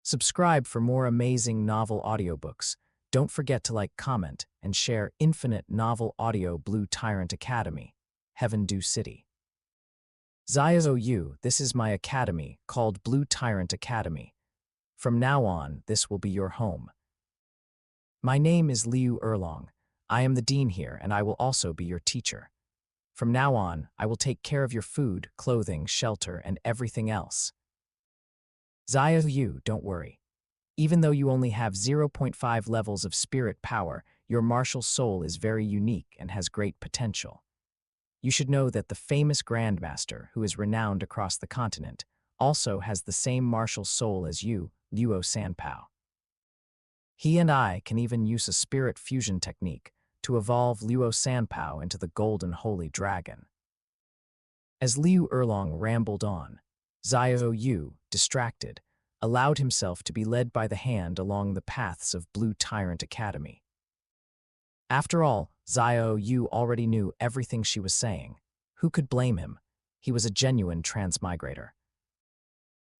Subscribe for more amazing novel audiobooks. Don't forget to like, comment, and share Infinite Novel Audio Blue Tyrant Academy, Heaven Do City. Yu, this is my academy called Blue Tyrant Academy. From now on, this will be your home. My name is Liu Erlong. I am the dean here, and I will also be your teacher. From now on, I will take care of your food, clothing, shelter, and everything else. Yu, don't worry. Even though you only have 0.5 levels of spirit power, your martial soul is very unique and has great potential. You should know that the famous Grandmaster, who is renowned across the continent, also has the same martial soul as you, Luo Sanpao. He and I can even use a spirit fusion technique to evolve Luo Sanpao into the Golden Holy Dragon. As Liu Erlong rambled on, Yu, distracted, allowed himself to be led by the hand along the paths of Blue Tyrant Academy. After all, Yu already knew everything she was saying. Who could blame him? He was a genuine transmigrator.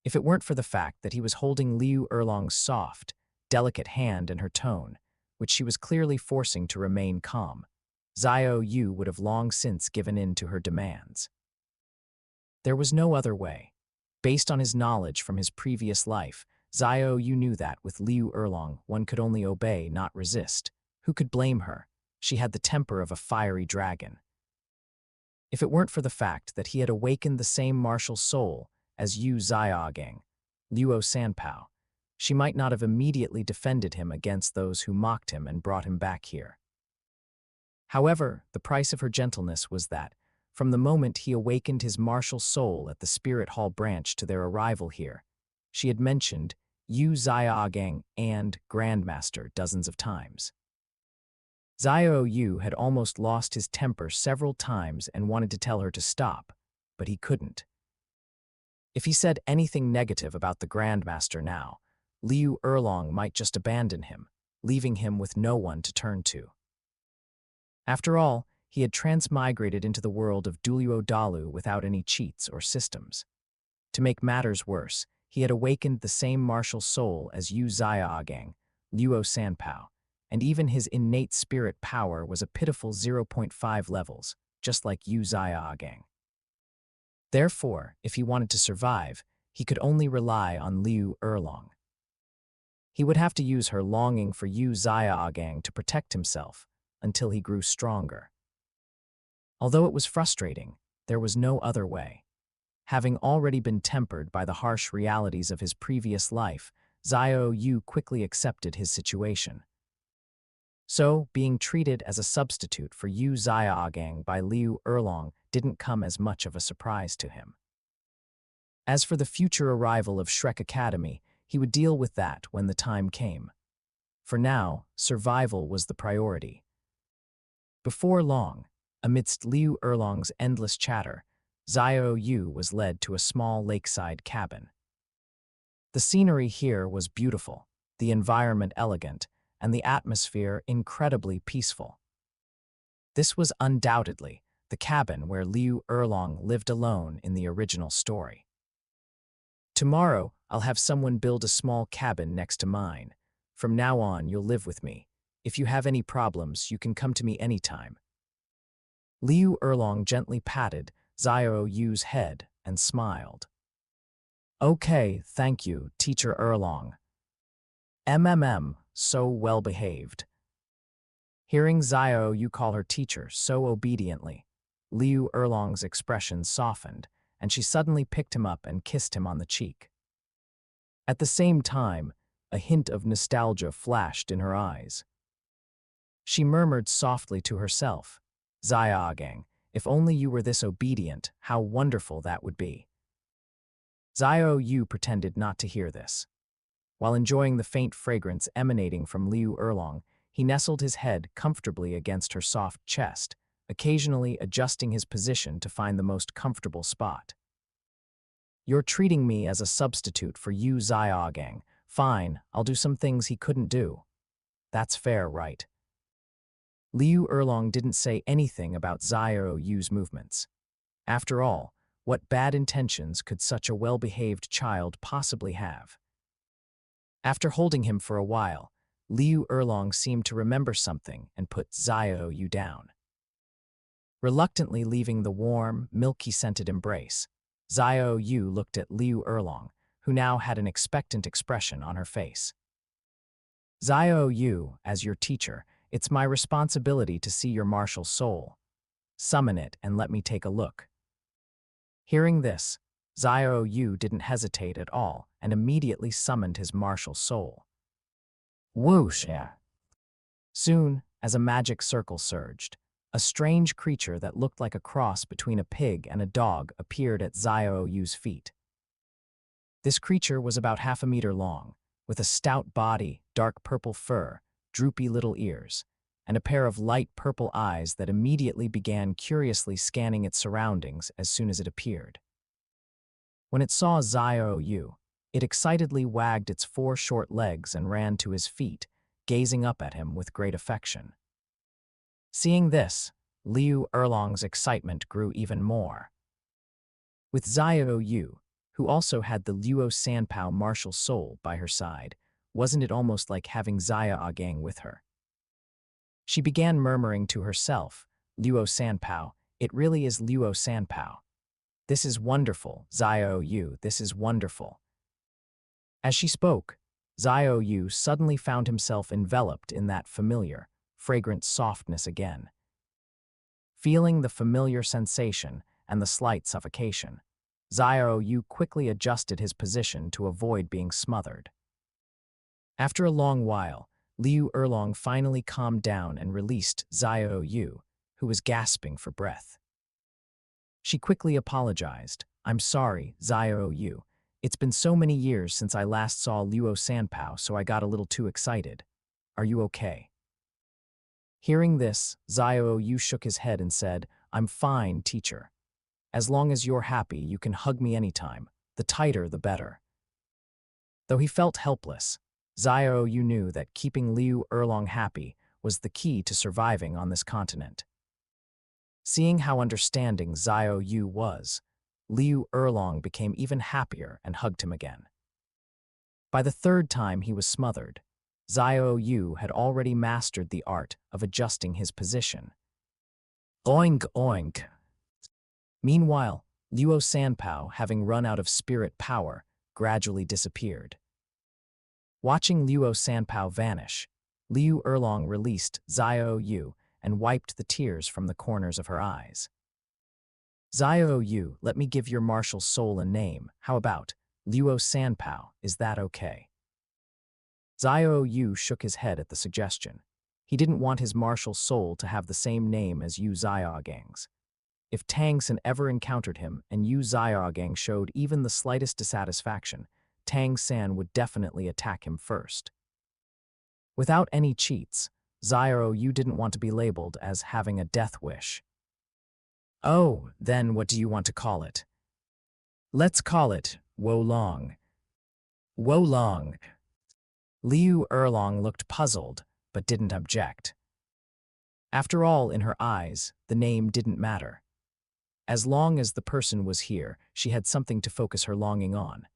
If it weren't for the fact that he was holding Liu Erlong's soft, delicate hand in her tone, which she was clearly forcing to remain calm, Yu would have long since given in to her demands. There was no other way. Based on his knowledge from his previous life, Yu knew that with Liu Erlong one could only obey, not resist. Who could blame her? She had the temper of a fiery dragon. If it weren't for the fact that he had awakened the same martial soul as Yu Xiaogang, Luo Sanpao, she might not have immediately defended him against those who mocked him and brought him back here. However, the price of her gentleness was that, from the moment he awakened his martial soul at the Spirit Hall branch to their arrival here, she had mentioned Yu Xiaogang and Grandmaster dozens of times. Yu had almost lost his temper several times and wanted to tell her to stop, but he couldn't. If he said anything negative about the Grandmaster now, Liu Erlong might just abandon him, leaving him with no one to turn to. After all, he had transmigrated into the world of Dalu without any cheats or systems. To make matters worse, he had awakened the same martial soul as Yu Xiaogang, Luo Sanpao, and even his innate spirit power was a pitiful 0.5 levels, just like Yu Xiaogang. Therefore, if he wanted to survive, he could only rely on Liu Erlong. He would have to use her longing for Yu Xiaogang to protect himself until he grew stronger. Although it was frustrating, there was no other way. Having already been tempered by the harsh realities of his previous life, Yu quickly accepted his situation. So, being treated as a substitute for Yu Xiaogang by Liu Erlong didn't come as much of a surprise to him. As for the future arrival of Shrek Academy, he would deal with that when the time came. For now, survival was the priority. Before long, amidst Liu Erlong's endless chatter, Yu was led to a small lakeside cabin. The scenery here was beautiful, the environment elegant, and the atmosphere incredibly peaceful. This was undoubtedly the cabin where Liu Erlong lived alone in the original story. Tomorrow, I'll have someone build a small cabin next to mine. From now on, you'll live with me. If you have any problems, you can come to me anytime. Liu Erlong gently patted Yu's head and smiled. Okay, thank you, Teacher Erlong. So well-behaved. Hearing Yu call her teacher so obediently, Liu Erlong's expression softened, and she suddenly picked him up and kissed him on the cheek. At the same time, a hint of nostalgia flashed in her eyes. She murmured softly to herself, Xiaogang, if only you were this obedient, how wonderful that would be. Yu pretended not to hear this. While enjoying the faint fragrance emanating from Liu Erlong, he nestled his head comfortably against her soft chest, occasionally adjusting his position to find the most comfortable spot. You're treating me as a substitute for Yu Xiaogang. Fine, I'll do some things he couldn't do. That's fair, right? Liu Erlong didn't say anything about Yu's movements. After all, what bad intentions could such a well-behaved child possibly have? After holding him for a while, Liu Erlong seemed to remember something and put Xiao Yu down. Reluctantly leaving the warm, milky-scented embrace, Xiao Yu looked at Liu Erlong, who now had an expectant expression on her face. Xiao Yu, as your teacher, it's my responsibility to see your martial soul. Summon it and let me take a look. Hearing this, Xiao Yu didn't hesitate at all and immediately summoned his martial soul. Whoosh! Soon, as a magic circle surged, a strange creature that looked like a cross between a pig and a dog appeared at Xiao Yu's feet. This creature was about 1/2 meter long, with a stout body, dark purple fur, droopy little ears, and a pair of light purple eyes that immediately began curiously scanning its surroundings as soon as it appeared. When it saw Xiao Yu, it excitedly wagged its 4 short legs and ran to his feet, gazing up at him with great affection. Seeing this, Liu Erlong's excitement grew even more. With Xiao Yu, who also had the Luo Sanpao martial soul by her side, wasn't it almost like having Xiaogang with her? She began murmuring to herself, Luo Sanpao, it really is Luo Sanpao. This is wonderful, Xiao Yu, this is wonderful. As she spoke, Xiao Yu suddenly found himself enveloped in that familiar, fragrant softness again. Feeling the familiar sensation and the slight suffocation, Xiao Yu quickly adjusted his position to avoid being smothered. After a long while, Liu Erlong finally calmed down and released Xiao Yu, who was gasping for breath. She quickly apologized. I'm sorry, Xiao Yu. It's been so many years since I last saw Luo Sanpao, so I got a little too excited. Are you okay? Hearing this, Xiao Yu shook his head and said, I'm fine, teacher. As long as you're happy, you can hug me anytime. The tighter, the better. Though he felt helpless, Xiao Yu knew that keeping Liu Erlong happy was the key to surviving on this continent. Seeing how understanding Xiao Yu was, Liu Erlong became even happier and hugged him again. By the 3rd time he was smothered, Xiao Yu had already mastered the art of adjusting his position. Oink, oink. Meanwhile, Luo Sanpao, having run out of spirit power, gradually disappeared. Watching Luo Sanpao vanish, Liu Erlong released Xiao Yu and wiped the tears from the corners of her eyes. Xiao Yu, let me give your martial soul a name. How about Luo Sanpao? Is that okay? Xiao Yu shook his head at the suggestion. He didn't want his martial soul to have the same name as Yu Xiaogang's. If Tang San ever encountered him and Yu Xiaogang showed even the slightest dissatisfaction, Tang San would definitely attack him first. Without any cheats, Xiao Yu didn't want to be labeled as having a death wish. Oh, then what do you want to call it? Let's call it Wolong. Wolong. Liu Erlong looked puzzled, but didn't object. After all, in her eyes, the name didn't matter. As long as the person was here, she had something to focus her longing on.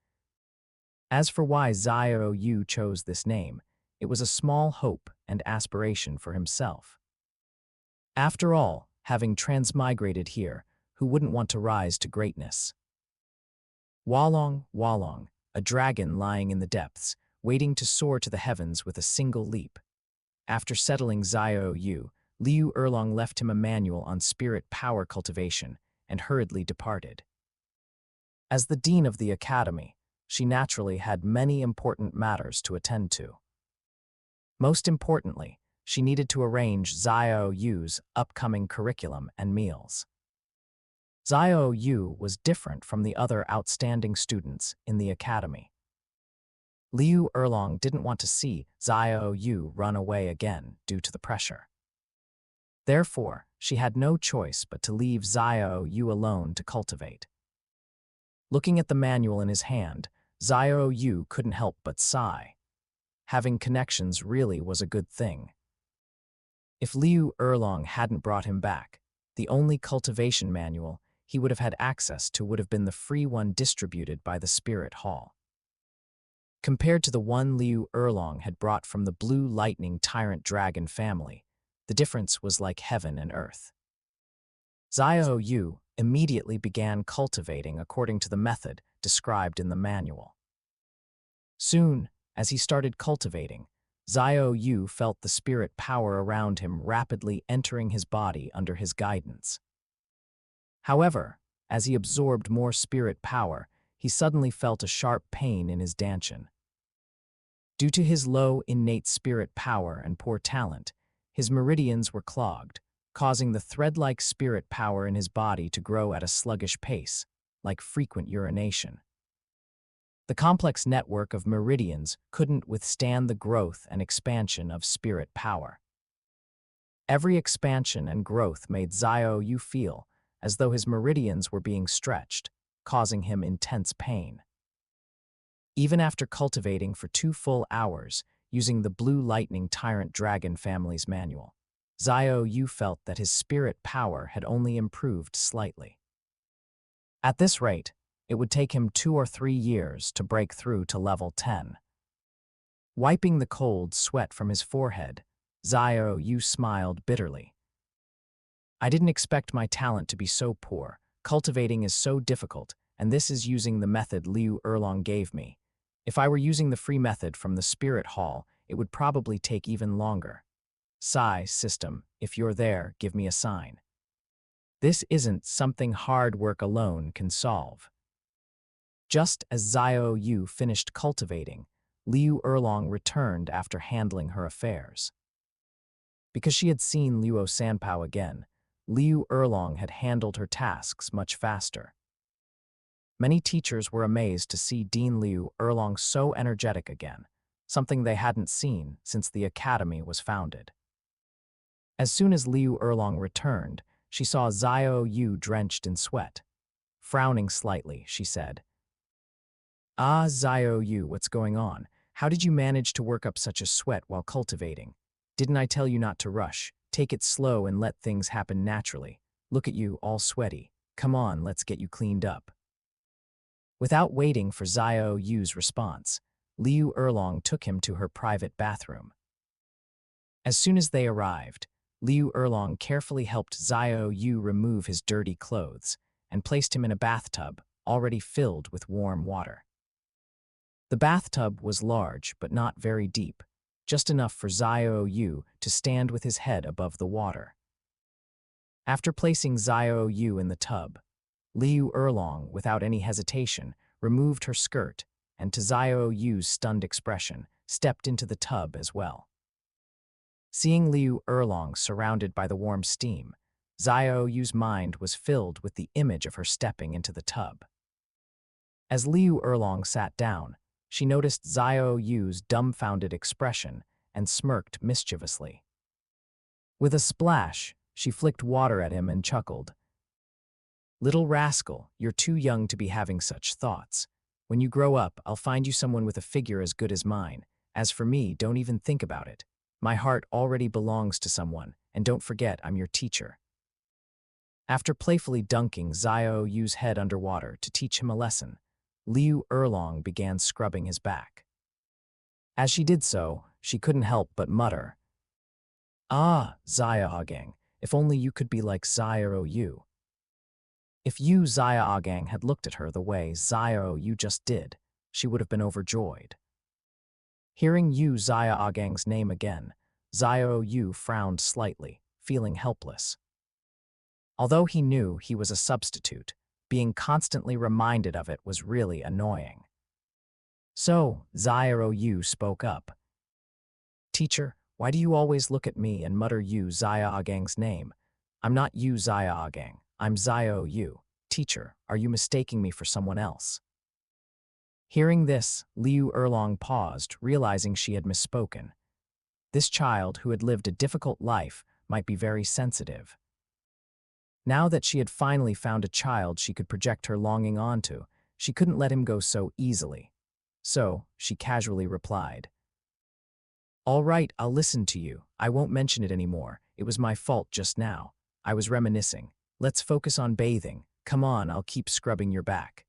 As for why Xiao Yu chose this name, it was a small hope and aspiration for himself. After all, having transmigrated here, who wouldn't want to rise to greatness? Wolong, Wolong, a dragon lying in the depths, waiting to soar to the heavens with a single leap. After settling Xiao Yu, Liu Erlong left him a manual on spirit power cultivation and hurriedly departed. As the dean of the academy, she naturally had many important matters to attend to. Most importantly, she needed to arrange Xiao Yu's upcoming curriculum and meals. Xiao Yu was different from the other outstanding students in the academy. Liu Erlong didn't want to see Xiao Yu run away again due to the pressure. Therefore, she had no choice but to leave Xiao Yu alone to cultivate. Looking at the manual in his hand, Xiao Yu couldn't help but sigh. Having connections really was a good thing. If Liu Erlong hadn't brought him back, the only cultivation manual he would have had access to would have been the free one distributed by the Spirit Hall. Compared to the one Liu Erlong had brought from the blue lightning tyrant dragon family, the difference was like heaven and earth. Xiao Yu immediately began cultivating according to the method described in the manual. Soon, as he started cultivating, Xiao Yu felt the spirit power around him rapidly entering his body under his guidance. However, as he absorbed more spirit power, he suddenly felt a sharp pain in his dantian. Due to his low innate spirit power and poor talent, his meridians were clogged, causing the thread-like spirit power in his body to grow at a sluggish pace, like frequent urination. The complex network of meridians couldn't withstand the growth and expansion of spirit power. Every expansion and growth made Xiao Yu feel as though his meridians were being stretched, causing him intense pain. Even after cultivating for 2 full hours using the Blue Lightning Tyrant Dragon family's manual, Xiao Yu felt that his spirit power had only improved slightly. At this rate, it would take him 2 or 3 years to break through to level 10. Wiping the cold sweat from his forehead, Xiao Yu smiled bitterly. I didn't expect my talent to be so poor. Cultivating is so difficult, and this is using the method Liu Erlong gave me. If I were using the free method from the Spirit Hall, it would probably take even longer. Sigh, system, if you're there, give me a sign. This isn't something hard work alone can solve. Just as Xiao Yu finished cultivating, Liu Erlong returned after handling her affairs. Because she had seen Luo Sanpao again, Liu Erlong had handled her tasks much faster. Many teachers were amazed to see Dean Liu Erlong so energetic again, something they hadn't seen since the academy was founded. As soon as Liu Erlong returned, she saw Xiao Yu drenched in sweat. Frowning slightly, she said, "Ah, Xiao Yu, what's going on? How did you manage to work up such a sweat while cultivating? Didn't I tell you not to rush? Take it slow and let things happen naturally. Look at you, all sweaty. Come on, let's get you cleaned up." Without waiting for Xiao Yu's response, Liu Erlong took him to her private bathroom. As soon as they arrived, Liu Erlong carefully helped Xiao Yu remove his dirty clothes and placed him in a bathtub already filled with warm water. The bathtub was large but not very deep, just enough for Xiao Yu to stand with his head above the water. After placing Xiao Yu in the tub, Liu Erlong, without any hesitation, removed her skirt and, to Xiao Yu's stunned expression, stepped into the tub as well. Seeing Liu Erlong surrounded by the warm steam, Xiao Yu's mind was filled with the image of her stepping into the tub. As Liu Erlong sat down, she noticed Xiao Yu's dumbfounded expression and smirked mischievously. With a splash, she flicked water at him and chuckled. "Little rascal, you're too young to be having such thoughts. When you grow up, I'll find you someone with a figure as good as mine. As for me, don't even think about it. My heart already belongs to someone, and don't forget I'm your teacher." After playfully dunking Xiao Yu's head underwater to teach him a lesson, Liu Erlong began scrubbing his back. As she did so, she couldn't help but mutter, "Ah, Xiaogang, if only you could be like Xiao Yu." If Yu Xiaogang had looked at her the way Xiao Yu just did, she would have been overjoyed. Hearing Yu Xiaogang's name again, Xiao Yu frowned slightly, feeling helpless. Although he knew he was a substitute, being constantly reminded of it was really annoying. So, Xiao Yu spoke up. "Teacher, why do you always look at me and mutter Yu Xiaogang's name? I'm not Yu Xiaogang, I'm Xiao Yu. Teacher, are you mistaking me for someone else?" Hearing this, Liu Erlong paused, realizing she had misspoken. This child, who had lived a difficult life, might be very sensitive. Now that she had finally found a child she could project her longing onto, she couldn't let him go so easily. So, she casually replied, "All right, I'll listen to you. I won't mention it anymore. It was my fault just now. I was reminiscing. Let's focus on bathing. Come on, I'll keep scrubbing your back."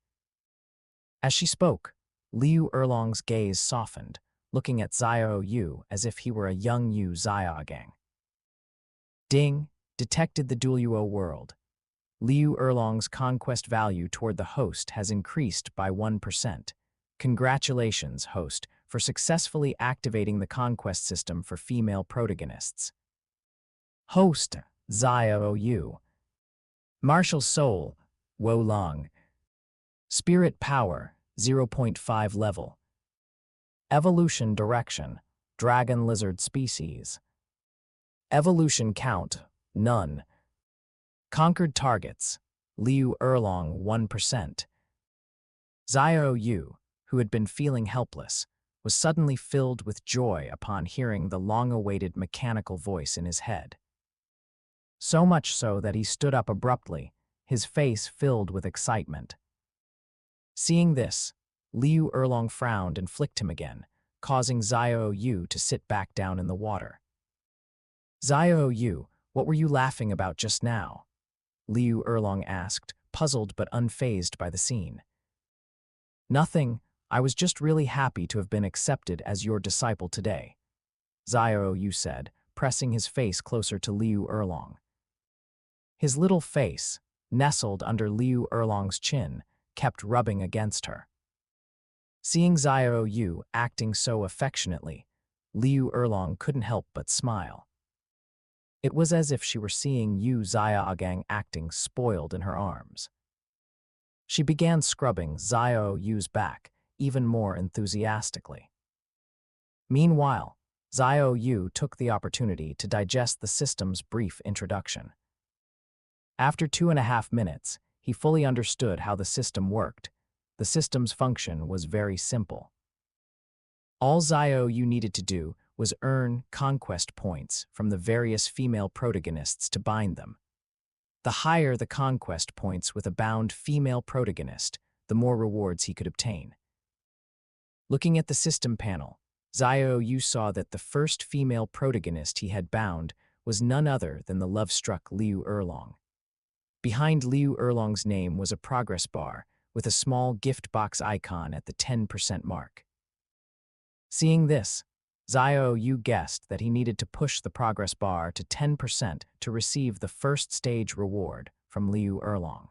As she spoke, Liu Erlong's gaze softened, looking at Xiao Yu as if he were a young Yu Xiaogang. Ding, detected the Douluo World. Liu Erlong's conquest value toward the host has increased by 1%. Congratulations, host, for successfully activating the conquest system for female protagonists. Host, Xiao Yu. Martial Soul, Wo Long. Spirit Power, 0.5 level. Evolution Direction, Dragon Lizard Species. Evolution Count, none. Conquered Targets, Liu Erlong 1%. Xiao Yu, who had been feeling helpless, was suddenly filled with joy upon hearing the long-awaited mechanical voice in his head. So much so that he stood up abruptly, his face filled with excitement. Seeing this, Liu Erlong frowned and flicked him again, causing Xiao Yu to sit back down in the water. Xiao Yu, what were you laughing about just now? Liu Erlong asked, puzzled but unfazed by the scene. Nothing, I was just really happy to have been accepted as your disciple today, Xiao Yu said, pressing his face closer to Liu Erlong. His little face, nestled under Liu Erlong's chin, kept rubbing against her. Seeing Xiao Yu acting so affectionately, Liu Erlong couldn't help but smile. It was as if she were seeing Yu Xiaogang acting spoiled in her arms. She began scrubbing Xiao Yu's back even more enthusiastically. Meanwhile, Xiao Yu took the opportunity to digest the system's brief introduction. After 2.5 minutes, he fully understood how the system worked. The system's function was very simple. All Xiao Yu needed to do was earn conquest points from the various female protagonists to bind them. The higher the conquest points with a bound female protagonist, the more rewards he could obtain. Looking at the system panel, Xiao Yu saw that the first female protagonist he had bound was none other than the love-struck Liu Erlong. Behind Liu Erlong's name was a progress bar with a small gift box icon at the 10% mark. Seeing this, Xiao Yu guessed that he needed to push the progress bar to 10% to receive the first stage reward from Liu Erlong.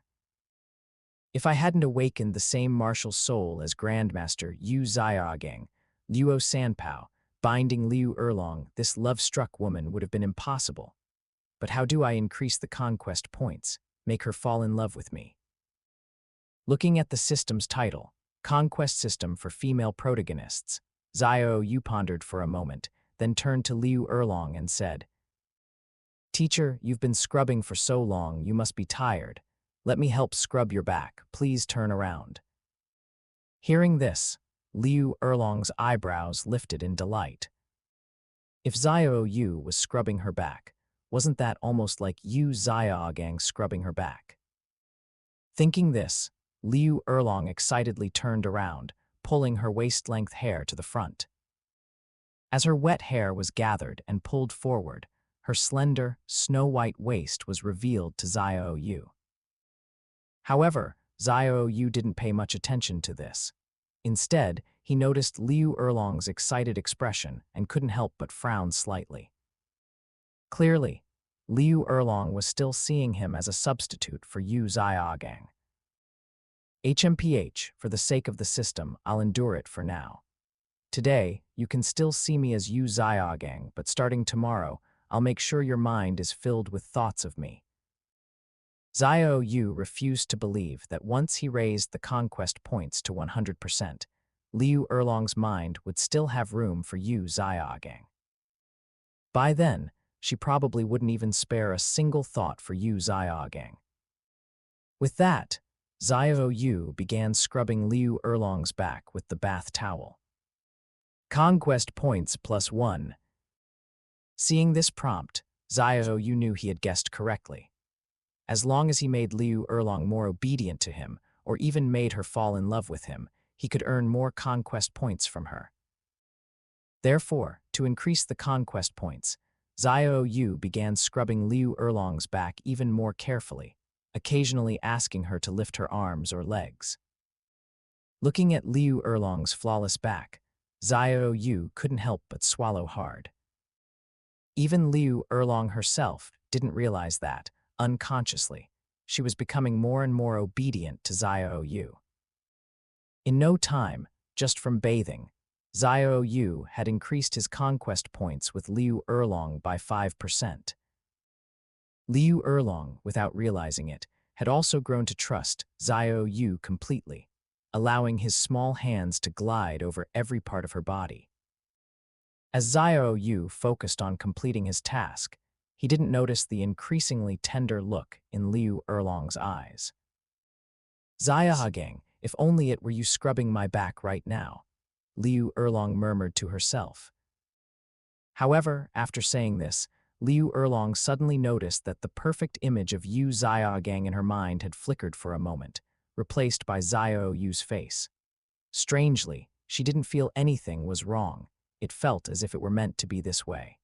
If I hadn't awakened the same martial soul as Grandmaster Yu Xiaogang, Luo Sanpao, binding Liu Erlong, this love-struck woman would have been impossible. But how do I increase the conquest points, make her fall in love with me? Looking at the system's title, Conquest System for Female Protagonists, Xiao Yu pondered for a moment, then turned to Liu Erlong and said, "Teacher, you've been scrubbing for so long, you must be tired. Let me help scrub your back. Please turn around." Hearing this, Liu Erlong's eyebrows lifted in delight. If Xiao Yu was scrubbing her back, wasn't that almost like Yu Xiaogang scrubbing her back? Thinking this, Liu Erlong excitedly turned around, pulling her waist-length hair to the front. As her wet hair was gathered and pulled forward, her slender, snow-white waist was revealed to Xiao Yu. However, Xiao Yu didn't pay much attention to this. Instead, he noticed Liu Erlong's excited expression and couldn't help but frown slightly. Clearly, Liu Erlong was still seeing him as a substitute for Yu Xiaogang. HMPH, for the sake of the system, I'll endure it for now. Today, you can still see me as Yu Xiaogang, but starting tomorrow, I'll make sure your mind is filled with thoughts of me. Xiao Yu refused to believe that once he raised the conquest points to 100%, Liu Erlong's mind would still have room for Yu Xiaogang. By then, she probably wouldn't even spare a single thought for Yu Xiaogang. With that, Xiao Yu began scrubbing Liu Erlong's back with the bath towel. Conquest points +1. Seeing this prompt, Xiao Yu knew he had guessed correctly. As long as he made Liu Erlong more obedient to him, or even made her fall in love with him, he could earn more conquest points from her. Therefore, to increase the conquest points, Xiao Yu began scrubbing Liu Erlong's back even more carefully, occasionally asking her to lift her arms or legs. Looking at Liu Erlong's flawless back, Xiao Yu couldn't help but swallow hard. Even Liu Erlong herself didn't realize that, unconsciously, she was becoming more and more obedient to Xiao Yu. In no time, just from bathing, Xiao Yu had increased his conquest points with Liu Erlong by 5%. Liu Erlong, without realizing it, had also grown to trust Xiao Yu completely, allowing his small hands to glide over every part of her body. As Xiao Yu focused on completing his task, he didn't notice the increasingly tender look in Liu Erlong's eyes. "Xiaogang, if only it were you scrubbing my back right now," Liu Erlong murmured to herself. However, after saying this, Liu Erlong suddenly noticed that the perfect image of Yu Xiaogang in her mind had flickered for a moment, replaced by Xiao Yu's face. Strangely, she didn't feel anything was wrong. It felt as if it were meant to be this way.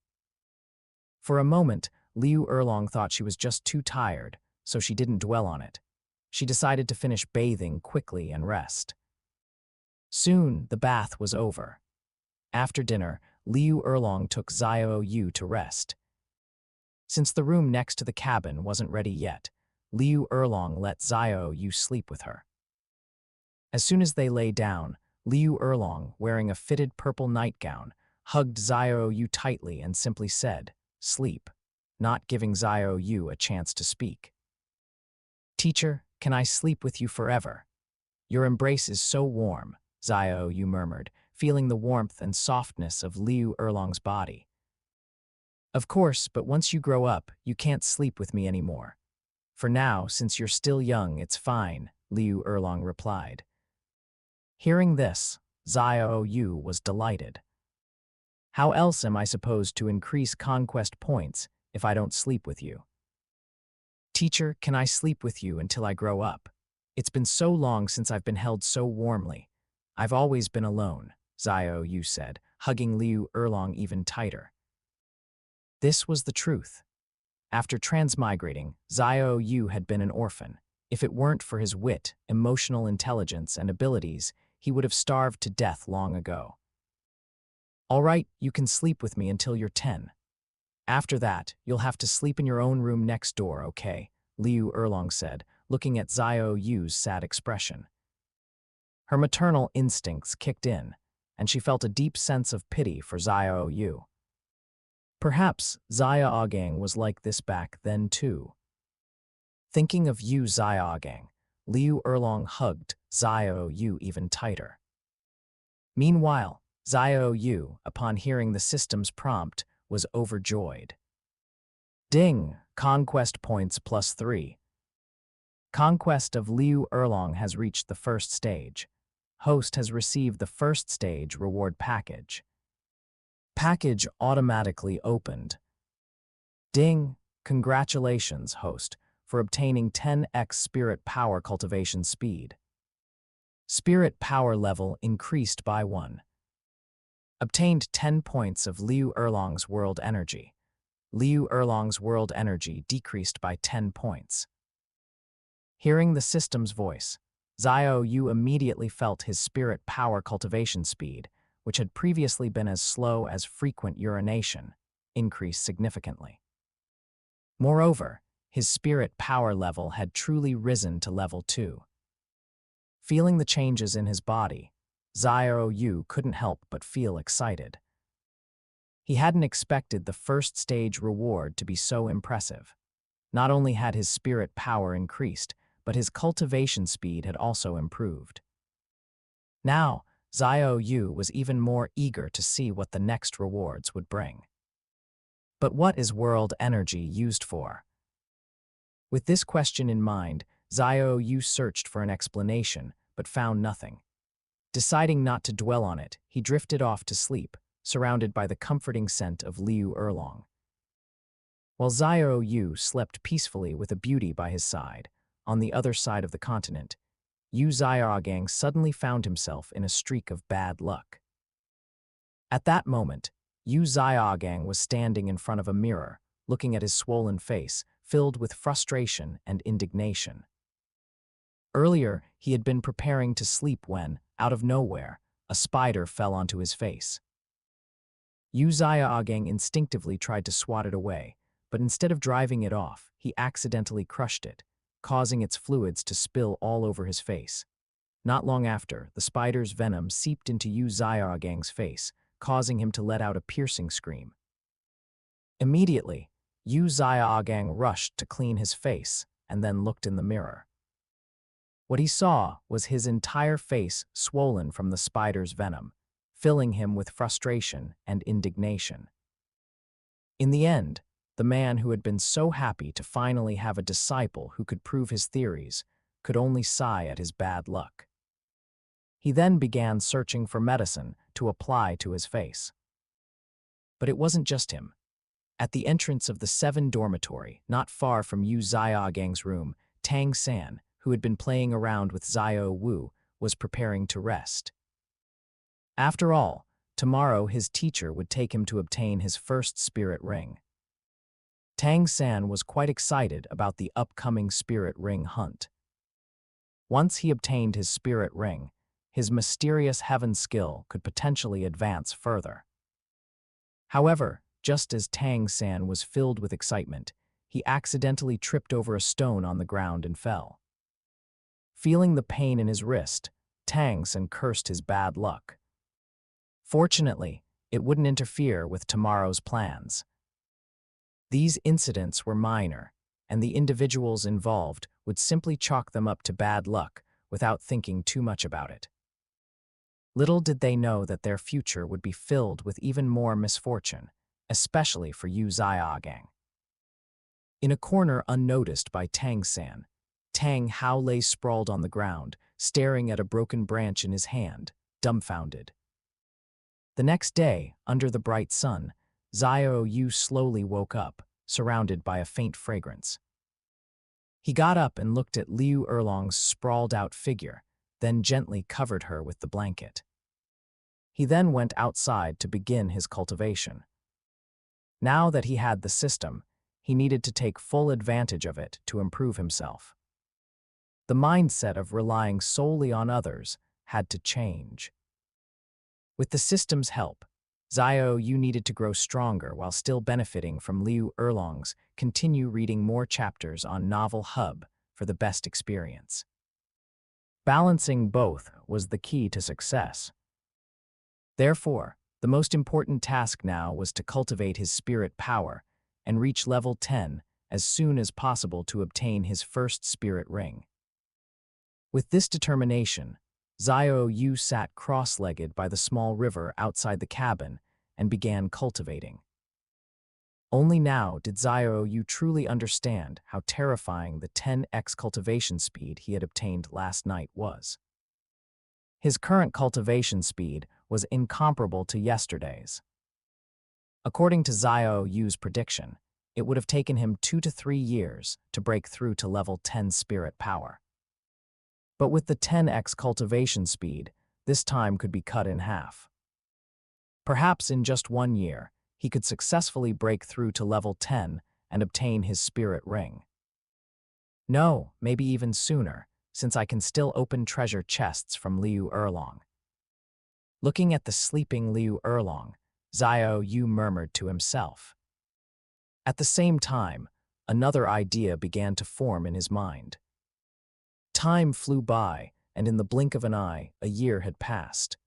For a moment, Liu Erlong thought she was just too tired, so she didn't dwell on it. She decided to finish bathing quickly and rest. Soon, the bath was over. After dinner, Liu Erlong took Xiao Yu to rest. Since the room next to the cabin wasn't ready yet, Liu Erlong let Xiao Yu sleep with her. As soon as they lay down, Liu Erlong, wearing a fitted purple nightgown, hugged Xiao Yu tightly and simply said, "Sleep," not giving Xiao Yu a chance to speak. "Teacher, can I sleep with you forever? Your embrace is so warm," Xiao Yu murmured, feeling the warmth and softness of Liu Erlong's body. "Of course, but once you grow up, you can't sleep with me anymore. For now, since you're still young, it's fine," Liu Erlong replied. Hearing this, Xiao Yu was delighted. "How else am I supposed to increase conquest points if I don't sleep with you? Teacher, can I sleep with you until I grow up? It's been so long since I've been held so warmly. I've always been alone," Xiao Yu said, hugging Liu Erlong even tighter. This was the truth. After transmigrating, Xiao Yu had been an orphan. If it weren't for his wit, emotional intelligence, and abilities, he would have starved to death long ago. "All right, you can sleep with me until you're 10. After that, you'll have to sleep in your own room next door, okay?" Liu Erlong said, looking at Xiao Yu's sad expression. Her maternal instincts kicked in, and she felt a deep sense of pity for Xiao Yu. Perhaps Xiaogang was like this back then too. Thinking of Yu Xiaogang, Liu Erlong hugged Xiao Yu even tighter. Meanwhile, Xiao Yu, upon hearing the system's prompt, was overjoyed. "Ding! Conquest points +3. Conquest of Liu Erlong has reached the first stage. Host has received the first stage reward package. Package automatically opened. Ding! Congratulations, host, for obtaining 10x spirit power cultivation speed. Spirit power level increased by 1. Obtained 10 points of Liu Erlong's world energy. Liu Erlong's world energy decreased by 10 points. Hearing the system's voice, Xiao Yu immediately felt his spirit power cultivation speed, which had previously been as slow as frequent urination, increase significantly. Moreover, his spirit power level had truly risen to level 2. Feeling the changes in his body, Xiao Yu couldn't help but feel excited. He hadn't expected the first stage reward to be so impressive. Not only had his spirit power increased, but his cultivation speed had also improved. Now, Xiao Yu was even more eager to see what the next rewards would bring. But what is world energy used for? With this question in mind, Xiao Yu searched for an explanation, but found nothing. Deciding not to dwell on it, he drifted off to sleep, surrounded by the comforting scent of Liu Erlong. While Xiao Yu slept peacefully with a beauty by his side, on the other side of the continent, Yu Xiaogang suddenly found himself in a streak of bad luck. At that moment, Yu Xiaogang was standing in front of a mirror, looking at his swollen face, filled with frustration and indignation. Earlier, he had been preparing to sleep when, out of nowhere, a spider fell onto his face. Yu Xiaogang instinctively tried to swat it away, but instead of driving it off, he accidentally crushed it, causing its fluids to spill all over his face. Not long after, the spider's venom seeped into Yu Xiaogang's face, causing him to let out a piercing scream. Immediately, Yu Xiaogang rushed to clean his face and then looked in the mirror. What he saw was his entire face swollen from the spider's venom, filling him with frustration and indignation. In the end, the man who had been so happy to finally have a disciple who could prove his theories could only sigh at his bad luck. He then began searching for medicine to apply to his face. But it wasn't just him. At the entrance of the 7 dormitory, not far from Yu Xiaogang's room, Tang San, who had been playing around with Xiao Wu, was preparing to rest. After all, tomorrow his teacher would take him to obtain his first spirit ring. Tang San was quite excited about the upcoming spirit ring hunt. Once he obtained his spirit ring, his mysterious heaven skill could potentially advance further. However, just as Tang San was filled with excitement, he accidentally tripped over a stone on the ground and fell. Feeling the pain in his wrist, Tang San cursed his bad luck. Fortunately, it wouldn't interfere with tomorrow's plans. These incidents were minor, and the individuals involved would simply chalk them up to bad luck without thinking too much about it. Little did they know that their future would be filled with even more misfortune, especially for Yu Xiaogang. In a corner unnoticed by Tang San, Tang Hao lay sprawled on the ground, staring at a broken branch in his hand, dumbfounded. The next day, under the bright sun, Xiao Yu slowly woke up, surrounded by a faint fragrance. He got up and looked at Liu Erlong's sprawled-out figure, then gently covered her with the blanket. He then went outside to begin his cultivation. Now that he had the system, he needed to take full advantage of it to improve himself. The mindset of relying solely on others had to change. With the system's help, Xiao Yu needed to grow stronger while still benefiting from Liu Erlong's continue reading more chapters on Novel Hub for the best experience. Balancing both was the key to success. Therefore, the most important task now was to cultivate his spirit power and reach level 10 as soon as possible to obtain his first spirit ring. With this determination, Xiao Yu sat cross-legged by the small river outside the cabin and began cultivating. Only now did Xiao Yu truly understand how terrifying the 10x cultivation speed he had obtained last night was. His current cultivation speed was incomparable to yesterday's. According to Xiao Yu's prediction, it would have taken him 2 to 3 years to break through to level 10 spirit power. But with the 10x cultivation speed, this time could be cut in half. Perhaps in just 1 year, he could successfully break through to level 10 and obtain his spirit ring. No, maybe even sooner, since I can still open treasure chests from Liu Erlong. Looking at the sleeping Liu Erlong, Xiao Yu murmured to himself. At the same time, another idea began to form in his mind. Time flew by, and in the blink of an eye, a year had passed.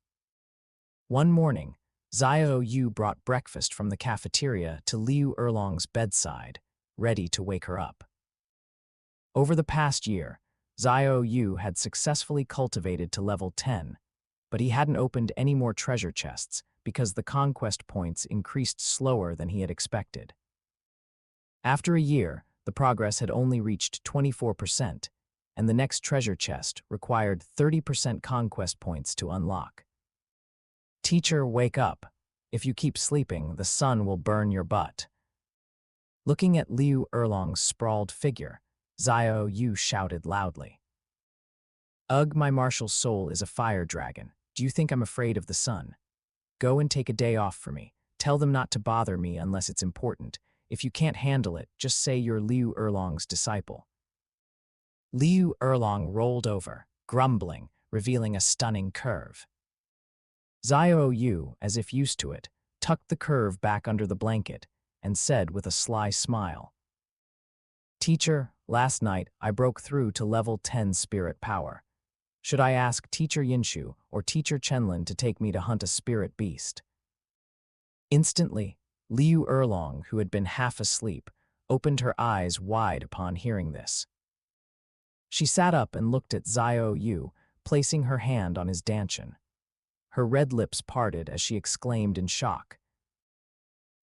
One morning, Xiao Yu brought breakfast from the cafeteria to Liu Erlong's bedside, ready to wake her up. Over the past year, Xiao Yu had successfully cultivated to level 10, but he hadn't opened any more treasure chests because the conquest points increased slower than he had expected. After a year, the progress had only reached 24%, and the next treasure chest required 30% conquest points to unlock. Teacher, wake up. If you keep sleeping, the sun will burn your butt. Looking at Liu Erlong's sprawled figure, Xiao Yu shouted loudly. Ugh, my martial soul is a fire dragon. Do you think I'm afraid of the sun? Go and take a day off for me. Tell them not to bother me unless it's important. If you can't handle it, just say you're Liu Erlong's disciple. Liu Erlong rolled over, grumbling, revealing a stunning curve. Xiao Yu, as if used to it, tucked the curve back under the blanket and said with a sly smile, "Teacher, last night I broke through to level 10 spirit power. Should I ask Teacher Yinshu or Teacher Chenlin to take me to hunt a spirit beast?" Instantly, Liu Erlong, who had been half asleep, opened her eyes wide upon hearing this. She sat up and looked at Xiao Yu, placing her hand on his dantian. Her red lips parted as she exclaimed in shock.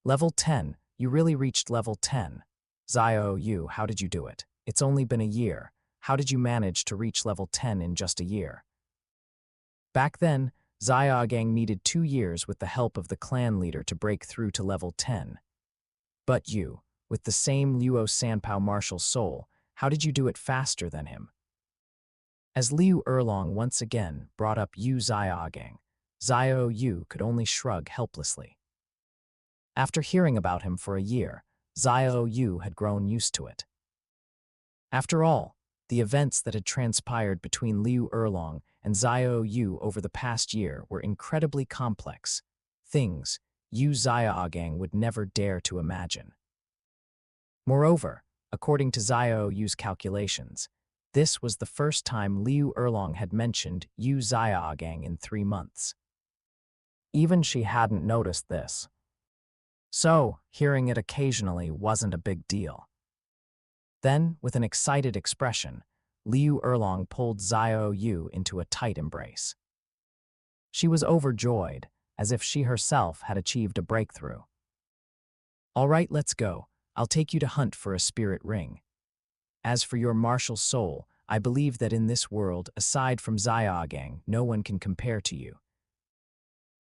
"Level 10? You really reached level 10? Xiao Yu, how did you do it? It's only been a year. How did you manage to reach level 10 in just a year?" Back then, Xiaogang needed 2 years with the help of the clan leader to break through to level 10. But you, with the same Luo Sanpao martial soul, how did you do it faster than him? As Liu Erlong once again brought up Yu Xiaogang, Xiao Yu could only shrug helplessly. After hearing about him for a year, Xiao Yu had grown used to it. After all, the events that had transpired between Liu Erlong and Xiao Yu over the past year were incredibly complex, things Yu Xiaogang would never dare to imagine. Moreover, according to Xiao Yu's calculations, this was the first time Liu Erlong had mentioned Yu Xiaogang in 3 months. Even she hadn't noticed this. So, hearing it occasionally wasn't a big deal. Then, with an excited expression, Liu Erlong pulled Xiao Yu into a tight embrace. She was overjoyed, as if she herself had achieved a breakthrough. "All right, let's go. I'll take you to hunt for a spirit ring. As for your martial soul, I believe that in this world, aside from Xiaogang, no one can compare to you."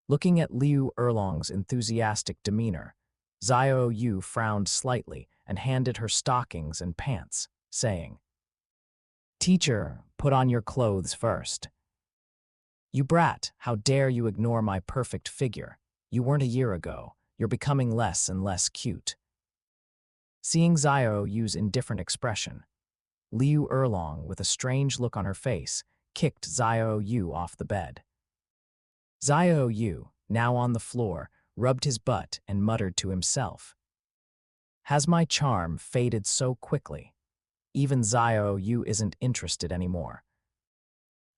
Looking at Liu Erlong's enthusiastic demeanor, Xiao Yu frowned slightly and handed her stockings and pants, saying, "Teacher, put on your clothes first." "You brat, how dare you ignore my perfect figure? You weren't a year ago. You're becoming less and less cute." Seeing Xiao Yu's indifferent expression, Liu Erlong, with a strange look on her face, kicked Xiao Yu off the bed. Xiao Yu, now on the floor, rubbed his butt and muttered to himself, "Has my charm faded so quickly? Even Xiao Yu isn't interested anymore."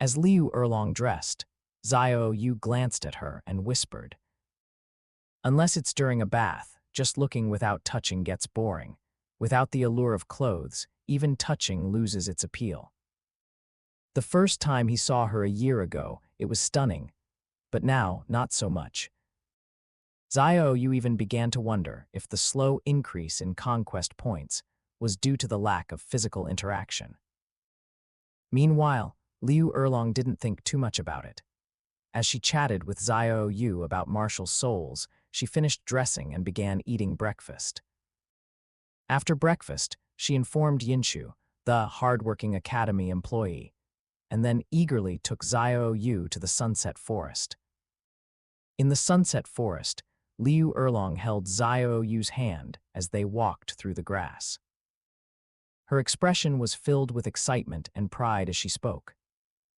As Liu Erlong dressed, Xiao Yu glanced at her and whispered, "Unless it's during a bath, just looking without touching gets boring. Without the allure of clothes, even touching loses its appeal." The first time he saw her a year ago, it was stunning, but now, not so much. Xiao Yu even began to wonder if the slow increase in conquest points was due to the lack of physical interaction. Meanwhile, Liu Erlong didn't think too much about it. As she chatted with Xiao Yu about martial souls, she finished dressing and began eating breakfast. After breakfast, she informed Yinshu, the hard-working academy employee, and then eagerly took Xiao Yu to the Sunset Forest. In the Sunset Forest, Liu Erlong held Xiao Yu's hand as they walked through the grass. Her expression was filled with excitement and pride as she spoke.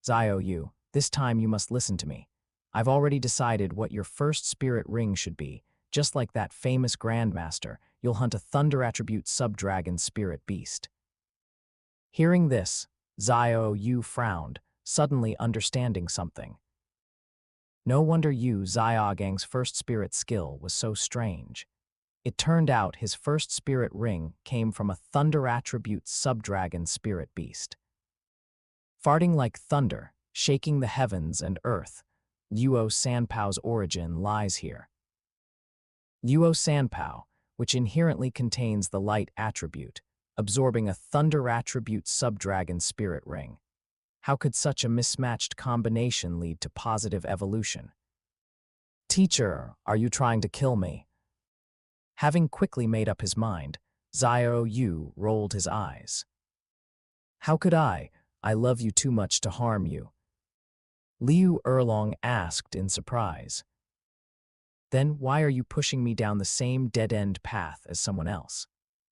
"Xiao Yu, this time you must listen to me. I've already decided what your first spirit ring should be. Just like that famous Grandmaster, you'll hunt a Thunder Attribute Sub-Dragon Spirit Beast." Hearing this, Xiao Yu frowned, suddenly understanding something. No wonder Yu Xiaogang's first spirit skill was so strange. It turned out his first spirit ring came from a Thunder Attribute Sub-Dragon Spirit Beast. Farting like thunder, shaking the heavens and earth, Luo Sanpao's origin lies here. Luo Sanpao, which inherently contains the light attribute, absorbing a Thunder Attribute Sub-Dragon Spirit Ring. How could such a mismatched combination lead to positive evolution? "Teacher, are you trying to kill me?" Having quickly made up his mind, Xiao Yu rolled his eyes. "How could I? I love you too much to harm you." Liu Erlong asked in surprise. "Then why are you pushing me down the same dead-end path as someone else?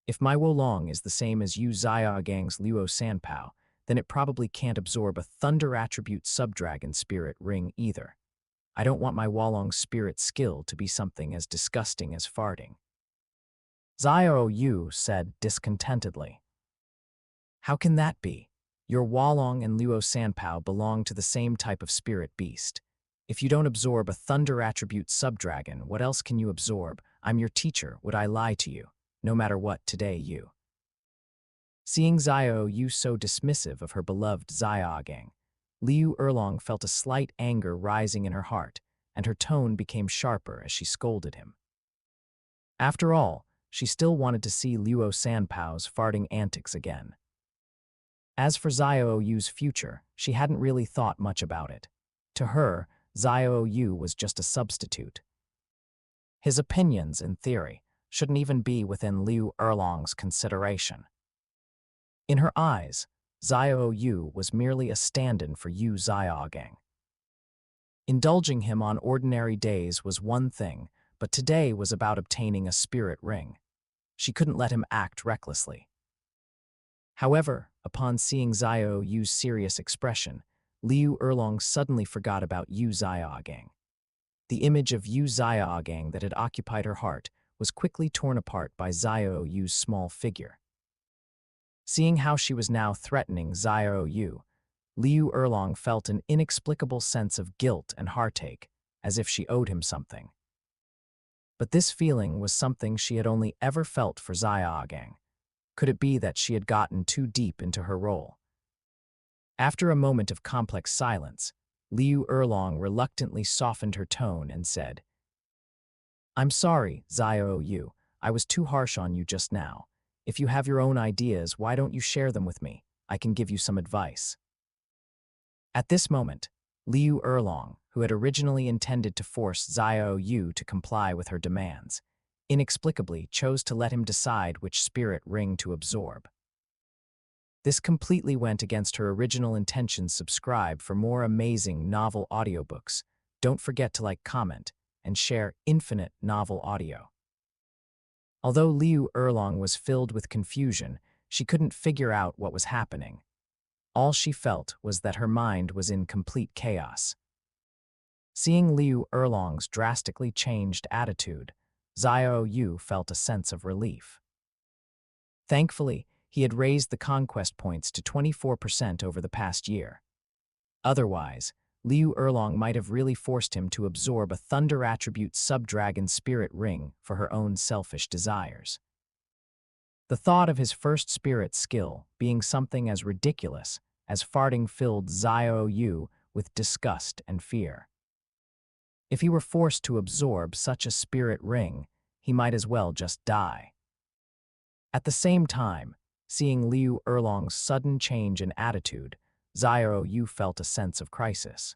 If my Wolong is the same as Yu Xiaogang's Luo Sanpao, then it probably can't absorb a thunder attribute subdragon spirit ring either. I don't want my Wolong's spirit skill to be something as disgusting as farting. Xiao Yu said discontentedly. How can that be? Your Wolong and Luo Sanpao belong to the same type of spirit beast. If you don't absorb a thunder attribute subdragon, what else can you absorb? I'm your teacher, would I lie to you? No matter what, today you. Seeing Xiao Yu so dismissive of her beloved Xiaogang, Liu Erlong felt a slight anger rising in her heart, and her tone became sharper as she scolded him. After all, she still wanted to see Luo Sanpao's farting antics again. As for Xiao Yu's future, she hadn't really thought much about it. To her, Xiao Yu was just a substitute. His opinions, in theory, shouldn't even be within Liu Erlong's consideration. In her eyes, Xiao Yu was merely a stand-in for Yu Xiaogang. Indulging him on ordinary days was one thing, but today was about obtaining a spirit ring. She couldn't let him act recklessly. However, upon seeing Xiao Yu's serious expression, Liu Erlong suddenly forgot about Yu Xiaogang. The image of Yu Xiaogang that had occupied her heart was quickly torn apart by Xiao Yu's small figure. Seeing how she was now threatening Xiao Yu, Liu Erlong felt an inexplicable sense of guilt and heartache, as if she owed him something. But this feeling was something she had only ever felt for Xiaogang. Could it be that she had gotten too deep into her role? After a moment of complex silence, Liu Erlong reluctantly softened her tone and said, I'm sorry, Xiao Yu, I was too harsh on you just now. If you have your own ideas, why don't you share them with me? I can give you some advice. At this moment, Liu Erlong, who had originally intended to force Xiao Yu to comply with her demands, inexplicably chose to let him decide which spirit ring to absorb. This completely went against her original intentions. Subscribe for more amazing novel audiobooks. Don't forget to like, comment, and share Infinite Novel Audio. Although Liu Erlong was filled with confusion, she couldn't figure out what was happening. All she felt was that her mind was in complete chaos. Seeing Liu Erlong's drastically changed attitude, Xiao Yu felt a sense of relief. Thankfully, he had raised the conquest points to 24% over the past year. Otherwise, Liu Erlong might have really forced him to absorb a thunder attribute subdragon spirit ring for her own selfish desires. The thought of his first spirit skill being something as ridiculous as farting filled Xiao Yu with disgust and fear. If he were forced to absorb such a spirit ring, he might as well just die. At the same time, seeing Liu Erlong's sudden change in attitude, Xiao Yu felt a sense of crisis.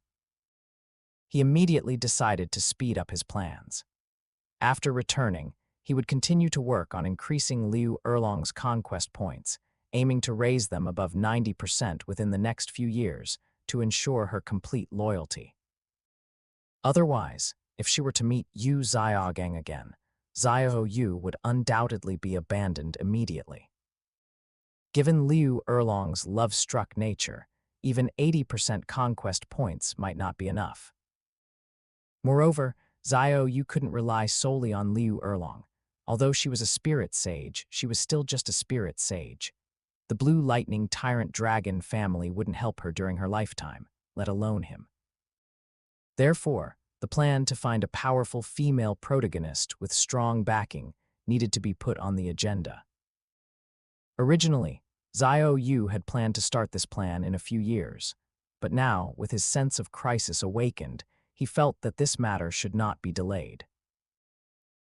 He immediately decided to speed up his plans. After returning, he would continue to work on increasing Liu Erlong's conquest points, aiming to raise them above 90% within the next few years to ensure her complete loyalty. Otherwise, if she were to meet Yu Xiaogang again, Xiao Yu would undoubtedly be abandoned immediately. Given Liu Erlong's love-struck nature, even 80% conquest points might not be enough. Moreover, Xiao Yu couldn't rely solely on Liu Erlong. Although she was a spirit sage, she was still just a spirit sage. The Blue Lightning Tyrant Dragon family wouldn't help her during her lifetime, let alone him. Therefore, the plan to find a powerful female protagonist with strong backing needed to be put on the agenda. Originally, Xiao Yu had planned to start this plan in a few years, but now, with his sense of crisis awakened, he felt that this matter should not be delayed.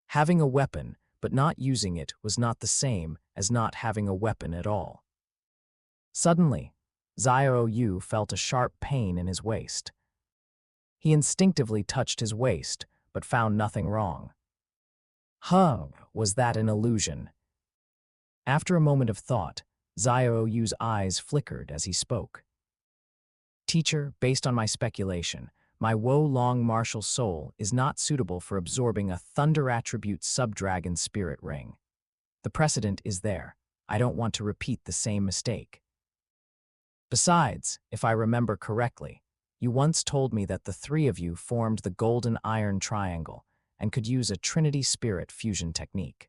Having a weapon, but not using it, was not the same as not having a weapon at all. Suddenly, Xiao Yu felt a sharp pain in his waist. He instinctively touched his waist, but found nothing wrong. Was that an illusion? After a moment of thought, Xiao Yu's eyes flickered as he spoke. Teacher, based on my speculation, my Wolong martial soul is not suitable for absorbing a thunder attribute subdragon spirit ring. The precedent is there. I don't want to repeat the same mistake. Besides, if I remember correctly, you once told me that the three of you formed the golden iron triangle and could use a Trinity Spirit fusion technique.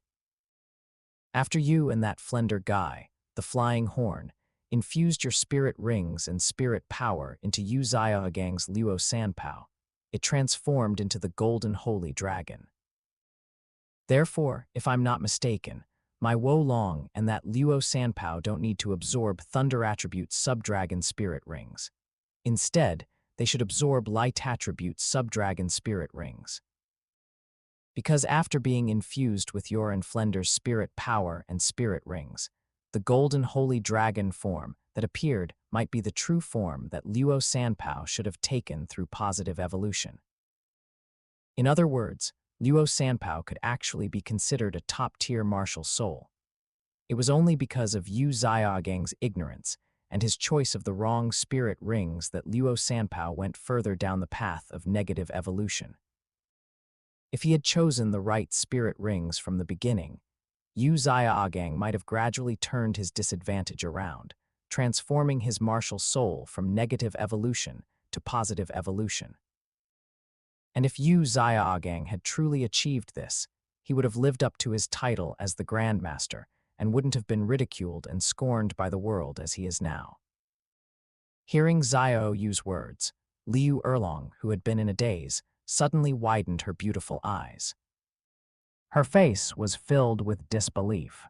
After you and that Flender guy, the Flying Horn, infused your spirit rings and spirit power into Yu Xiaogang's Luo Sanpao, it transformed into the Golden Holy Dragon. Therefore, if I'm not mistaken, my Wolong and that Luo Sanpao don't need to absorb Thunder Attribute Subdragon Spirit Rings. Instead, they should absorb Light Attribute Subdragon Spirit Rings. Because after being infused with your and Flender's spirit power and spirit rings, the Golden Holy Dragon form that appeared might be the true form that Luo Sanpao should have taken through positive evolution. In other words, Luo Sanpao could actually be considered a top-tier martial soul. It was only because of Yu Xiaogang's ignorance and his choice of the wrong spirit rings that Luo Sanpao went further down the path of negative evolution. If he had chosen the right spirit rings from the beginning, Yu Xiaogang might have gradually turned his disadvantage around, transforming his martial soul from negative evolution to positive evolution. And if Yu Xiaogang had truly achieved this, he would have lived up to his title as the Grandmaster and wouldn't have been ridiculed and scorned by the world as he is now. Hearing Xiao Yu's words, Liu Erlong, who had been in a daze, suddenly widened her beautiful eyes. Her face was filled with disbelief.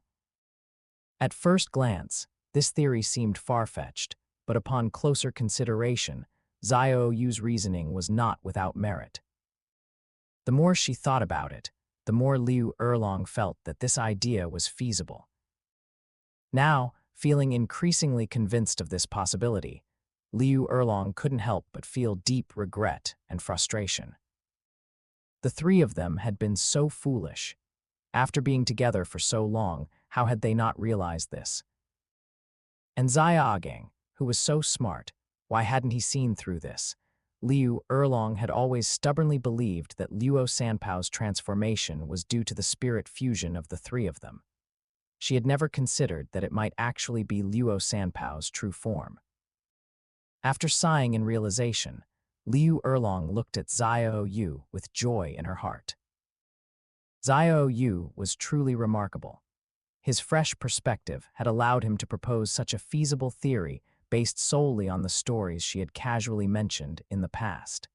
At first glance, this theory seemed far-fetched, but upon closer consideration, Xiao Yu's reasoning was not without merit. The more she thought about it, the more Liu Erlong felt that this idea was feasible. Now, feeling increasingly convinced of this possibility, Liu Erlong couldn't help but feel deep regret and frustration. The three of them had been so foolish. After being together for so long, how had they not realized this? And Xiaogang, who was so smart, why hadn't he seen through this? Liu Erlong had always stubbornly believed that Luo Sanpao's transformation was due to the spirit fusion of the three of them. She had never considered that it might actually be Luo Sanpao's true form. After sighing in realization, Liu Erlong looked at Xiao Yu with joy in her heart. Xiao Yu was truly remarkable. His fresh perspective had allowed him to propose such a feasible theory based solely on the stories she had casually mentioned in the past.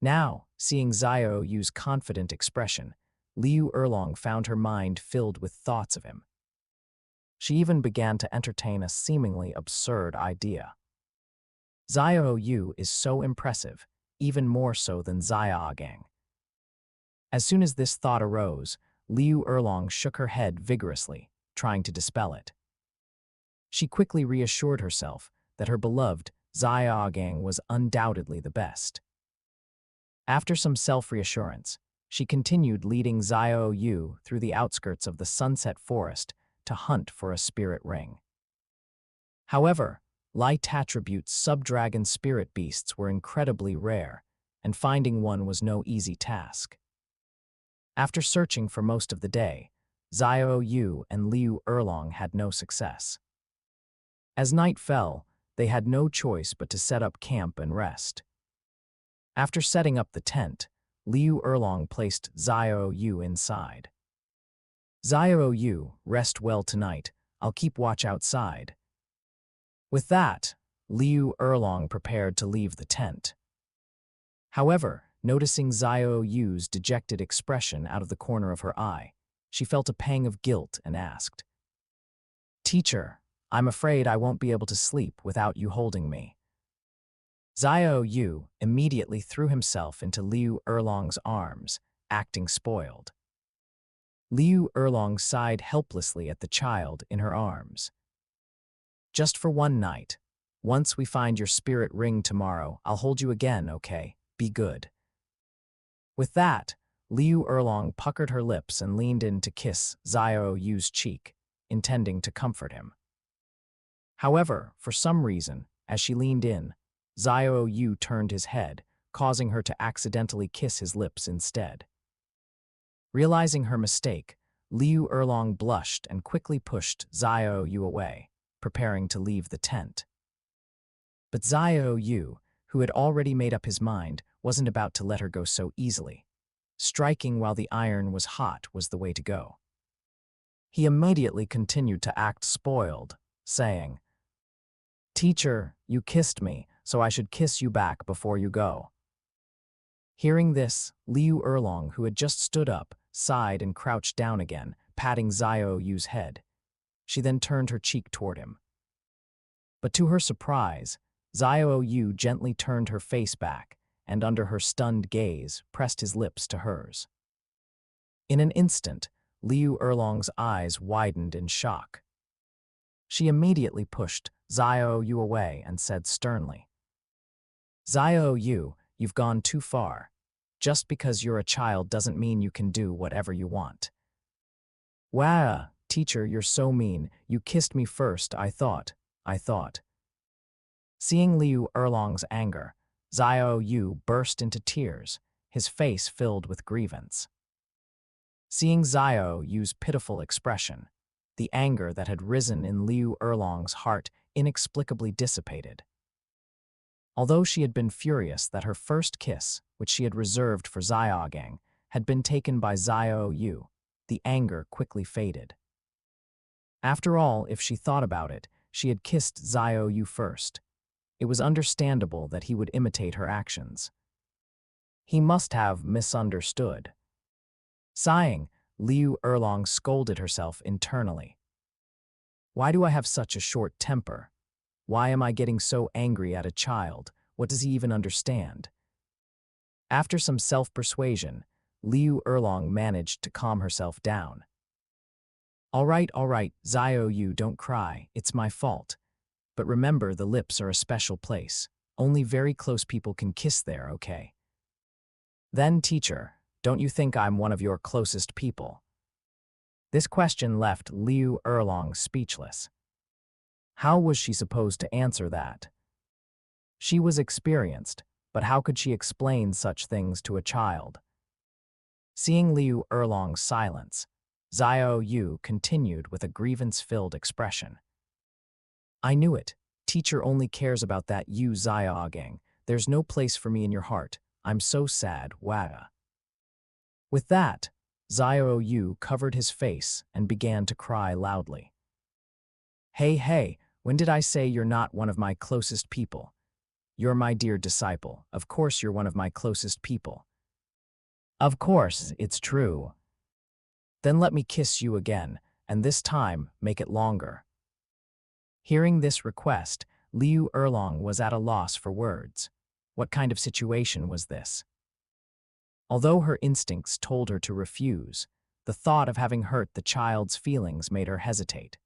Now, seeing Xiao Yu's confident expression, Liu Erlong found her mind filled with thoughts of him. She even began to entertain a seemingly absurd idea. Xiao Yu is so impressive, even more so than Xiaogang. As soon as this thought arose, Liu Erlong shook her head vigorously, trying to dispel it. She quickly reassured herself that her beloved Xiaogang was undoubtedly the best. After some self-reassurance, she continued leading Xiao Yu through the outskirts of the Sunset Forest to hunt for a spirit ring. However, light attribute subdragon spirit beasts were incredibly rare, and finding one was no easy task. After searching for most of the day, Xiao Yu and Liu Erlong had no success. As night fell, they had no choice but to set up camp and rest. After setting up the tent, Liu Erlong placed Xiao Yu inside. Xiao Yu, rest well tonight, I'll keep watch outside. With that, Liu Erlong prepared to leave the tent. However, noticing Xiao Yu's dejected expression out of the corner of her eye, she felt a pang of guilt and asked, "Teacher, I'm afraid I won't be able to sleep without you holding me." Xiao Yu immediately threw himself into Liu Erlong's arms, acting spoiled. Liu Erlong sighed helplessly at the child in her arms. "Just for one night. Once we find your spirit ring tomorrow, I'll hold you again, okay? Be good." With that, Liu Erlong puckered her lips and leaned in to kiss Xiao Yu's cheek, intending to comfort him. However, for some reason, as she leaned in, Xiao Yu turned his head, causing her to accidentally kiss his lips instead. Realizing her mistake, Liu Erlong blushed and quickly pushed Xiao Yu away, preparing to leave the tent. But Xiao Yu, who had already made up his mind, wasn't about to let her go so easily. Striking while the iron was hot was the way to go. He immediately continued to act spoiled, saying, "Teacher, you kissed me, so I should kiss you back before you go." Hearing this, Liu Erlong, who had just stood up, sighed and crouched down again, patting Xiao Yu's head. She then turned her cheek toward him. But to her surprise, Xiao Yu gently turned her face back, and under her stunned gaze, pressed his lips to hers. In an instant, Liu Erlong's eyes widened in shock. She immediately pushed Xiao Yu away and said sternly, "Xiao Yu, you've gone too far. Just because you're a child doesn't mean you can do whatever you want." "Wow, teacher, you're so mean. You kissed me first, I thought. Seeing Liu Erlong's anger, Xiao Yu burst into tears, his face filled with grievance. Seeing Xiao Yu's pitiful expression, the anger that had risen in Liu Erlong's heart inexplicably dissipated. Although she had been furious that her first kiss, which she had reserved for Xiaogang, had been taken by Xiao Yu, the anger quickly faded. After all, if she thought about it, she had kissed Xiao Yu first. It was understandable that he would imitate her actions. He must have misunderstood. Sighing, Liu Erlong scolded herself internally. Why do I have such a short temper? Why am I getting so angry at a child? What does he even understand? After some self-persuasion, Liu Erlong managed to calm herself down. All right, Xiao Yu, don't cry, it's my fault. But remember, the lips are a special place. Only very close people can kiss there, okay? Then, teacher, don't you think I'm one of your closest people? This question left Liu Erlong speechless. How was she supposed to answer that? She was experienced, but how could she explain such things to a child? Seeing Liu Erlong's silence, Xiao Yu continued with a grievance-filled expression. I knew it. Teacher only cares about that Yu Xiaogang. There's no place for me in your heart. I'm so sad, Wada. With that, Xiao Yu covered his face and began to cry loudly. Hey, when did I say you're not one of my closest people? You're my dear disciple. Of course you're one of my closest people. Of course, it's true. Then let me kiss you again, and this time make it longer. Hearing this request, Liu Erlong was at a loss for words. What kind of situation was this? Although her instincts told her to refuse, the thought of having hurt the child's feelings made her hesitate.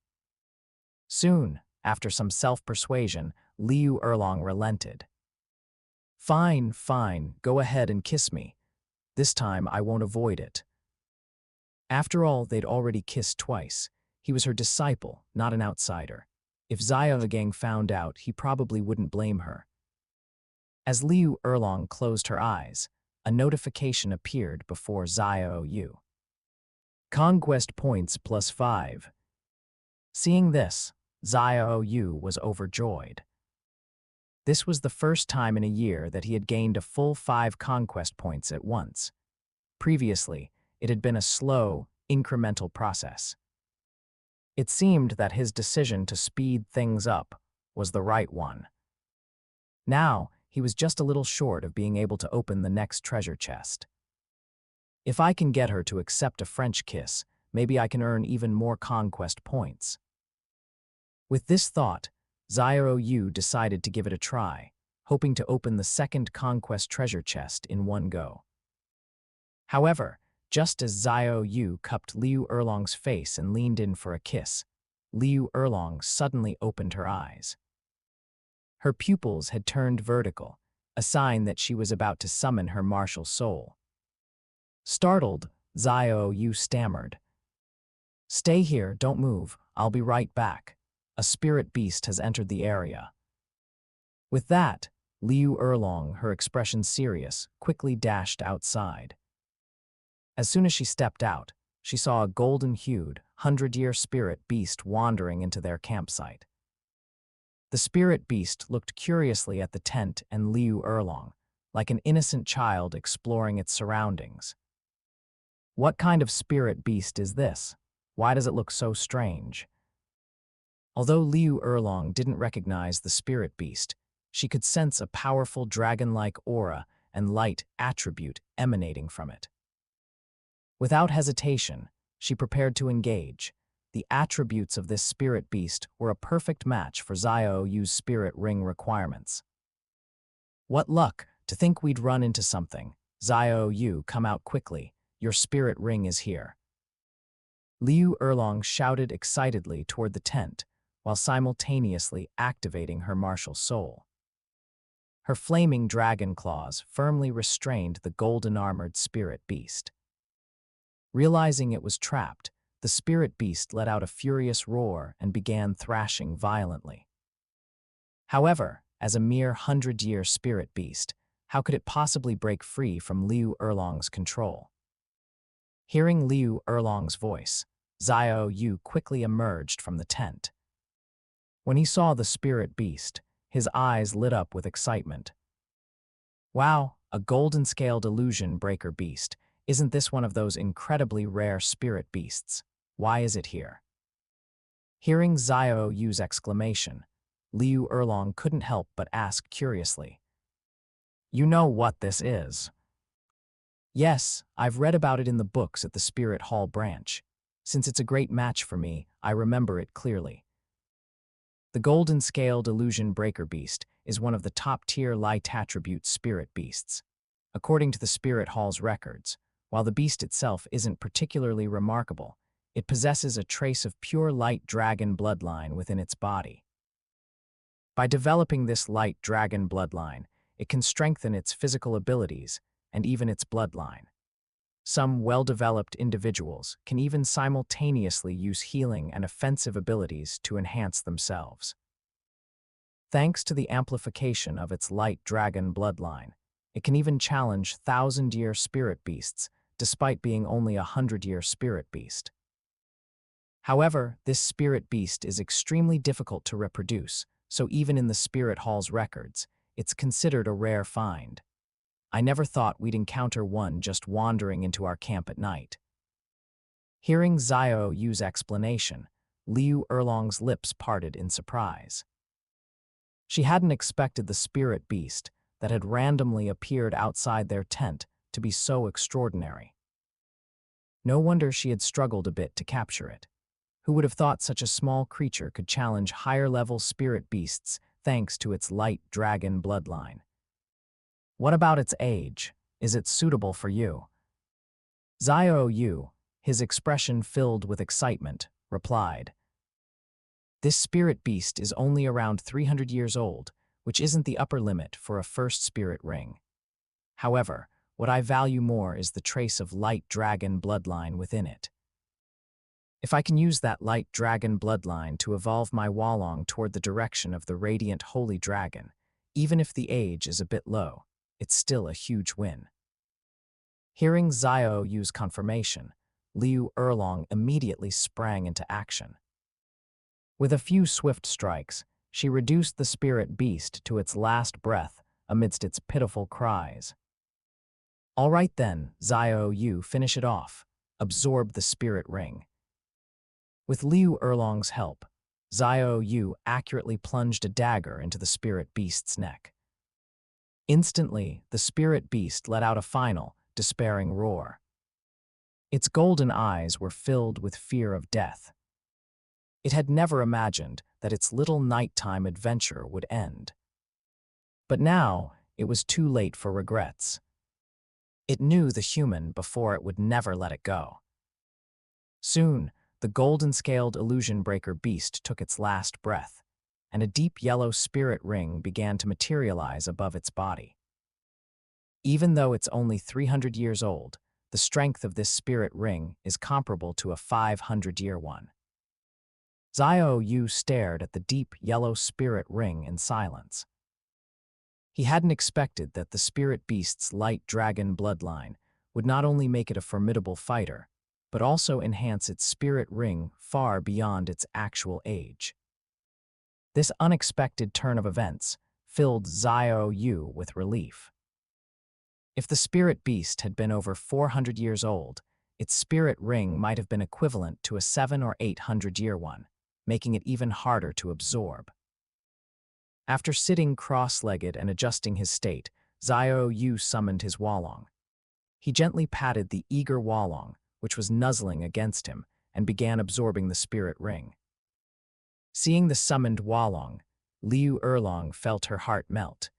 Soon, after some self-persuasion, Liu Erlong relented. Fine, go ahead and kiss me. This time I won't avoid it. After all, they'd already kissed twice. He was her disciple, not an outsider. If Xiaogang found out, he probably wouldn't blame her. As Liu Erlong closed her eyes, a notification appeared before Xiao Yu. Conquest points +5. Seeing this, Xiao Yu was overjoyed. This was the first time in a year that he had gained a full 5 conquest points at once. Previously, it had been a slow, incremental process. It seemed that his decision to speed things up was the right one. Now, he was just a little short of being able to open the next treasure chest. If I can get her to accept a French kiss, maybe I can earn even more conquest points. With this thought, Xiao Yu decided to give it a try, hoping to open the second conquest treasure chest in one go. However, just as Xiao Yu cupped Liu Erlong's face and leaned in for a kiss, Liu Erlong suddenly opened her eyes. Her pupils had turned vertical, a sign that she was about to summon her martial soul. Startled, Xiao Yu stammered. Stay here, don't move, I'll be right back. A spirit beast has entered the area. With that, Liu Erlong, her expression serious, quickly dashed outside. As soon as she stepped out, she saw a golden-hued, 100-year spirit beast wandering into their campsite. The spirit beast looked curiously at the tent and Liu Erlong, like an innocent child exploring its surroundings. What kind of spirit beast is this? Why does it look so strange? Although Liu Erlong didn't recognize the spirit beast, she could sense a powerful dragon-like aura and light attribute emanating from it. Without hesitation, she prepared to engage. The attributes of this spirit beast were a perfect match for Xiao Yu's spirit ring requirements. What luck, to think we'd run into something. Xiao Yu, come out quickly. Your spirit ring is here. Liu Erlong shouted excitedly toward the tent, while simultaneously activating her martial soul. Her flaming dragon claws firmly restrained the golden-armored spirit beast. Realizing it was trapped, the spirit beast let out a furious roar and began thrashing violently. However, as a mere 100-year spirit beast, how could it possibly break free from Liu Erlong's control? Hearing Liu Erlong's voice, Xiao Yu quickly emerged from the tent. When he saw the spirit beast, his eyes lit up with excitement. Wow, a golden-scaled illusion breaker beast. Isn't this one of those incredibly rare spirit beasts? Why is it here? Hearing Xiao Yu's exclamation, Liu Erlong couldn't help but ask curiously. You know what this is? Yes, I've read about it in the books at the Spirit Hall branch. Since it's a great match for me, I remember it clearly. The golden-scaled illusion breaker beast is one of the top-tier light attribute spirit beasts. According to the Spirit Hall's records, while the beast itself isn't particularly remarkable, it possesses a trace of pure light dragon bloodline within its body. By developing this light dragon bloodline, it can strengthen its physical abilities and even its bloodline. Some well-developed individuals can even simultaneously use healing and offensive abilities to enhance themselves. Thanks to the amplification of its light dragon bloodline, it can even challenge 1,000-year spirit beasts, despite being only a 100-year spirit beast. However, this spirit beast is extremely difficult to reproduce, so even in the Spirit Hall's records, it's considered a rare find. I never thought we'd encounter one just wandering into our camp at night. Hearing Xiao Yu's explanation, Liu Erlong's lips parted in surprise. She hadn't expected the spirit beast that had randomly appeared outside their tent to be so extraordinary. No wonder she had struggled a bit to capture it. Who would have thought such a small creature could challenge higher-level spirit beasts thanks to its light dragon bloodline? What about its age? Is it suitable for you? Xiao Yu, his expression filled with excitement, replied. This spirit beast is only around 300 years old, which isn't the upper limit for a first spirit ring. However, what I value more is the trace of light dragon bloodline within it. If I can use that light dragon bloodline to evolve my Wolong toward the direction of the radiant holy dragon, even if the age is a bit low, it's still a huge win. Hearing Xiao Yu's confirmation, Liu Erlong immediately sprang into action. With a few swift strikes, she reduced the spirit beast to its last breath amidst its pitiful cries. All right then, Xiao Yu, finish it off. Absorb the spirit ring. With Liu Erlong's help, Xiao Yu accurately plunged a dagger into the spirit beast's neck. Instantly, the spirit beast let out a final, despairing roar. Its golden eyes were filled with fear of death. It had never imagined that its little nighttime adventure would end. But now, it was too late for regrets. It knew the human before it would never let it go. Soon, the golden-scaled illusion breaker beast took its last breath, and a deep yellow spirit ring began to materialize above its body. Even though it's only 300 years old, the strength of this spirit ring is comparable to a 500-year one. Xiao Yu stared at the deep yellow spirit ring in silence. He hadn't expected that the spirit beast's light dragon bloodline would not only make it a formidable fighter, but also enhance its spirit ring far beyond its actual age. This unexpected turn of events filled Xiao Yu with relief. If the spirit beast had been over 400 years old, its spirit ring might have been equivalent to a 700 or 800-year one, making it even harder to absorb. After sitting cross-legged and adjusting his state, Xiao Yu summoned his Wolong. He gently patted the eager Wolong, which was nuzzling against him, and began absorbing the spirit ring. Seeing the summoned Wolong, Liu Erlong felt her heart melt.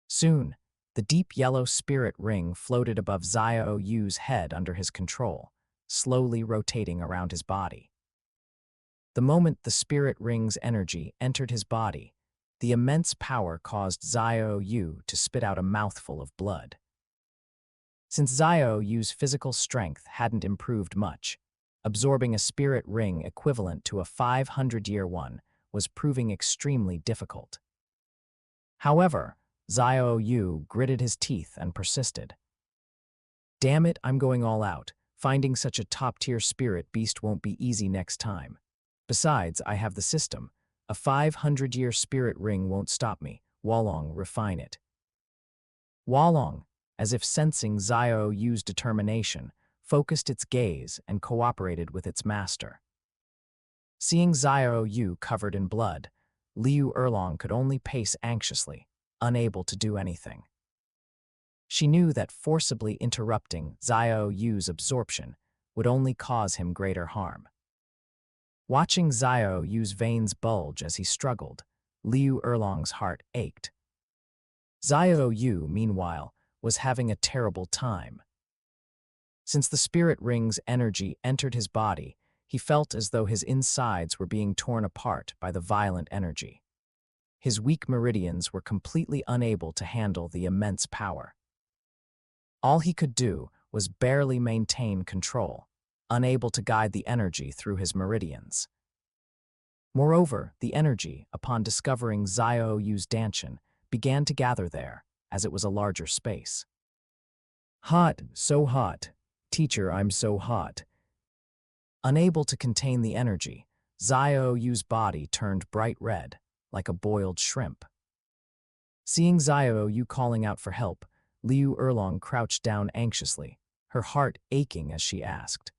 Soon, the deep yellow spirit ring floated above Xiao Yu's head under his control, slowly rotating around his body. The moment the spirit ring's energy entered his body, the immense power caused Xiao Yu to spit out a mouthful of blood. Since Xiao Yu's physical strength hadn't improved much, absorbing a spirit ring equivalent to a 500-year one was proving extremely difficult. However, Xiao Yu gritted his teeth and persisted. "Damn it, I'm going all out. Finding such a top-tier spirit beast won't be easy next time. Besides, I have the system. A 500-year spirit ring won't stop me. Wolong, refine it." Wolong, as if sensing Xiao Yu's determination, focused its gaze and cooperated with its master. Seeing Xiao Yu covered in blood, Liu Erlong could only pace anxiously, unable to do anything. She knew that forcibly interrupting Xiao Yu's absorption would only cause him greater harm. Watching Xiao Yu's veins bulge as he struggled, Liu Erlong's heart ached. Xiao Yu, meanwhile, was having a terrible time. Since the spirit ring's energy entered his body, he felt as though his insides were being torn apart by the violent energy. His weak meridians were completely unable to handle the immense power. All he could do was barely maintain control, unable to guide the energy through his meridians. Moreover, the energy, upon discovering Xiao Yu's Danshan, began to gather there, as it was a larger space. "Hot, so hot. Teacher, I'm so hot." Unable to contain the energy, Xiao Yu's body turned bright red, like a boiled shrimp. Seeing Xiao Yu calling out for help, Liu Erlong crouched down anxiously, her heart aching as she asked,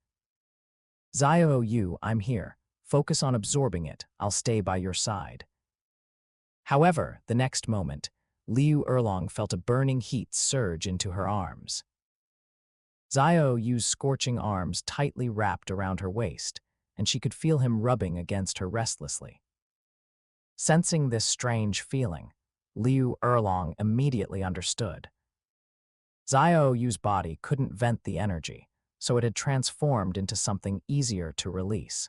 "Xiao Yu, I'm here. Focus on absorbing it. I'll stay by your side." However, the next moment, Liu Erlong felt a burning heat surge into her arms. Xiao Yu's scorching arms tightly wrapped around her waist, and she could feel him rubbing against her restlessly. Sensing this strange feeling, Liu Erlong immediately understood. Xiao Yu's body couldn't vent the energy, so it had transformed into something easier to release.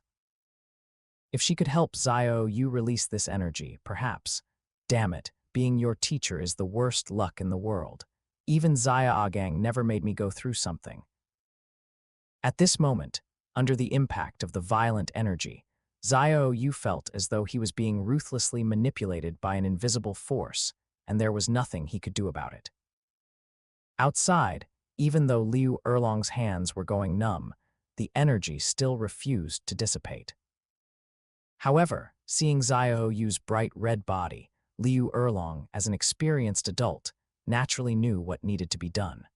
If she could help Xiao Yu release this energy, perhaps. Damn it, being your teacher is the worst luck in the world. Even Xiaogang never made me go through something. At this moment, under the impact of the violent energy, Xiao Yu felt as though he was being ruthlessly manipulated by an invisible force, and there was nothing he could do about it. Outside, even though Liu Erlong's hands were going numb, the energy still refused to dissipate. However, seeing Xiao Yu's bright red body, Liu Erlong, as an experienced adult, naturally knew what needed to be done.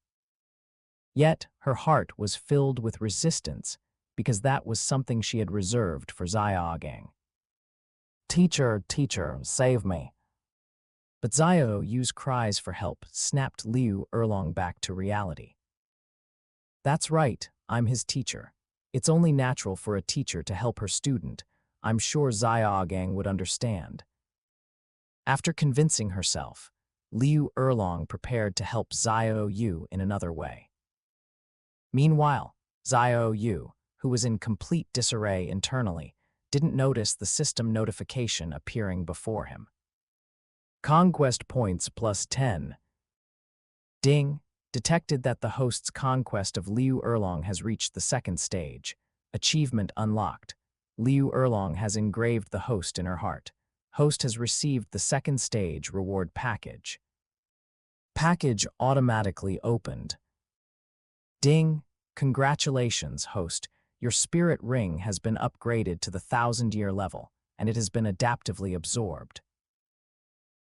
Yet, her heart was filled with resistance because that was something she had reserved for Xiaogang. "Teacher, teacher, save me." But Xiao Yu's cries for help snapped Liu Erlong back to reality. "That's right, I'm his teacher. It's only natural for a teacher to help her student. I'm sure Xiaogang would understand." After convincing herself, Liu Erlong prepared to help Xiao Yu in another way. Meanwhile, Xiao Yu, who was in complete disarray internally, didn't notice the system notification appearing before him. Conquest points +10. Ding, detected that the host's conquest of Liu Erlong has reached the second stage. Achievement unlocked. Liu Erlong has engraved the host in her heart. Host has received the second stage reward package. Package automatically opened. Ding, congratulations, host. Your spirit ring has been upgraded to the 1000-year level. and it has been adaptively absorbed.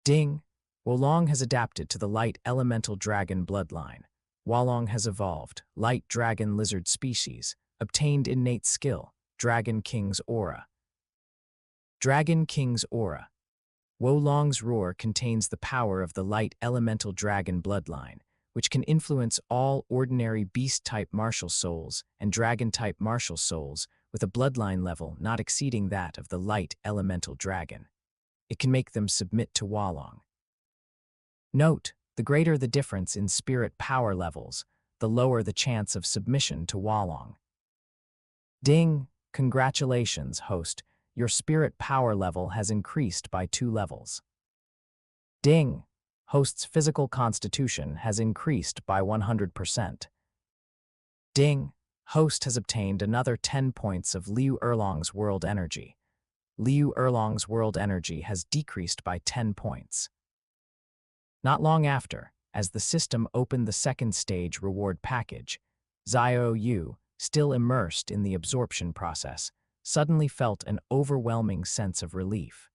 Ding! Wolong has adapted to the light elemental dragon bloodline. Wolong has evolved, light dragon lizard species, obtained innate skill, Dragon King's aura. Dragon King's aura. Wolong's roar contains the power of the light elemental dragon bloodline, which can influence all ordinary beast-type martial souls and dragon-type martial souls with a bloodline level not exceeding that of the light elemental dragon. It can make them submit to Wolong. Note, the greater the difference in spirit power levels, the lower the chance of submission to Wolong. Ding! Congratulations, host. Your spirit power level has increased by 2 levels. Ding! Host's physical constitution has increased by 100%. Ding! Host has obtained another 10 points of Liu Erlong's world energy. Liu Erlong's world energy has decreased by 10 points. Not long after, as the system opened the second stage reward package, Xiao Yu, still immersed in the absorption process, suddenly felt an overwhelming sense of relief.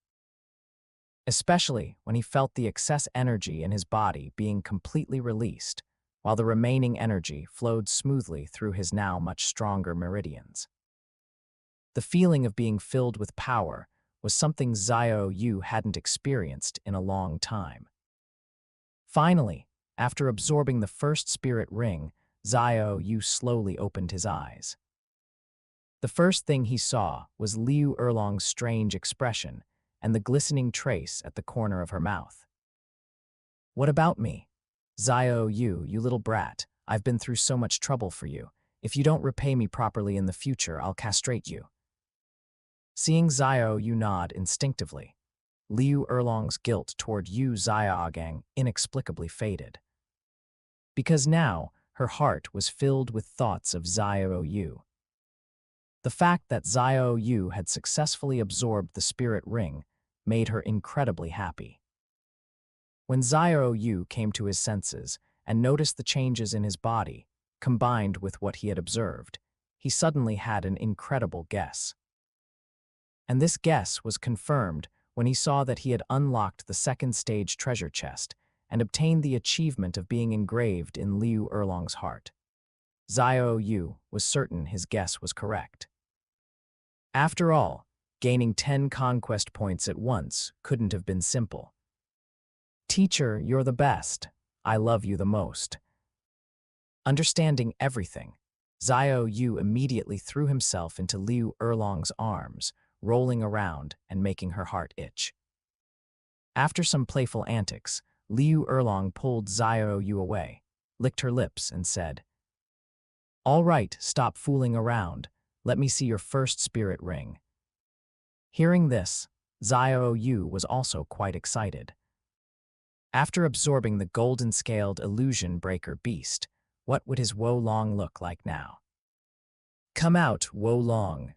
Especially when he felt the excess energy in his body being completely released, while the remaining energy flowed smoothly through his now much stronger meridians. The feeling of being filled with power was something Xiao Yu hadn't experienced in a long time. Finally, after absorbing the first spirit ring, Xiao Yu slowly opened his eyes. The first thing he saw was Liu Erlong's strange expression and the glistening trace at the corner of her mouth. "What about me? Xiao Yu, you little brat, I've been through so much trouble for you. If you don't repay me properly in the future, I'll castrate you." Seeing Xiao Yu nod instinctively, Liu Erlong's guilt toward Yu Xiaogang inexplicably faded. Because now, her heart was filled with thoughts of Xiao Yu. The fact that Xiao Yu had successfully absorbed the spirit ring made her incredibly happy. When Xiao Yu came to his senses and noticed the changes in his body, combined with what he had observed, he suddenly had an incredible guess. And this guess was confirmed when he saw that he had unlocked the second stage treasure chest and obtained the achievement of being engraved in Liu Erlong's heart. Xiao Yu was certain his guess was correct. After all, gaining 10 conquest points at once couldn't have been simple. "Teacher, you're the best. I love you the most." Understanding everything, Xiao Yu immediately threw himself into Liu Erlong's arms, rolling around and making her heart itch. After some playful antics, Liu Erlong pulled Xiao Yu away, licked her lips, and said, "All right, stop fooling around. Let me see your first spirit ring." Hearing this, Xiao Yu was also quite excited. After absorbing the golden-scaled illusion breaker beast, what would his Wolong look like now? "Come out, Wolong."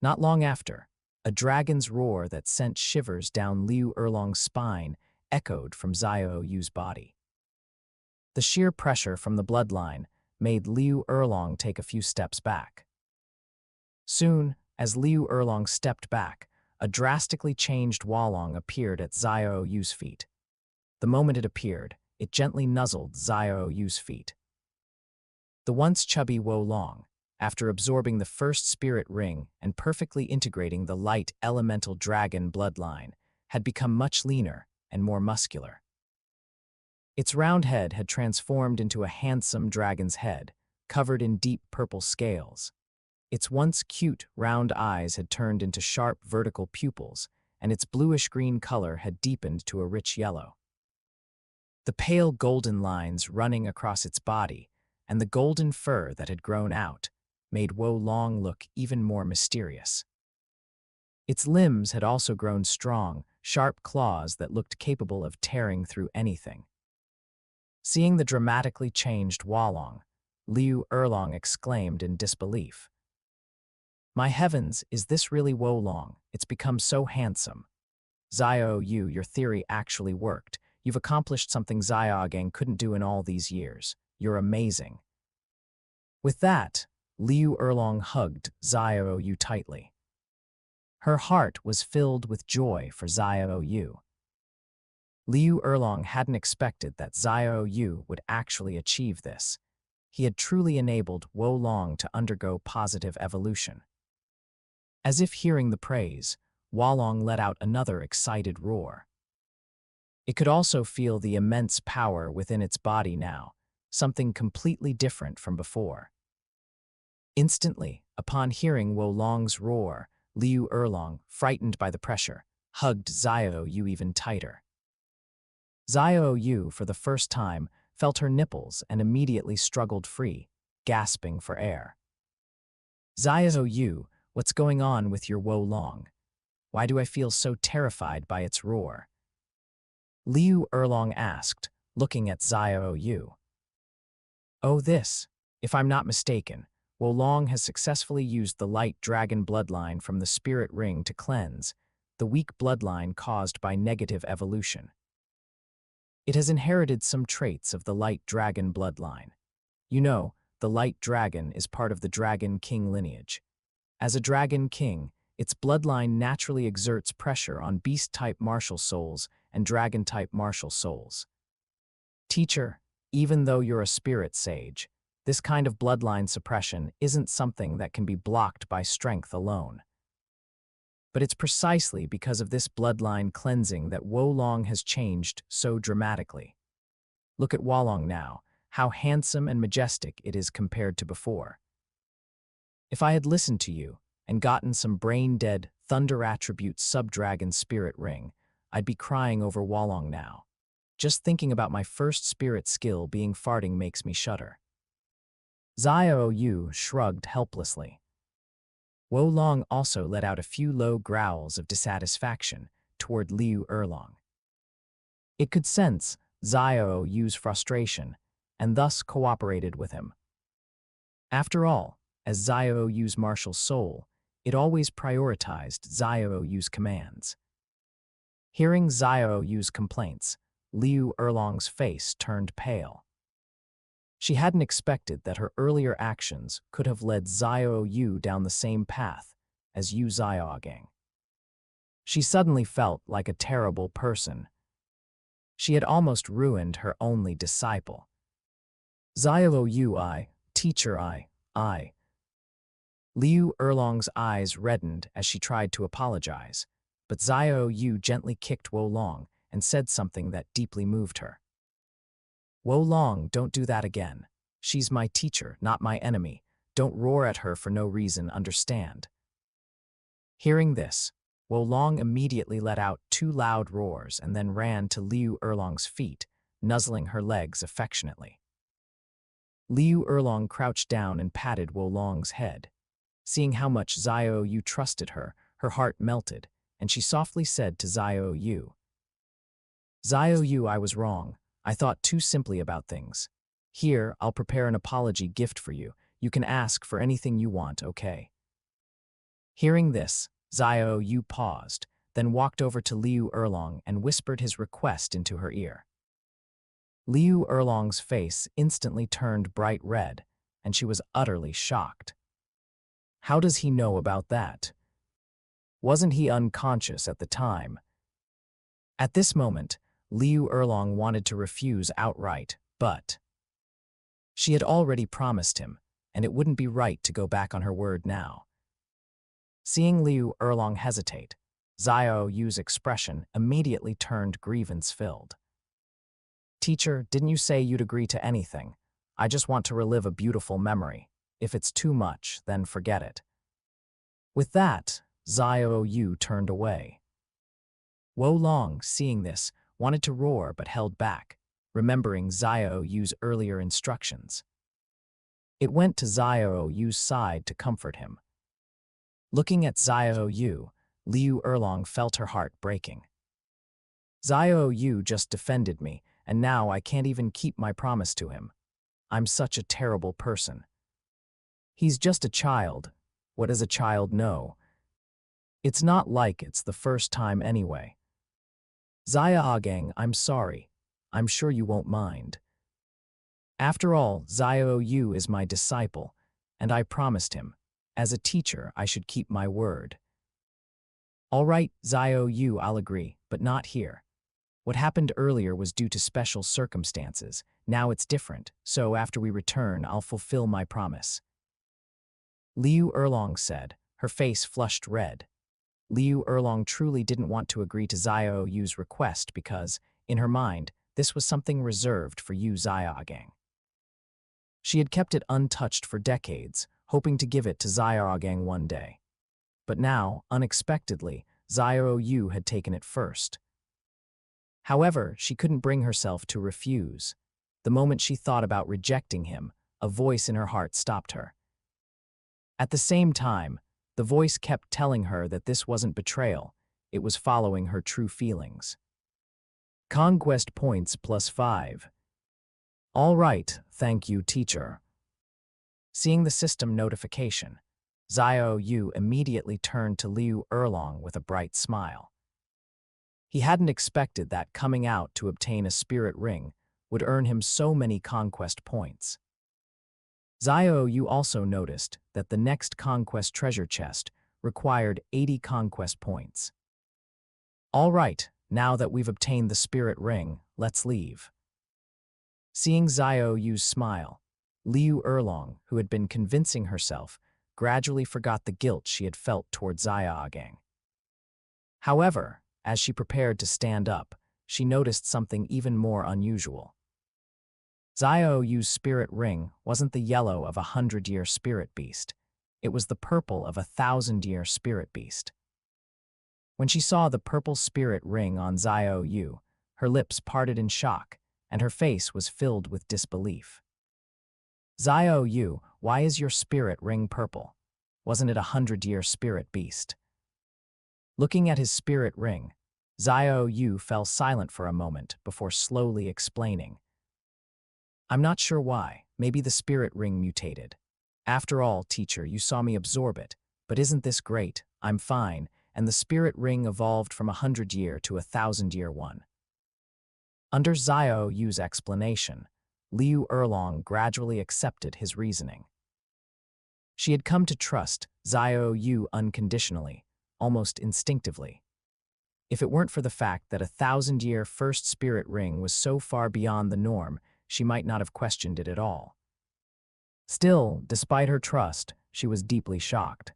Not long after, a dragon's roar that sent shivers down Liu Erlong's spine echoed from Xiao Yu's body. The sheer pressure from the bloodline made Liu Erlong take a few steps back. Soon, as Liu Erlong stepped back, a drastically changed Wolong appeared at Xiao Yu's feet. The moment it appeared, it gently nuzzled Xiao Yu's feet. The once chubby Wolong, after absorbing the first spirit ring and perfectly integrating the light elemental dragon bloodline, had become much leaner and more muscular. Its round head had transformed into a handsome dragon's head, covered in deep purple scales. Its once cute, round eyes had turned into sharp vertical pupils, and its bluish-green color had deepened to a rich yellow. The pale golden lines running across its body and the golden fur that had grown out made Wolong look even more mysterious. Its limbs had also grown strong, sharp claws that looked capable of tearing through anything. Seeing the dramatically changed Wolong, Liu Erlong exclaimed in disbelief. "My heavens, is this really Wolong? It's become so handsome." "Xiao Yu, your theory actually worked. You've accomplished something Xiaogang couldn't do in all these years. You're amazing." With that, Liu Erlong hugged Xiao Yu tightly. Her heart was filled with joy for Xiao Yu. Liu Erlong hadn't expected that Xiao Yu would actually achieve this. He had truly enabled Wo Long to undergo positive evolution. As if hearing the praise, Wolong let out another excited roar. It could also feel the immense power within its body now, something completely different from before. Instantly, upon hearing Wolong's roar, Liu Erlong, frightened by the pressure, hugged Xiao Yu even tighter. Xiao Yu, for the first time, felt her nipples and immediately struggled free, gasping for air. Xiao Yu, what's going on with your Wolong? Why do I feel so terrified by its roar? Liu Erlong asked, looking at Xiao Yu. Oh, this. If I'm not mistaken, Wolong has successfully used the light dragon bloodline from the spirit ring to cleanse the weak bloodline caused by negative evolution. It has inherited some traits of the light dragon bloodline. You know, the light dragon is part of the dragon king lineage. As a dragon king, its bloodline naturally exerts pressure on beast-type martial souls and dragon-type martial souls. Teacher, even though you're a spirit sage, this kind of bloodline suppression isn't something that can be blocked by strength alone. But it's precisely because of this bloodline cleansing that Wolong has changed so dramatically. Look at Wolong now, how handsome and majestic it is compared to before. If I had listened to you and gotten some brain-dead thunder attribute sub-dragon spirit ring, I'd be crying over Wolong now. Just thinking about my first spirit skill being farting makes me shudder. Xiao Yu shrugged helplessly. Wolong also let out a few low growls of dissatisfaction toward Liu Erlong. It could sense Xiao Yu's frustration and thus cooperated with him. After all, as Xiao Yu's martial soul, it always prioritized Xiao Yu's commands. Hearing Xiao Yu's complaints, Liu Erlong's face turned pale. She hadn't expected that her earlier actions could have led Xiao Yu down the same path as Yu Xiaogang. She suddenly felt like a terrible person. She had almost ruined her only disciple. Xiao Yu, teacher, I. Liu Erlong's eyes reddened as she tried to apologize, but Xiao Yu gently kicked Wolong and said something that deeply moved her. Wolong, don't do that again. She's my teacher, not my enemy. Don't roar at her for no reason, understand? Hearing this, Wolong immediately let out 2 loud roars and then ran to Liu Erlong's feet, nuzzling her legs affectionately. Liu Erlong crouched down and patted Wolong's head. Seeing how much Xiao Yu trusted her, her heart melted, and she softly said to Xiao Yu, Xiao Yu, I was wrong. I thought too simply about things. Here, I'll prepare an apology gift for you. You can ask for anything you want, okay? Hearing this, Xiao Yu paused, then walked over to Liu Erlong and whispered his request into her ear. Liu Erlong's face instantly turned bright red, and she was utterly shocked. How does he know about that? Wasn't he unconscious at the time? At this moment, Liu Erlong wanted to refuse outright, but she had already promised him, and it wouldn't be right to go back on her word now. Seeing Liu Erlong hesitate, Xiao Yu's expression immediately turned grievance-filled. Teacher, didn't you say you'd agree to anything? I just want to relive a beautiful memory. If it's too much, then forget it. With that, Xiao Yu turned away. Wolong, seeing this, wanted to roar but held back, remembering Xiao Yu's earlier instructions. It went to Xiao Yu's side to comfort him. Looking at Xiao Yu, Liu Erlong felt her heart breaking. Xiao Yu just defended me, and now I can't even keep my promise to him. I'm such a terrible person. He's just a child. What does a child know? It's not like it's the first time anyway. Xiaogang, I'm sorry. I'm sure you won't mind. After all, Xiao Yu is my disciple, and I promised him, as a teacher, I should keep my word. All right, Xiao Yu, I'll agree, but not here. What happened earlier was due to special circumstances. Now it's different, so after we return, I'll fulfill my promise. Liu Erlong said, her face flushed red. Liu Erlong truly didn't want to agree to Xiao Yu's request because, in her mind, this was something reserved for Yu Xiaogang. She had kept it untouched for decades, hoping to give it to Xiaogang one day. But now, unexpectedly, Xiao Yu had taken it first. However, she couldn't bring herself to refuse. The moment she thought about rejecting him, a voice in her heart stopped her. At the same time, the voice kept telling her that this wasn't betrayal, it was following her true feelings. Conquest points +5. All right, thank you, teacher. Seeing the system notification, Xiao Yu immediately turned to Liu Erlong with a bright smile. He hadn't expected that coming out to obtain a spirit ring would earn him so many conquest points. Xiao Yu also noticed that the next conquest treasure chest required 80 conquest points. All right, now that we've obtained the spirit ring, let's leave. Seeing Xiao Yu's smile, Liu Erlong, who had been convincing herself, gradually forgot the guilt she had felt toward Xiaogang. However, as she prepared to stand up, she noticed something even more unusual. Xiao Yu's spirit ring wasn't the yellow of a 100-year spirit beast. It was the purple of a 1,000-year spirit beast. When she saw the purple spirit ring on Xiao Yu, her lips parted in shock, and her face was filled with disbelief. Xiao Yu, why is your spirit ring purple? Wasn't it a 100-year spirit beast? Looking at his spirit ring, Xiao Yu fell silent for a moment before slowly explaining. I'm not sure why, maybe the spirit ring mutated. After all, teacher, you saw me absorb it, but isn't this great? I'm fine, and the spirit ring evolved from a 100-year to a 1,000-year one. Under Xiao Yu's explanation, Liu Erlong gradually accepted his reasoning. She had come to trust Xiao Yu unconditionally, almost instinctively. If it weren't for the fact that a 1,000-year first spirit ring was so far beyond the norm, she might not have questioned it at all. Still, despite her trust, she was deeply shocked.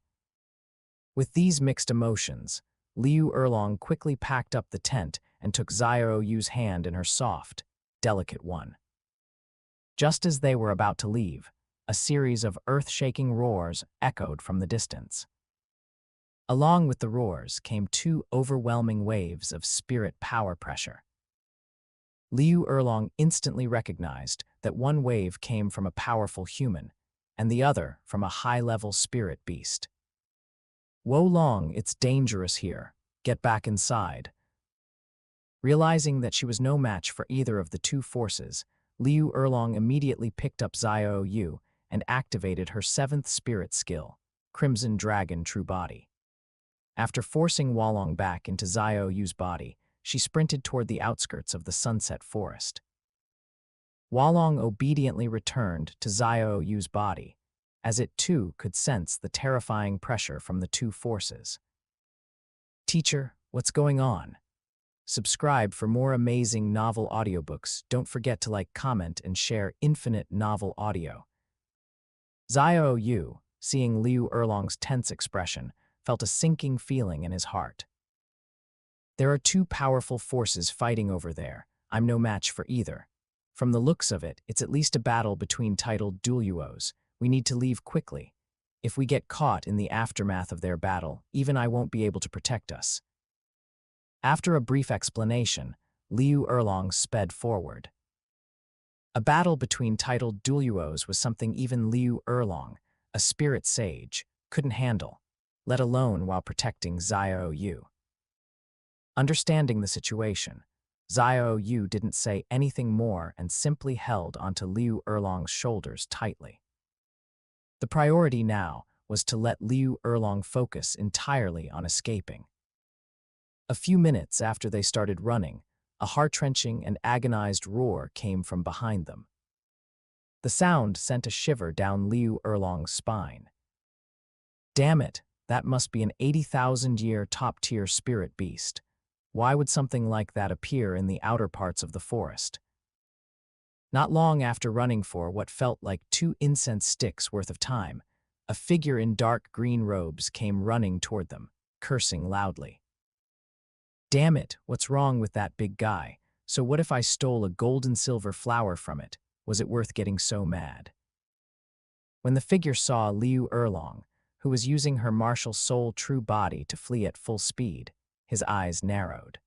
With these mixed emotions, Liu Erlong quickly packed up the tent and took Xiao Yu's hand in her soft, delicate one. Just as they were about to leave, a series of earth-shaking roars echoed from the distance. Along with the roars came two overwhelming waves of spirit power pressure. Liu Erlong instantly recognized that one wave came from a powerful human, and the other from a high-level spirit beast. Wolong, it's dangerous here. Get back inside. Realizing that she was no match for either of the two forces, Liu Erlong immediately picked up Xiao Yu and activated her 7th spirit skill, Crimson Dragon True Body. After forcing Wolong back into Xiao Yu's body, she sprinted toward the outskirts of the sunset forest. Wolong obediently returned to Xiao Yu's body, as it too could sense the terrifying pressure from the two forces. Teacher, what's going on? Subscribe for more amazing novel audiobooks. Don't forget to like, comment, and share Infinite Novel Audio. Xiao Yu, seeing Liu Erlong's tense expression, felt a sinking feeling in his heart. There are two powerful forces fighting over there. I'm no match for either. From the looks of it, it's at least a battle between titled Douluos. We need to leave quickly. If we get caught in the aftermath of their battle, even I won't be able to protect us. After a brief explanation, Liu Erlong sped forward. A battle between titled Douluos was something even Liu Erlong, a spirit sage, couldn't handle, let alone while protecting Xiao Yu. Understanding the situation, Xiao Yu didn't say anything more and simply held onto Liu Erlong's shoulders tightly. The priority now was to let Liu Erlong focus entirely on escaping. A few minutes after they started running, a heart-wrenching and agonized roar came from behind them. The sound sent a shiver down Liu Erlong's spine. Damn it, That must be an 80,000-year top-tier spirit beast. Why would something like that appear in the outer parts of the forest? Not long after running for what felt like 2 incense sticks worth of time, a figure in dark green robes came running toward them, cursing loudly. Damn it, what's wrong with that big guy? So what if I stole a gold and silver flower from it? Was it worth getting so mad? When the figure saw Liu Erlong, who was using her martial soul true body to flee at full speed, his eyes narrowed.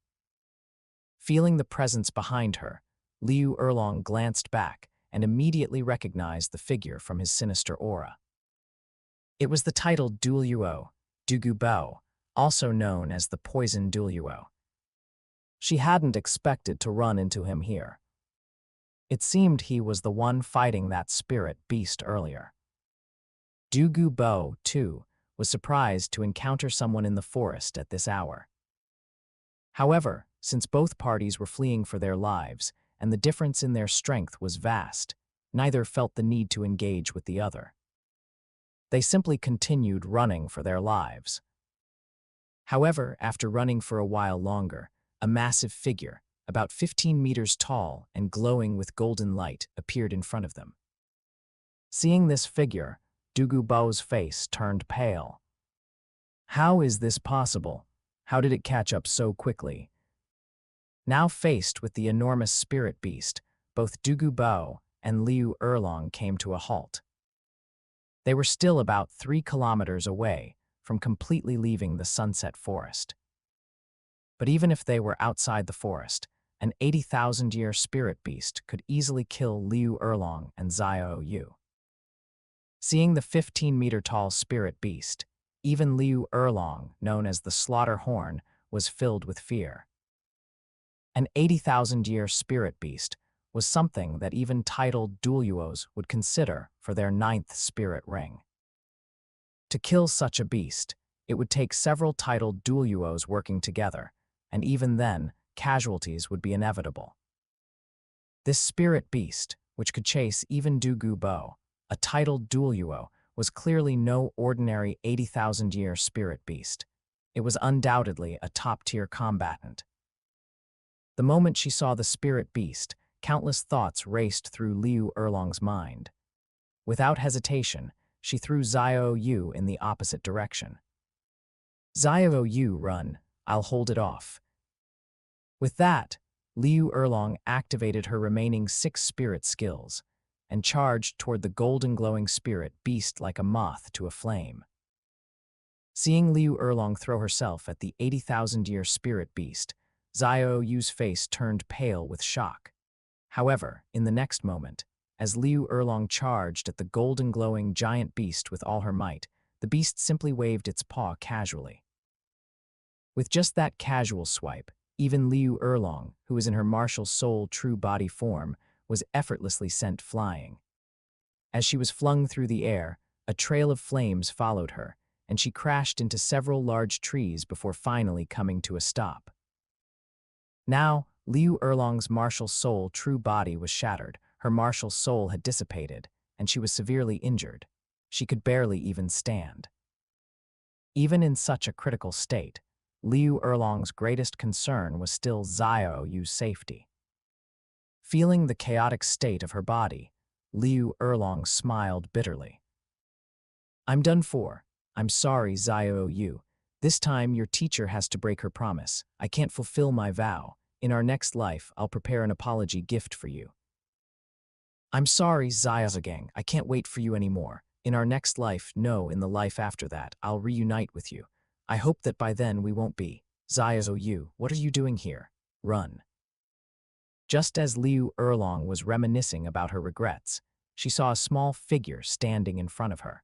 Feeling the presence behind her, Liu Erlong glanced back and immediately recognized the figure from his sinister aura. It was the titled Duuluo, Dugu Bo, also known as the Poison Duuluo. She hadn't expected to run into him here. It seemed he was the one fighting that spirit beast earlier. Dugu Bo, too, was surprised to encounter someone in the forest at this hour. However, since both parties were fleeing for their lives, and the difference in their strength was vast, neither felt the need to engage with the other. They simply continued running for their lives. However, after running for a while longer, a massive figure, about 15 meters tall and glowing with golden light, appeared in front of them. Seeing this figure, Dugu Bo's face turned pale. How is this possible? How did it catch up so quickly? Now faced with the enormous spirit beast, both Dugu Bo and Liu Erlong came to a halt. They were still about 3 kilometers away from completely leaving the sunset forest. But even if they were outside the forest, an 80,000-year spirit beast could easily kill Liu Erlong and Xiao Yu. Seeing the 15-meter-tall spirit beast, even Liu Erlong, known as the Slaughter Horn, was filled with fear. An 80,000-year spirit beast was something that even titled Duuluos would consider for their 9th spirit ring. To kill such a beast, it would take several titled Duuluos working together, and even then, casualties would be inevitable. This spirit beast, which could chase even Dugu Bo, a titled Duuluo, was clearly no ordinary 80,000-year spirit beast. It was undoubtedly a top-tier combatant. The moment she saw the spirit beast, countless thoughts raced through Liu Erlong's mind. Without hesitation, she threw Xiao Yu in the opposite direction. Xiao Yu, run, I'll hold it off. With that, Liu Erlong activated her remaining 6 spirit skills and charged toward the golden glowing spirit beast like a moth to a flame. Seeing Liu Erlong throw herself at the 80,000-year spirit beast, Xiao Yu's face turned pale with shock. However, in the next moment, as Liu Erlong charged at the golden glowing giant beast with all her might, the beast simply waved its paw casually. With just that casual swipe, even Liu Erlong, who was in her martial soul true body form, was effortlessly sent flying. As she was flung through the air, a trail of flames followed her, and she crashed into several large trees before finally coming to a stop. Now, Liu Erlong's martial soul true body was shattered, her martial soul had dissipated, and she was severely injured. She could barely even stand. Even in such a critical state, Liu Erlong's greatest concern was still Xiao Yu's safety. Feeling the chaotic state of her body, Liu Erlong smiled bitterly. I'm done for. I'm sorry, Xiao Yu. This time your teacher has to break her promise. I can't fulfill my vow. In our next life, I'll prepare an apology gift for you. I'm sorry, Xiaogang. I can't wait for you anymore. In our next life, no, in the life after that, I'll reunite with you. I hope that by then we won't be. Xiao Yu, what are you doing here? Run. Just as Liu Erlong was reminiscing about her regrets, she saw a small figure standing in front of her.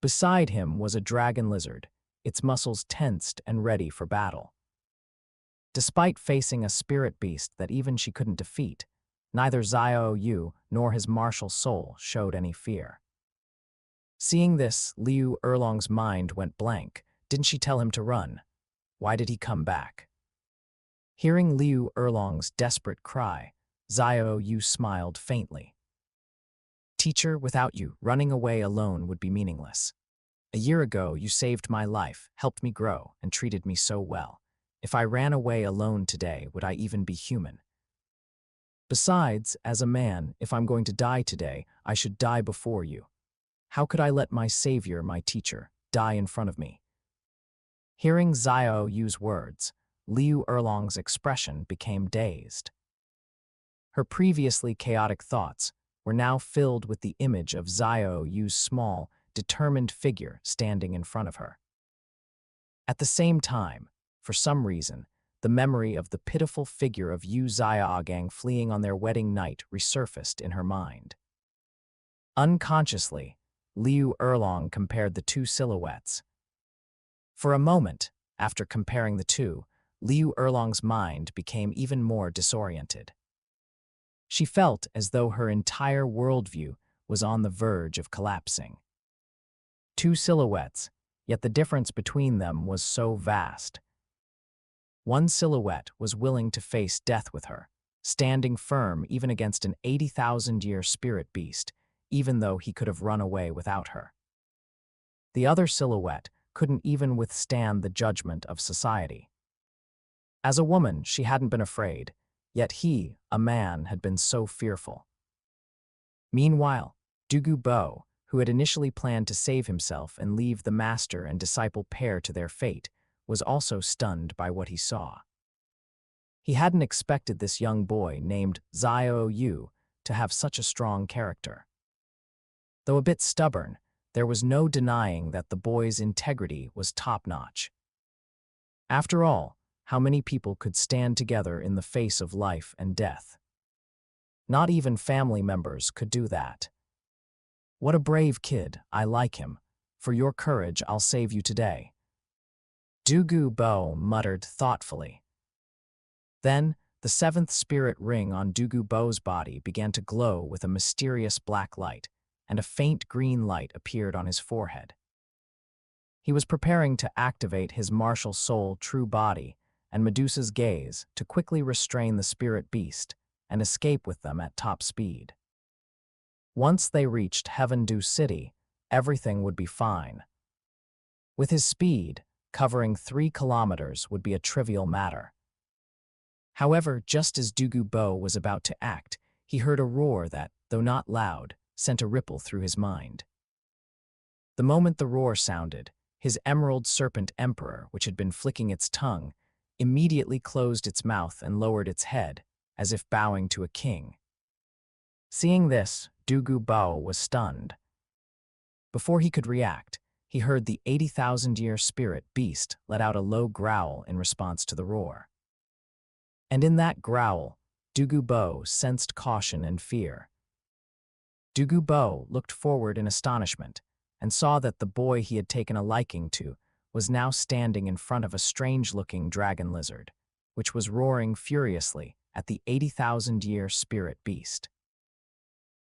Beside him was a dragon lizard, its muscles tensed and ready for battle. Despite facing a spirit beast that even she couldn't defeat, neither Xiao Yu nor his martial soul showed any fear. Seeing this, Liu Erlong's mind went blank. Didn't she tell him to run? Why did he come back? Hearing Liu Erlong's desperate cry, Xiao Yu smiled faintly. Teacher, without you, running away alone would be meaningless. A year ago, you saved my life, helped me grow, and treated me so well. If I ran away alone today, would I even be human? Besides, as a man, if I'm going to die today, I should die before you. How could I let my savior, my teacher, die in front of me? Hearing Xiao use words, Liu Erlong's expression became dazed. Her previously chaotic thoughts were now filled with the image of Xiao Yu's small, determined figure standing in front of her. At the same time, for some reason, the memory of the pitiful figure of Yu Xiaogang fleeing on their wedding night resurfaced in her mind. Unconsciously, Liu Erlong compared the two silhouettes. For a moment, after comparing the two, Liu Erlong's mind became even more disoriented. She felt as though her entire worldview was on the verge of collapsing. Two silhouettes, yet the difference between them was so vast. One silhouette was willing to face death with her, standing firm even against an 80,000-year spirit beast, even though he could have run away without her. The other silhouette couldn't even withstand the judgment of society. As a woman, she hadn't been afraid, yet he, a man, had been so fearful. Meanwhile, Dugu Bo, who had initially planned to save himself and leave the master and disciple pair to their fate, was also stunned by what he saw. He hadn't expected this young boy named Xiao Yu to have such a strong character. Though a bit stubborn, there was no denying that the boy's integrity was top-notch. After all, how many people could stand together in the face of life and death? Not even family members could do that. What a brave kid, I like him. For your courage, I'll save you today. Dugu Bo muttered thoughtfully. Then, the seventh spirit ring on Dugu Bo's body began to glow with a mysterious black light, and a faint green light appeared on his forehead. He was preparing to activate his martial soul true body and Medusa's gaze to quickly restrain the spirit beast and escape with them at top speed. Once they reached Heavendew City, everything would be fine. With his speed, covering 3 kilometers would be a trivial matter. However, just as Dugu Bo was about to act, he heard a roar that, though not loud, sent a ripple through his mind. The moment the roar sounded, his emerald serpent emperor, which had been flicking its tongue, immediately closed its mouth and lowered its head, as if bowing to a king. Seeing this, Dugu Bo was stunned. Before he could react, he heard the 80,000-year spirit beast let out a low growl in response to the roar. And in that growl, Dugu Bo sensed caution and fear. Dugu Bo looked forward in astonishment and saw that the boy he had taken a liking to was now standing in front of a strange-looking dragon lizard, which was roaring furiously at the 80,000-year spirit beast.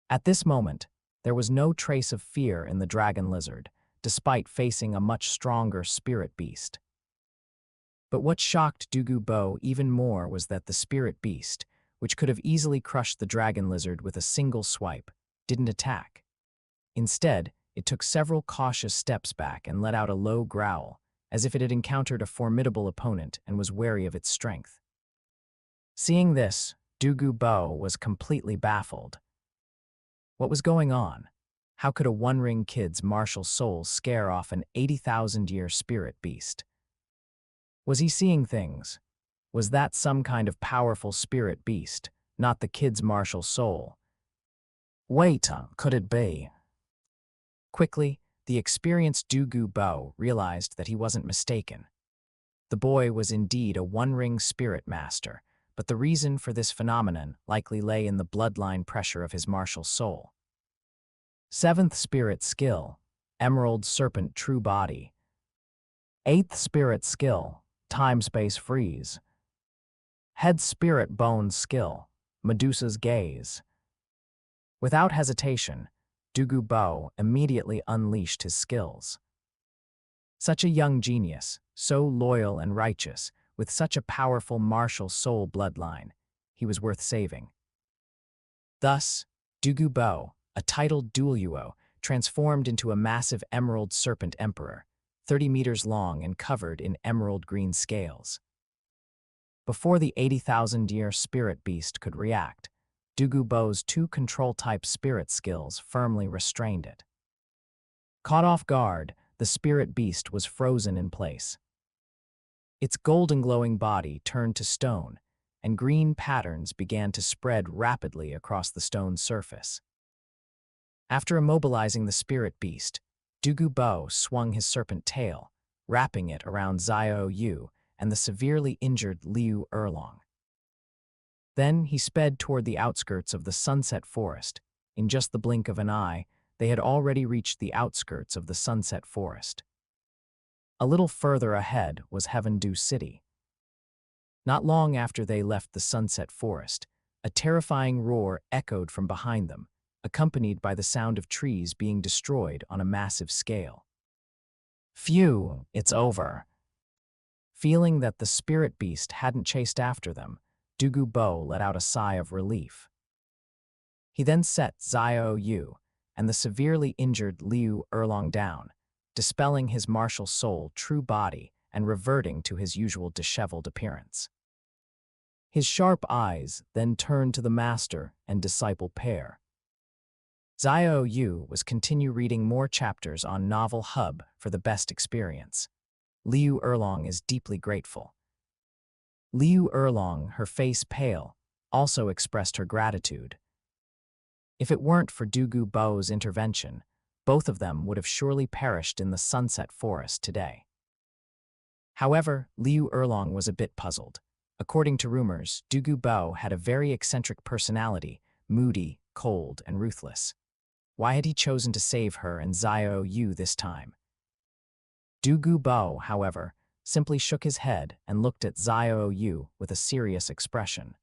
At this moment, there was no trace of fear in the dragon lizard, despite facing a much stronger spirit beast. But what shocked Dugu Bo even more was that the spirit beast, which could have easily crushed the dragon lizard with a single swipe, didn't attack. Instead, it took several cautious steps back and let out a low growl, as if it had encountered a formidable opponent and was wary of its strength. Seeing this, Dugu Bo was completely baffled. What was going on? How could a one-ring kid's martial soul scare off an 80,000-year spirit beast? Was he seeing things? Was that some kind of powerful spirit beast, not the kid's martial soul? Wait, could it be? Quickly, the experienced Dugu Bo realized that he wasn't mistaken. The boy was indeed a one-ring spirit master, but the reason for this phenomenon likely lay in the bloodline pressure of his martial soul. 7th Spirit Skill, Emerald Serpent True Body. 8th Spirit Skill, Time-Space Freeze. Head Spirit Bone Skill, Medusa's Gaze. Without hesitation, Dugu Bo immediately unleashed his skills. Such a young genius, so loyal and righteous, with such a powerful martial soul bloodline, he was worth saving. Thus, Dugu Bo, a titled Douluo, transformed into a massive emerald serpent emperor, 30 meters long and covered in emerald green scales. Before the 80,000-year spirit beast could react, Dugu Bo's two control-type spirit skills firmly restrained it. Caught off guard, the spirit beast was frozen in place. Its golden glowing body turned to stone, and green patterns began to spread rapidly across the stone's surface. After immobilizing the spirit beast, Dugu Bo swung his serpent tail, wrapping it around Xiao Yu and the severely injured Liu Erlong. Then he sped toward the outskirts of the Sunset Forest. In just the blink of an eye, they had already reached the outskirts of the Sunset Forest. A little further ahead was Heaven Dew City. Not long after they left the Sunset Forest, a terrifying roar echoed from behind them, accompanied by the sound of trees being destroyed on a massive scale. Phew, it's over. Feeling that the spirit beast hadn't chased after them, Dugu Bo let out a sigh of relief. He then set Xiao Yu and the severely injured Liu Erlong down, dispelling his martial soul true body and reverting to his usual disheveled appearance. His sharp eyes then turned to the master and disciple pair. Xiao Yu was continue reading more chapters on Novel Hub for the best experience. Liu Erlong is deeply grateful. Liu Erlong, her face pale, also expressed her gratitude. If it weren't for Dugu Bo's intervention, both of them would have surely perished in the Sunset Forest today. However, Liu Erlong was a bit puzzled. According to rumors, Dugu Bo had a very eccentric personality, moody, cold, and ruthless. Why had he chosen to save her and Xiao Yu this time? Dugu Bo, however, simply shook his head and looked at Xiao Yu with a serious expression.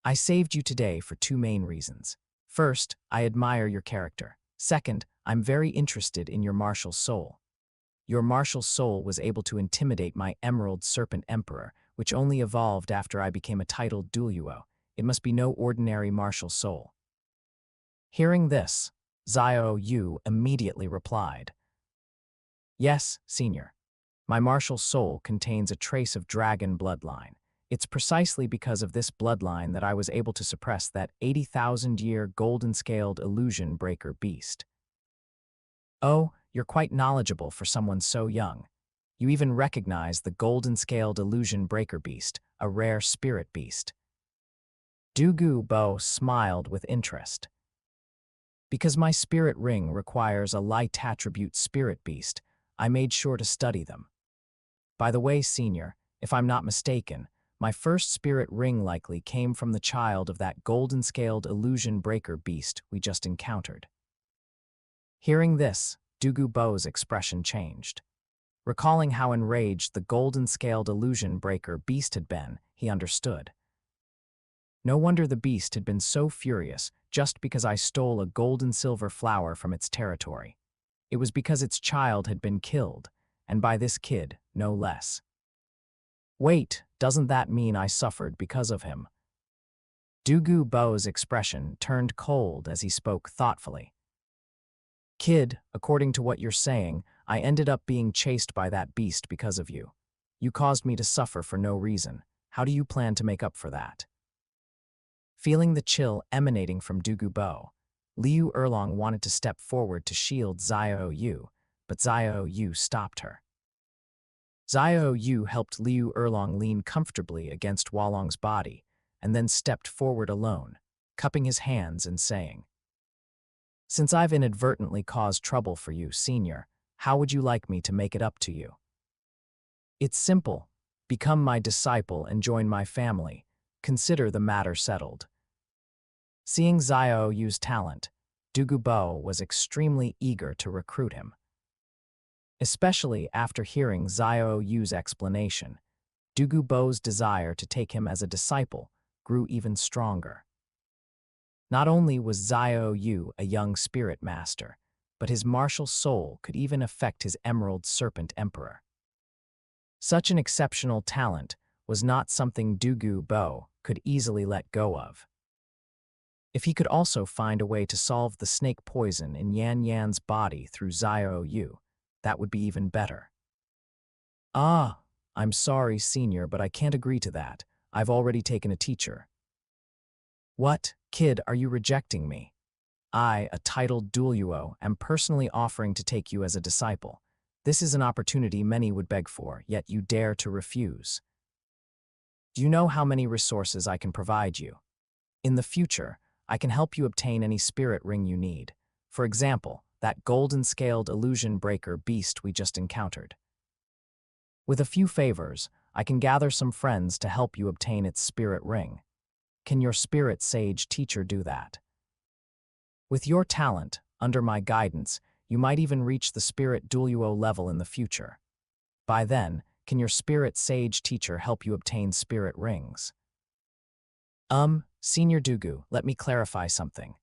I saved you today for two main reasons. First, I admire your character. Second, I'm very interested in your martial soul. Your martial soul was able to intimidate my Emerald Serpent Emperor, which only evolved after I became a titled Douluo. It must be no ordinary martial soul. Hearing this, Xiao Yu immediately replied, Yes, Senior. My martial soul contains a trace of dragon bloodline. It's precisely because of this bloodline that I was able to suppress that 80,000-year golden-scaled illusion breaker beast. Oh, you're quite knowledgeable for someone so young. You even recognize the golden-scaled illusion breaker beast, a rare spirit beast. Dugu Bo smiled with interest. Because my spirit ring requires a light attribute spirit beast, I made sure to study them. By the way, Senior, if I'm not mistaken, my first spirit ring likely came from the child of that golden-scaled illusion breaker beast we just encountered. Hearing this, Dugu Bo's expression changed. Recalling how enraged the golden-scaled illusion breaker beast had been, he understood. No wonder the beast had been so furious just because I stole a gold-and-silver flower from its territory. It was because its child had been killed, and by this kid, no less. Wait, doesn't that mean I suffered because of him? Dugu Bo's expression turned cold as he spoke thoughtfully. Kid, according to what you're saying, I ended up being chased by that beast because of you. You caused me to suffer for no reason. How do you plan to make up for that? Feeling the chill emanating from Dugu Bo, Liu Erlong wanted to step forward to shield Xiao Yu, but Xiao Yu stopped her. Xiao Yu helped Liu Erlong lean comfortably against Wolong's body, and then stepped forward alone, cupping his hands and saying, Since I've inadvertently caused trouble for you, Senior, how would you like me to make it up to you? It's simple. Become my disciple and join my family. Consider the matter settled. Seeing Xiao Yu's talent, Dugu Bo was extremely eager to recruit him. Especially after hearing Xiao Yu's explanation, Dugu Bo's desire to take him as a disciple grew even stronger. Not only was Xiao Yu a young spirit master, but his martial soul could even affect his Emerald Serpent Emperor. Such an exceptional talent was not something Dugu Bo could easily let go of. If he could also find a way to solve the snake poison in Yan Yan's body through Xiaoyu, that would be even better. Ah, I'm sorry, senior, but I can't agree to that. I've already taken a teacher. What, kid, are you rejecting me? I, a titled Douluo, am personally offering to take you as a disciple. This is an opportunity many would beg for, yet you dare to refuse. Do you know how many resources I can provide you? In the future, I can help you obtain any spirit ring you need. For example, that golden-scaled illusion breaker beast we just encountered. With a few favors, I can gather some friends to help you obtain its spirit ring. Can your spirit sage teacher do that? With your talent, under my guidance, you might even reach the spirit Douluo level in the future. By then, can your spirit sage teacher help you obtain spirit rings? Senior Dugu, let me clarify something.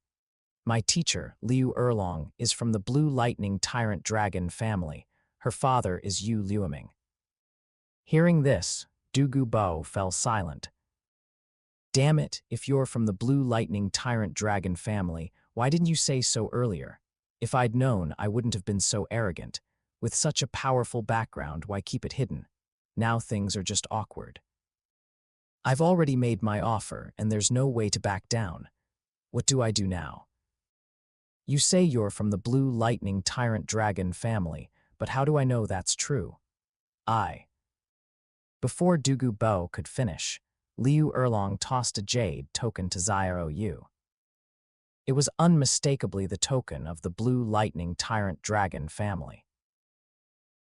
My teacher, Liu Erlong, is from the Blue Lightning Tyrant Dragon family. Her father is Yu Liueming. Hearing this, Dugu Bo fell silent. Damn it, if you're from the Blue Lightning Tyrant Dragon family, why didn't you say so earlier? If I'd known, I wouldn't have been so arrogant. With such a powerful background, why keep it hidden? Now things are just awkward. I've already made my offer, and there's no way to back down. What do I do now? You say you're from the Blue Lightning Tyrant Dragon family, but how do I know that's true? Before Dugu Bo could finish, Liu Erlong tossed a jade token to Xiaoyu. It was unmistakably the token of the Blue Lightning Tyrant Dragon family.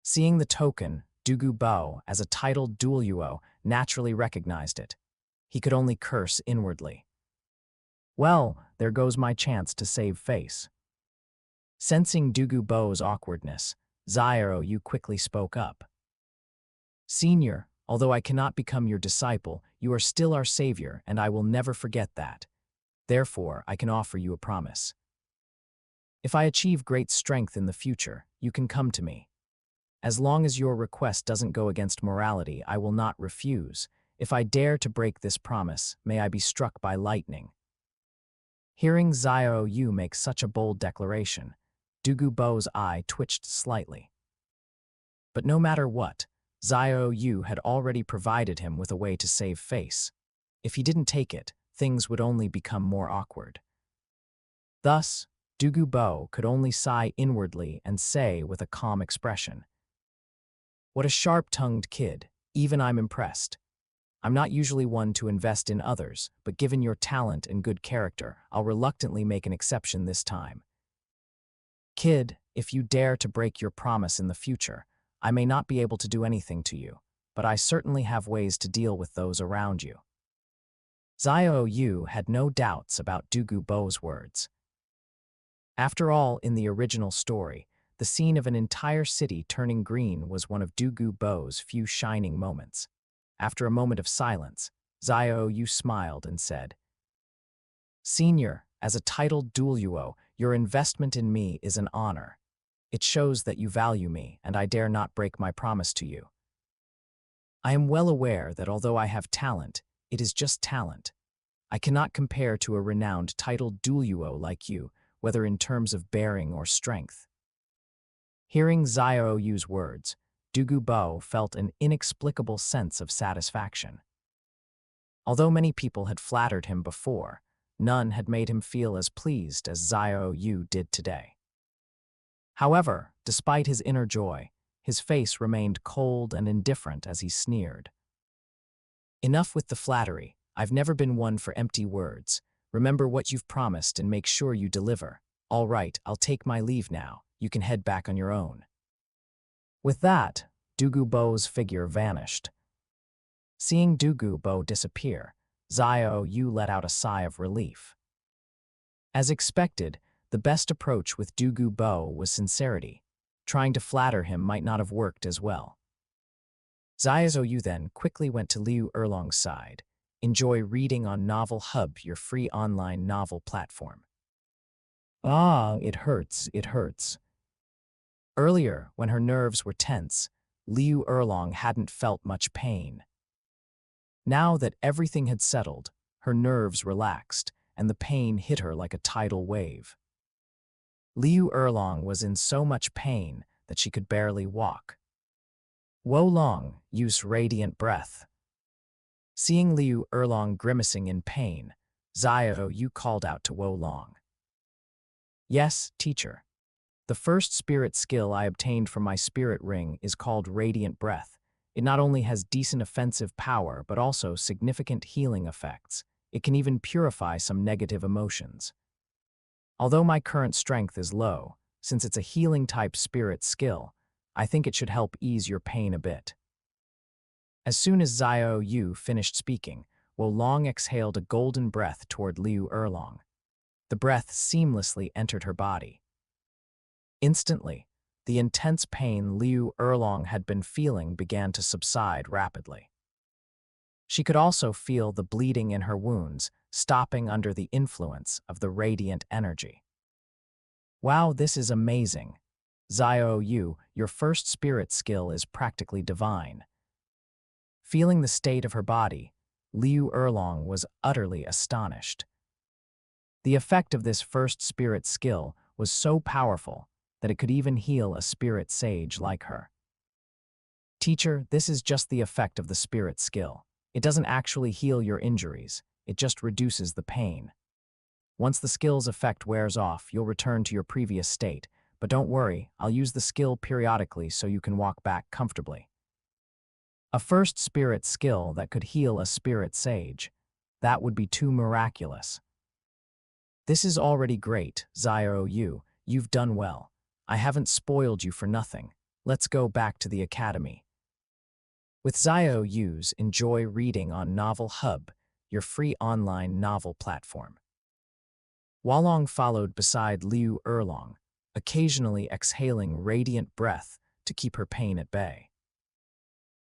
Seeing the token, Dugu Bo, as a titled Douluo, naturally recognized it. He could only curse inwardly. Well, there goes my chance to save face. Sensing Dugu Bo's awkwardness, Xiaoyu quickly spoke up. Senior, although I cannot become your disciple, you are still our savior, and I will never forget that. Therefore, I can offer you a promise. If I achieve great strength in the future, you can come to me. As long as your request doesn't go against morality, I will not refuse. If I dare to break this promise, may I be struck by lightning. Hearing Xiaoyu make such a bold declaration, Dugu Bo's eye twitched slightly. But no matter what, Xiaoyu had already provided him with a way to save face. If he didn't take it, things would only become more awkward. Thus, Dugu Bo could only sigh inwardly and say with a calm expression, "What a sharp-tongued kid, even I'm impressed. I'm not usually one to invest in others, but given your talent and good character, I'll reluctantly make an exception this time. Kid, if you dare to break your promise in the future, I may not be able to do anything to you, but I certainly have ways to deal with those around you." Xiaoyu had no doubts about Dugu Bo's words. After all, in the original story, the scene of an entire city turning green was one of Dugu Bo's few shining moments. After a moment of silence, Xiaoyu smiled and said, "Senior, as a titled Douluo, your investment in me is an honor. It shows that you value me, and I dare not break my promise to you. I am well aware that although I have talent, it is just talent. I cannot compare to a renowned titled Douluo like you, whether in terms of bearing or strength." Hearing Xiaoyu's words, Dugu Bo felt an inexplicable sense of satisfaction. Although many people had flattered him before, none had made him feel as pleased as Xiaoyu did today. However, despite his inner joy, his face remained cold and indifferent as he sneered. "Enough with the flattery. I've never been one for empty words. Remember what you've promised and make sure you deliver. All right, I'll take my leave now. You can head back on your own." With that, Dugu Bo's figure vanished. Seeing Dugu Bo disappear, Xiaoyu let out a sigh of relief. As expected, the best approach with Dugu Bo was sincerity. Trying to flatter him might not have worked as well. Xiaoyu then quickly went to Liu Erlong's side. Enjoy reading on Novel Hub, your free online novel platform. Ah, it hurts, it hurts. Earlier, when her nerves were tense, Liu Erlong hadn't felt much pain. Now that everything had settled, her nerves relaxed, and the pain hit her like a tidal wave. Liu Erlong was in so much pain that she could barely walk. Wo Long used radiant breath. Seeing Liu Erlong grimacing in pain, Xiao Yu called out to Wo Long. "Yes, teacher. The first spirit skill I obtained from my spirit ring is called Radiant Breath. It not only has decent offensive power, but also significant healing effects. It can even purify some negative emotions. Although my current strength is low, since it's a healing-type spirit skill, I think it should help ease your pain a bit." As soon as Xiao Yu finished speaking, Wo Long exhaled a golden breath toward Liu Erlong. The breath seamlessly entered her body. Instantly, the intense pain Liu Erlong had been feeling began to subside rapidly. She could also feel the bleeding in her wounds, stopping under the influence of the radiant energy. "Wow, this is amazing. Xiao Yu, your first spirit skill is practically divine." Feeling the state of her body, Liu Erlong was utterly astonished. The effect of this first spirit skill was so powerful that it could even heal a spirit sage like her. "Teacher, this is just the effect of the spirit skill. It doesn't actually heal your injuries, it just reduces the pain. Once the skill's effect wears off, you'll return to your previous state, but don't worry, I'll use the skill periodically so you can walk back comfortably." A first spirit skill that could heal a spirit sage. That would be too miraculous. "This is already great, Xiao Yu. You've done well. I haven't spoiled you for nothing. Let's go back to the academy." With Xiao Yu's Enjoy Reading on Novel Hub, your free online novel platform. Wolong followed beside Liu Erlong, occasionally exhaling radiant breath to keep her pain at bay.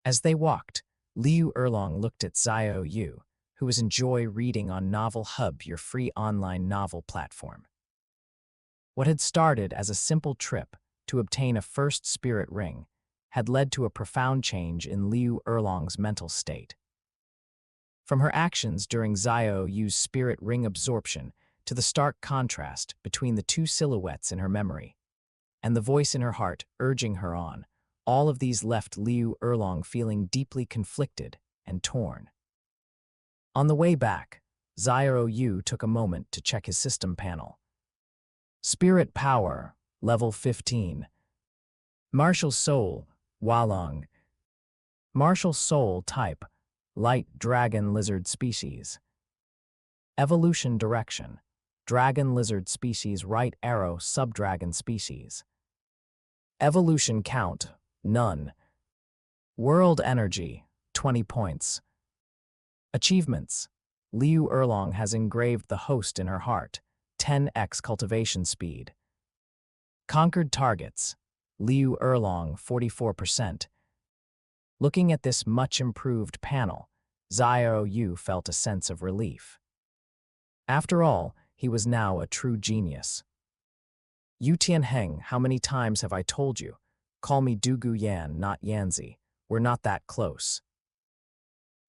As they walked, Liu Erlong looked at Xiao Yu, who was Enjoy Reading on Novel Hub, your free online novel platform. What had started as a simple trip to obtain a first spirit ring had led to a profound change in Liu Erlong's mental state. From her actions during Xiao Yu's spirit ring absorption to the stark contrast between the two silhouettes in her memory, and the voice in her heart urging her on, all of these left Liu Erlong feeling deeply conflicted and torn. On the way back, Xiao Yu took a moment to check his system panel. Spirit Power, Level 15. Martial Soul, Wolong. Martial Soul Type, Light Dragon Lizard Species. Evolution Direction, Dragon Lizard Species Right Arrow Subdragon Species. Evolution Count, None. World Energy, 20 points. Achievements. Liu Erlong has engraved the host in her heart, 10x cultivation speed. Conquered targets. Liu Erlong, 44%. Looking at this much improved panel, Xiao Yu felt a sense of relief. After all, he was now a true genius. "Yu Tianheng, how many times have I told you? Call me Dugu Yan, not Yanzi. We're not that close."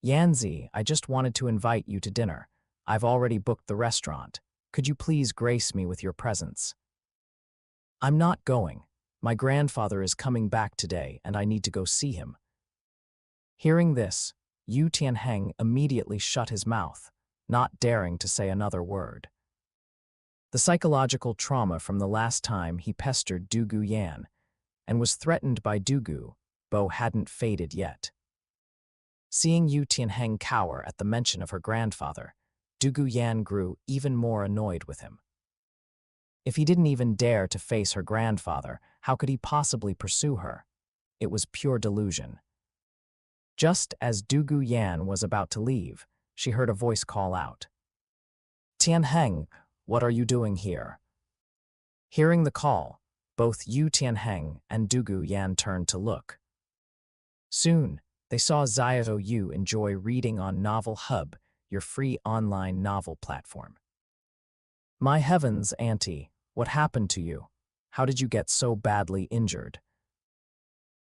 "Yanzi, I just wanted to invite you to dinner. I've already booked the restaurant. Could you please grace me with your presence?" "I'm not going. My grandfather is coming back today and I need to go see him." Hearing this, Yu Tianheng immediately shut his mouth, not daring to say another word. The psychological trauma from the last time he pestered Dugu Yan and was threatened by Dugu Bo hadn't faded yet. Seeing Yu Tianheng cower at the mention of her grandfather, Dugu Yan grew even more annoyed with him. If he didn't even dare to face her grandfather, how could he possibly pursue her? It was pure delusion. Just as Dugu Yan was about to leave, she heard a voice call out. "Tianheng, what are you doing here?" Hearing the call, both Yu Tianheng and Dugu Yan turned to look. Soon, they saw Xiao Yu Enjoy Reading on Novel Hub, your free online novel platform. "My heavens, Auntie, what happened to you? How did you get so badly injured?"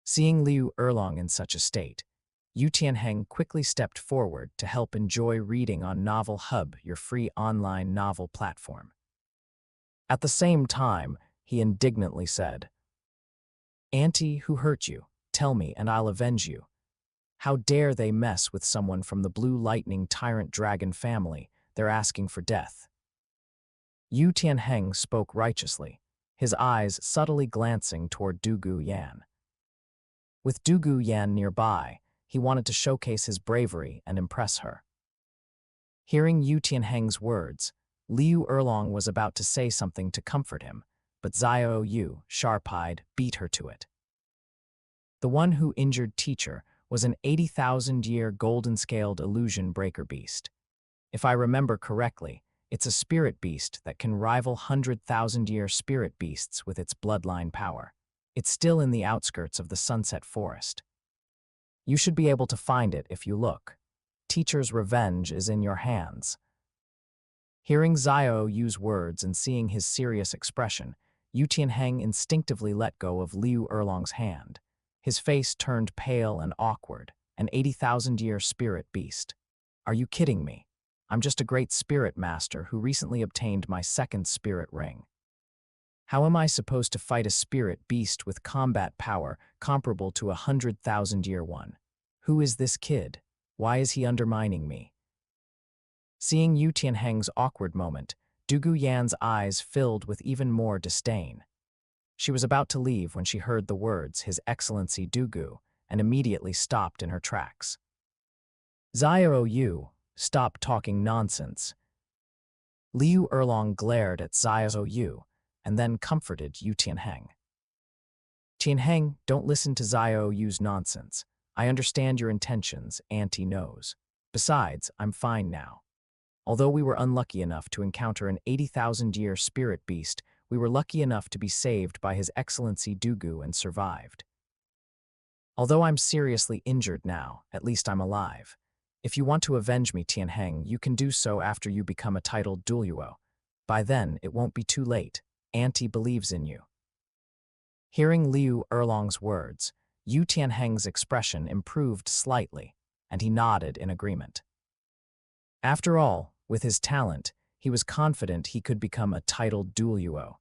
Seeing Liu Erlong in such a state, Yu Tianheng quickly stepped forward to help enjoy reading on Novel Hub, your free online novel platform. At the same time, he indignantly said, "Auntie, who hurt you? Tell me, and I'll avenge you. How dare they mess with someone from the Blue Lightning Tyrant Dragon family? They're asking for death." Yu Tianheng spoke righteously, his eyes subtly glancing toward Dugu Yan. With Dugu Yan nearby, he wanted to showcase his bravery and impress her. Hearing Yu Tianheng's words, Liu Erlong was about to say something to comfort him, but Xiao Yu, sharp-eyed, beat her to it. The one who injured teacher was an 80,000-year golden-scaled illusion breaker beast. If I remember correctly, it's a spirit beast that can rival 100,000-year spirit beasts with its bloodline power. It's still in the outskirts of the Sunset Forest. You should be able to find it if you look. Teacher's revenge is in your hands. Hearing Xiao Yu's words and seeing his serious expression, Yu Tianheng instinctively let go of Liu Erlong's hand. His face turned pale and awkward, an 80,000-year spirit beast. Are you kidding me? I'm just a great spirit master who recently obtained my second spirit ring. How am I supposed to fight a spirit beast with combat power comparable to a 100,000-year one? Who is this kid? Why is he undermining me? Seeing Yu Tianheng's awkward moment, Dugu Yan's eyes filled with even more disdain. She was about to leave when she heard the words, His Excellency Dugu, and immediately stopped in her tracks. Xiao Yu, stop talking nonsense. Liu Erlong glared at Xiao Yu, and then comforted Yu Tianheng. Tianheng, don't listen to Xiao Yu's nonsense. I understand your intentions, Auntie knows. Besides, I'm fine now. Although we were unlucky enough to encounter an 80,000-year spirit beast, we were lucky enough to be saved by His Excellency Dugu and survived. Although I'm seriously injured now, at least I'm alive. If you want to avenge me, Tianheng, you can do so after you become a titled Douluo. By then, it won't be too late. Auntie believes in you. Hearing Liu Erlong's words, Yu Tianheng's expression improved slightly, and he nodded in agreement. After all, with his talent, he was confident he could become a titled Douluo.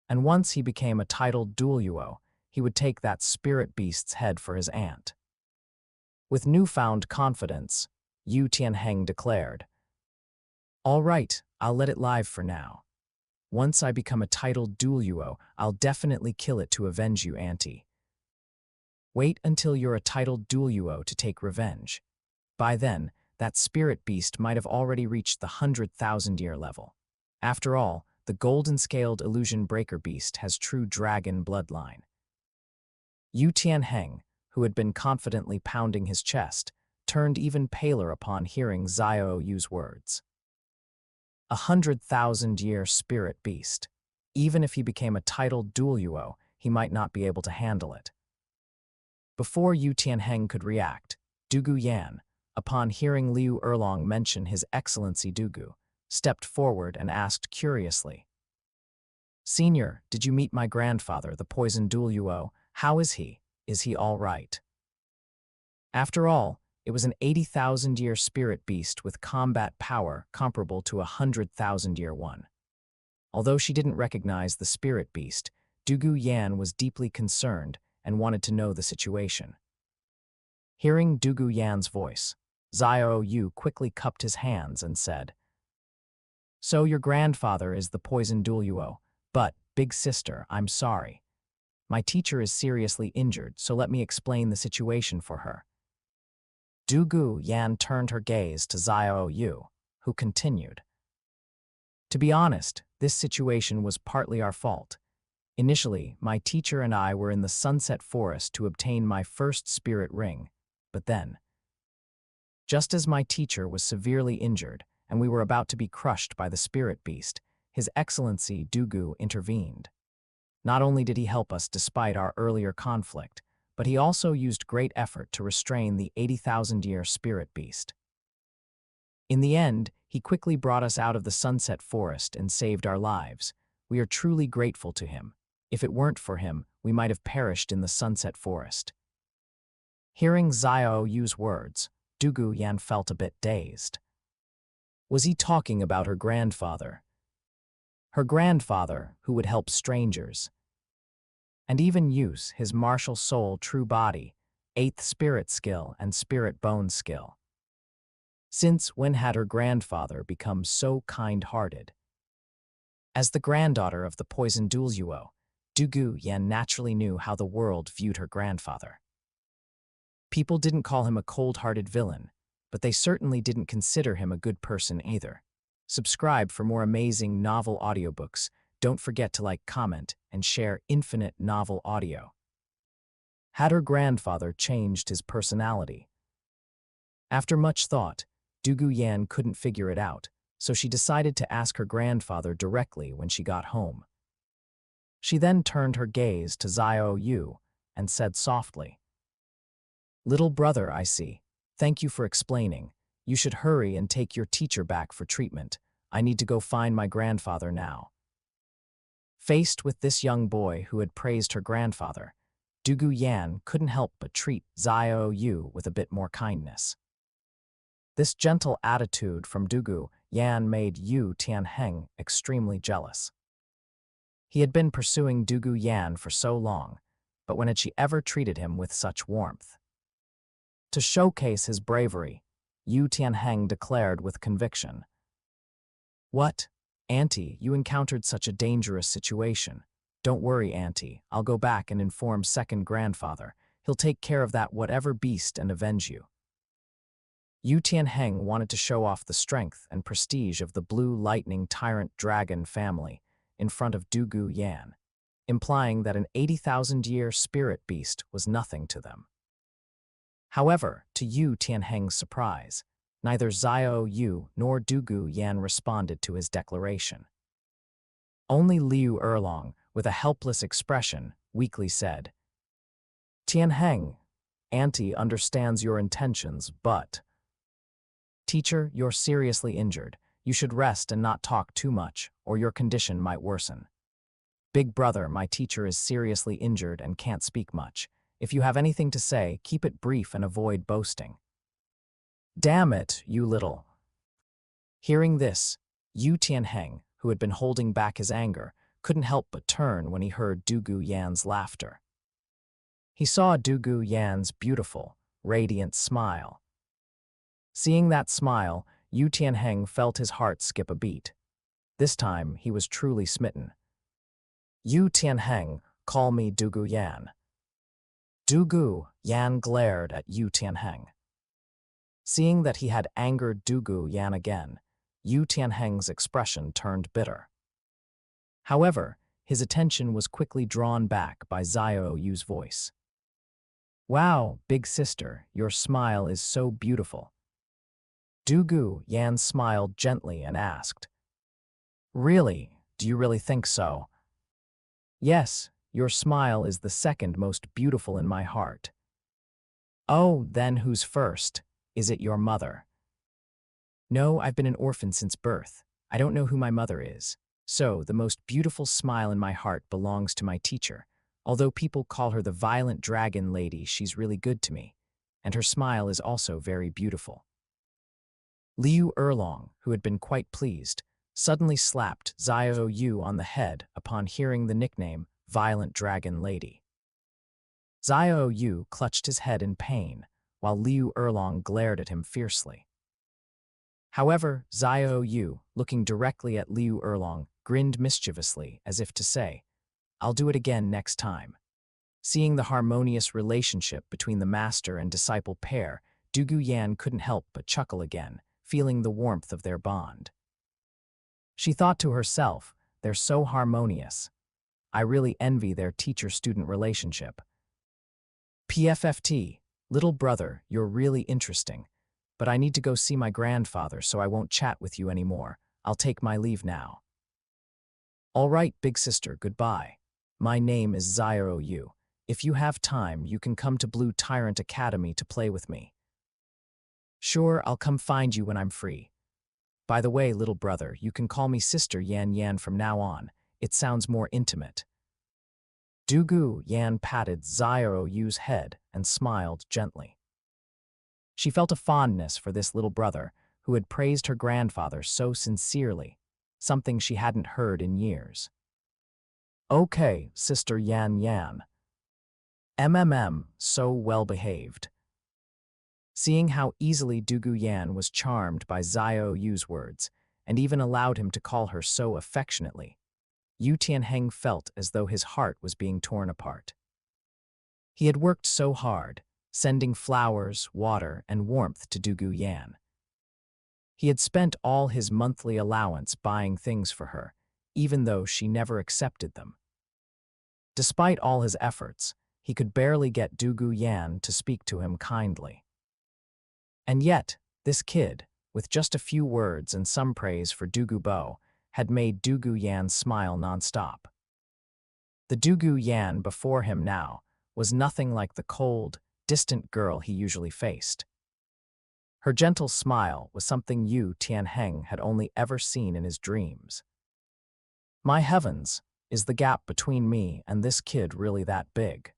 And once he became a titled Douluo, he would take that spirit beast's head for his aunt. With newfound confidence, Yu Tianheng declared, "All right, I'll let it live for now. Once I become a titled Douluo, I'll definitely kill it to avenge you, Auntie. Wait until you're a titled Douluo to take revenge. By then, that spirit beast might have already reached the 100,000-year level. After all, the golden-scaled illusion breaker beast has true dragon bloodline." Yu Tianheng, who had been confidently pounding his chest, turned even paler upon hearing Xiao Yu's words. 100,000-year spirit beast. Even if he became a titled Douluo, he might not be able to handle it. Before Yu Tianheng could react, Dugu Yan, upon hearing Liu Erlong mention His Excellency Dugu, stepped forward and asked curiously, "Senior, did you meet my grandfather, the poisoned Douluo? How is he? Is he all right?" After all, it was an 80,000-year spirit beast with combat power comparable to a 100,000-year one. Although she didn't recognize the spirit beast, Dugu Yan was deeply concerned and wanted to know the situation. Hearing Dugu Yan's voice, Xiao Yu quickly cupped his hands and said, "So your grandfather is the poisoned Douluo, but, big sister, I'm sorry. My teacher is seriously injured, so let me explain the situation for her." Dugu Yan turned her gaze to Xiao Yu, who continued, "To be honest, this situation was partly our fault. Initially, my teacher and I were in the Sunset Forest to obtain my first spirit ring, but then, just as my teacher was severely injured and we were about to be crushed by the spirit beast, His Excellency Dugu intervened. Not only did he help us despite our earlier conflict, but he also used great effort to restrain the 80,000-year spirit beast. In the end, he quickly brought us out of the Sunset Forest and saved our lives. We are truly grateful to him. If it weren't for him, we might have perished in the Sunset Forest." Hearing Xiao use words, Dugu Yan felt a bit dazed. Was he talking about her grandfather? Her grandfather, who would help strangers, and even use his martial soul true body, 8th spirit skill and spirit bone skill. Since when had her grandfather become so kind-hearted? As the granddaughter of the poisoned Douluo, Dugu Yan naturally knew how the world viewed her grandfather. People didn't call him a cold-hearted villain, but they certainly didn't consider him a good person either. Subscribe for more amazing novel audiobooks. Don't forget to like, comment, and share Infinite Novel Audio. Had her grandfather changed his personality? After much thought, Dugu Yan couldn't figure it out, so she decided to ask her grandfather directly when she got home. She then turned her gaze to Xiao Yu and said softly, "Little brother, I see. Thank you for explaining. You should hurry and take your teacher back for treatment. I need to go find my grandfather now." Faced with this young boy who had praised her grandfather, Dugu Yan couldn't help but treat Xiao Yu with a bit more kindness. This gentle attitude from Dugu Yan made Yu Tianheng extremely jealous. He had been pursuing Dugu Yan for so long, but when had she ever treated him with such warmth? To showcase his bravery, Yu Tianheng declared with conviction, "What? Auntie, you encountered such a dangerous situation. Don't worry, Auntie. I'll go back and inform second grandfather. He'll take care of that whatever beast and avenge you." Yu Tianheng wanted to show off the strength and prestige of the Blue Lightning Tyrant Dragon family in front of Dugu Yan, implying that an 80,000-year spirit beast was nothing to them. However, to Yu Tianheng's surprise, neither Xiao Yu nor Dugu Yan responded to his declaration. Only Liu Erlong, with a helpless expression, weakly said, "Tianheng, Auntie understands your intentions, but..." "Teacher, you're seriously injured. You should rest and not talk too much, or your condition might worsen." "Big brother, my teacher is seriously injured and can't speak much. If you have anything to say, keep it brief and avoid boasting." "Damn it, you little..." Hearing this, Yu Tianheng, who had been holding back his anger, couldn't help but turn when he heard Dugu Yan's laughter. He saw Dugu Yan's beautiful, radiant smile. Seeing that smile, Yu Tianheng felt his heart skip a beat. This time, he was truly smitten. "Yu Tianheng, call me Dugu Yan." Dugu Yan glared at Yu Tianheng. Seeing that he had angered Dugu Yan again, Yu Tianheng's expression turned bitter. However, his attention was quickly drawn back by Xiao Yu's voice. "Wow, big sister, your smile is so beautiful." Dugu Yan smiled gently and asked, "Really? Do you really think so?" "Yes, your smile is the second most beautiful in my heart." "Oh, then who's first? Is it your mother?" "No, I've been an orphan since birth. I don't know who my mother is. So, the most beautiful smile in my heart belongs to my teacher. Although people call her the violent dragon lady, she's really good to me. And her smile is also very beautiful." Liu Erlong, who had been quite pleased, suddenly slapped Xiao Yu on the head upon hearing the nickname Violent Dragon Lady. Xiao Yu clutched his head in pain, while Liu Erlong glared at him fiercely. However, Xiao Yu, looking directly at Liu Erlong, grinned mischievously as if to say, "I'll do it again next time." Seeing the harmonious relationship between the master and disciple pair, Dugu Yan couldn't help but chuckle again, feeling the warmth of their bond. She thought to herself, "They're so harmonious. I really envy their teacher-student relationship." "PFFT, little brother, you're really interesting. But I need to go see my grandfather, so I won't chat with you anymore. I'll take my leave now." "All right, big sister, goodbye. My name is Xiao Yu. If you have time, you can come to Blue Tyrant Academy to play with me." "Sure, I'll come find you when I'm free. By the way, little brother, you can call me Sister Yan Yan from now on. It sounds more intimate." Dugu Yan patted Xiao Yu's head and smiled gently. She felt a fondness for this little brother who had praised her grandfather so sincerely, something she hadn't heard in years. Okay, Sister Yan Yan. So well behaved. Seeing how easily Dugu Yan was charmed by Xiao Yu's words, and even allowed him to call her so affectionately, Yu Tianheng felt as though his heart was being torn apart. He had worked so hard, sending flowers, water, and warmth to Dugu Yan. He had spent all his monthly allowance buying things for her, even though she never accepted them. Despite all his efforts, he could barely get Dugu Yan to speak to him kindly. And yet, this kid, with just a few words and some praise for Dugu Bo, had made Dugu Yan smile nonstop. The Dugu Yan before him now was nothing like the cold, distant girl he usually faced. Her gentle smile was something Yu Tianheng had only ever seen in his dreams. My heavens, is the gap between me and this kid really that big?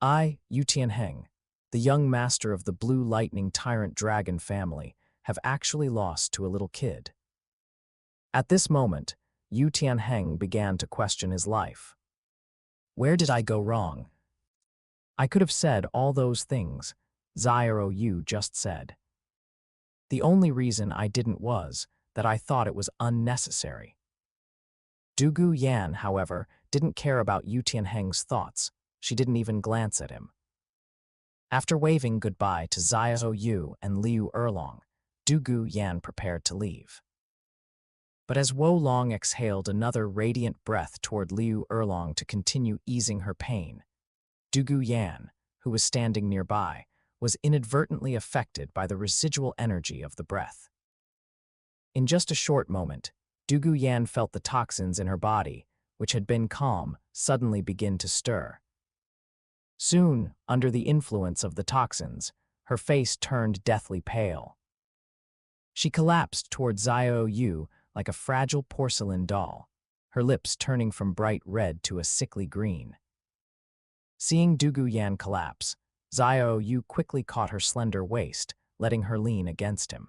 I, Yu Tianheng, the young master of the Blue Lightning Tyrant Dragon family, have actually lost to a little kid. At this moment, Yu Tianheng began to question his life. Where did I go wrong? I could have said all those things Xiao Yu just said. The only reason I didn't was that I thought it was unnecessary. Dugu Yan, however, didn't care about Yu Tianheng's thoughts. She didn't even glance at him. After waving goodbye to Xiao Yu and Liu Erlong, Dugu Yan prepared to leave. But as Wolong exhaled another radiant breath toward Liu Erlong to continue easing her pain, Dugu Yan, who was standing nearby, was inadvertently affected by the residual energy of the breath. In just a short moment, Dugu Yan felt the toxins in her body, which had been calm, suddenly begin to stir. Soon, under the influence of the toxins, her face turned deathly pale. She collapsed toward Xiao Yu like a fragile porcelain doll, her lips turning from bright red to a sickly green. Seeing Dugu Yan collapse, Xiao Yu quickly caught her slender waist, letting her lean against him.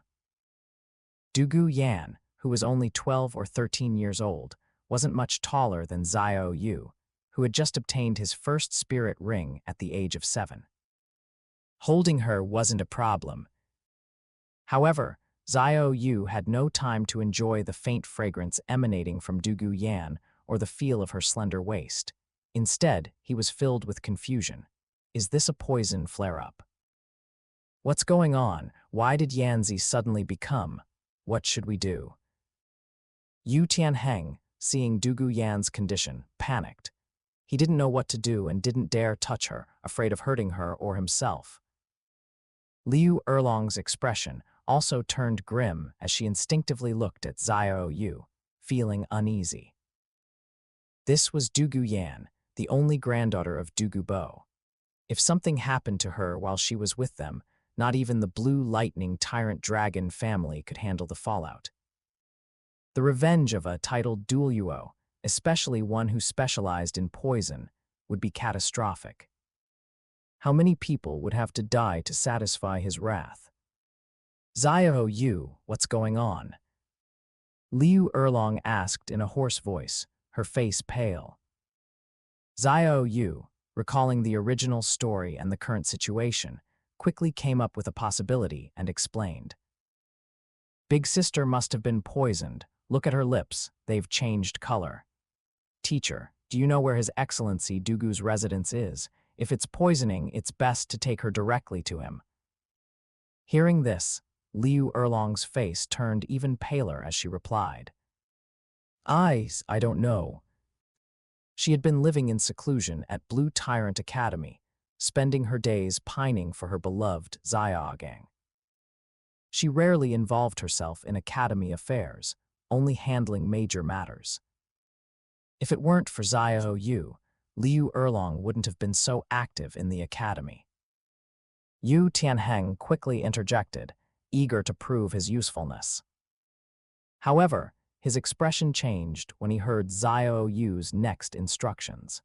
Dugu Yan, who was only 12 or 13 years old, wasn't much taller than Xiao Yu, who had just obtained his first spirit ring at the age of 7. Holding her wasn't a problem. However, Xiao Yu had no time to enjoy the faint fragrance emanating from Dugu Yan or the feel of her slender waist. Instead, he was filled with confusion. Is this a poison flare-up? What's going on? Why did Yanzi suddenly become? What should we do? Yu Tianheng, seeing Dugu Yan's condition, panicked. He didn't know what to do and didn't dare touch her, afraid of hurting her or himself. Liu Erlong's expression also turned grim as she instinctively looked at Xiao Yu, feeling uneasy. This was Dugu Yan, the only granddaughter of Dugu Bo. If something happened to her while she was with them, not even the Blue Lightning Tyrant Dragon family could handle the fallout. The revenge of a titled Douluo, especially one who specialized in poison, would be catastrophic. How many people would have to die to satisfy his wrath? Xiao Yu, what's going on? Liu Erlong asked in a hoarse voice, her face pale. Xiao Yu, recalling the original story and the current situation, quickly came up with a possibility and explained. Big sister must have been poisoned. Look at her lips, they've changed color. Teacher, do you know where His Excellency Dugu's residence is? If it's poisoning, it's best to take her directly to him. Hearing this, Liu Erlong's face turned even paler as she replied. I don't know. She had been living in seclusion at Blue Tyrant Academy, spending her days pining for her beloved Xiaogang. She rarely involved herself in academy affairs, only handling major matters. If it weren't for Xiao Yu, Liu Erlong wouldn't have been so active in the academy. Yu Tianheng quickly interjected, eager to prove his usefulness. However, his expression changed when he heard Xiao Yu's next instructions.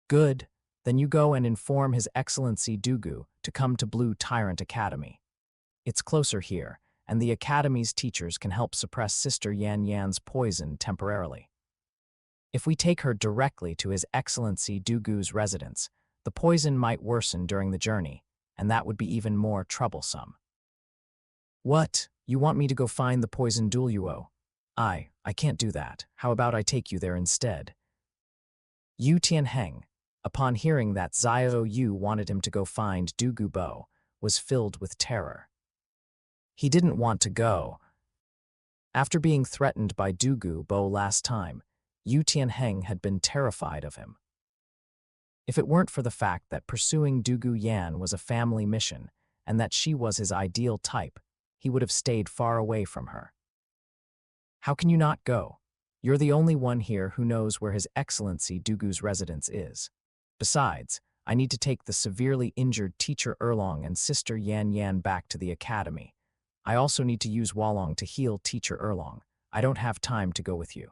Good, then you go and inform His Excellency Dugu to come to Blue Tyrant Academy. It's closer here, and the Academy's teachers can help suppress Sister Yan Yan's poison temporarily. If we take her directly to His Excellency Dugu's residence, the poison might worsen during the journey, and that would be even more troublesome. What? You want me to go find the poison Douluo? I can't do that. How about I take you there instead? Yu Tianheng, upon hearing that Xiao Yu wanted him to go find Dugu Bo, was filled with terror. He didn't want to go. After being threatened by Dugu Bo last time, Yu Tianheng had been terrified of him. If it weren't for the fact that pursuing Dugu Yan was a family mission and that she was his ideal type, he would have stayed far away from her. How can you not go? You're the only one here who knows where His Excellency Dugu's residence is. Besides, I need to take the severely injured teacher Erlong and Sister Yan Yan back to the academy. I also need to use Wolong to heal teacher Erlong. I don't have time to go with you.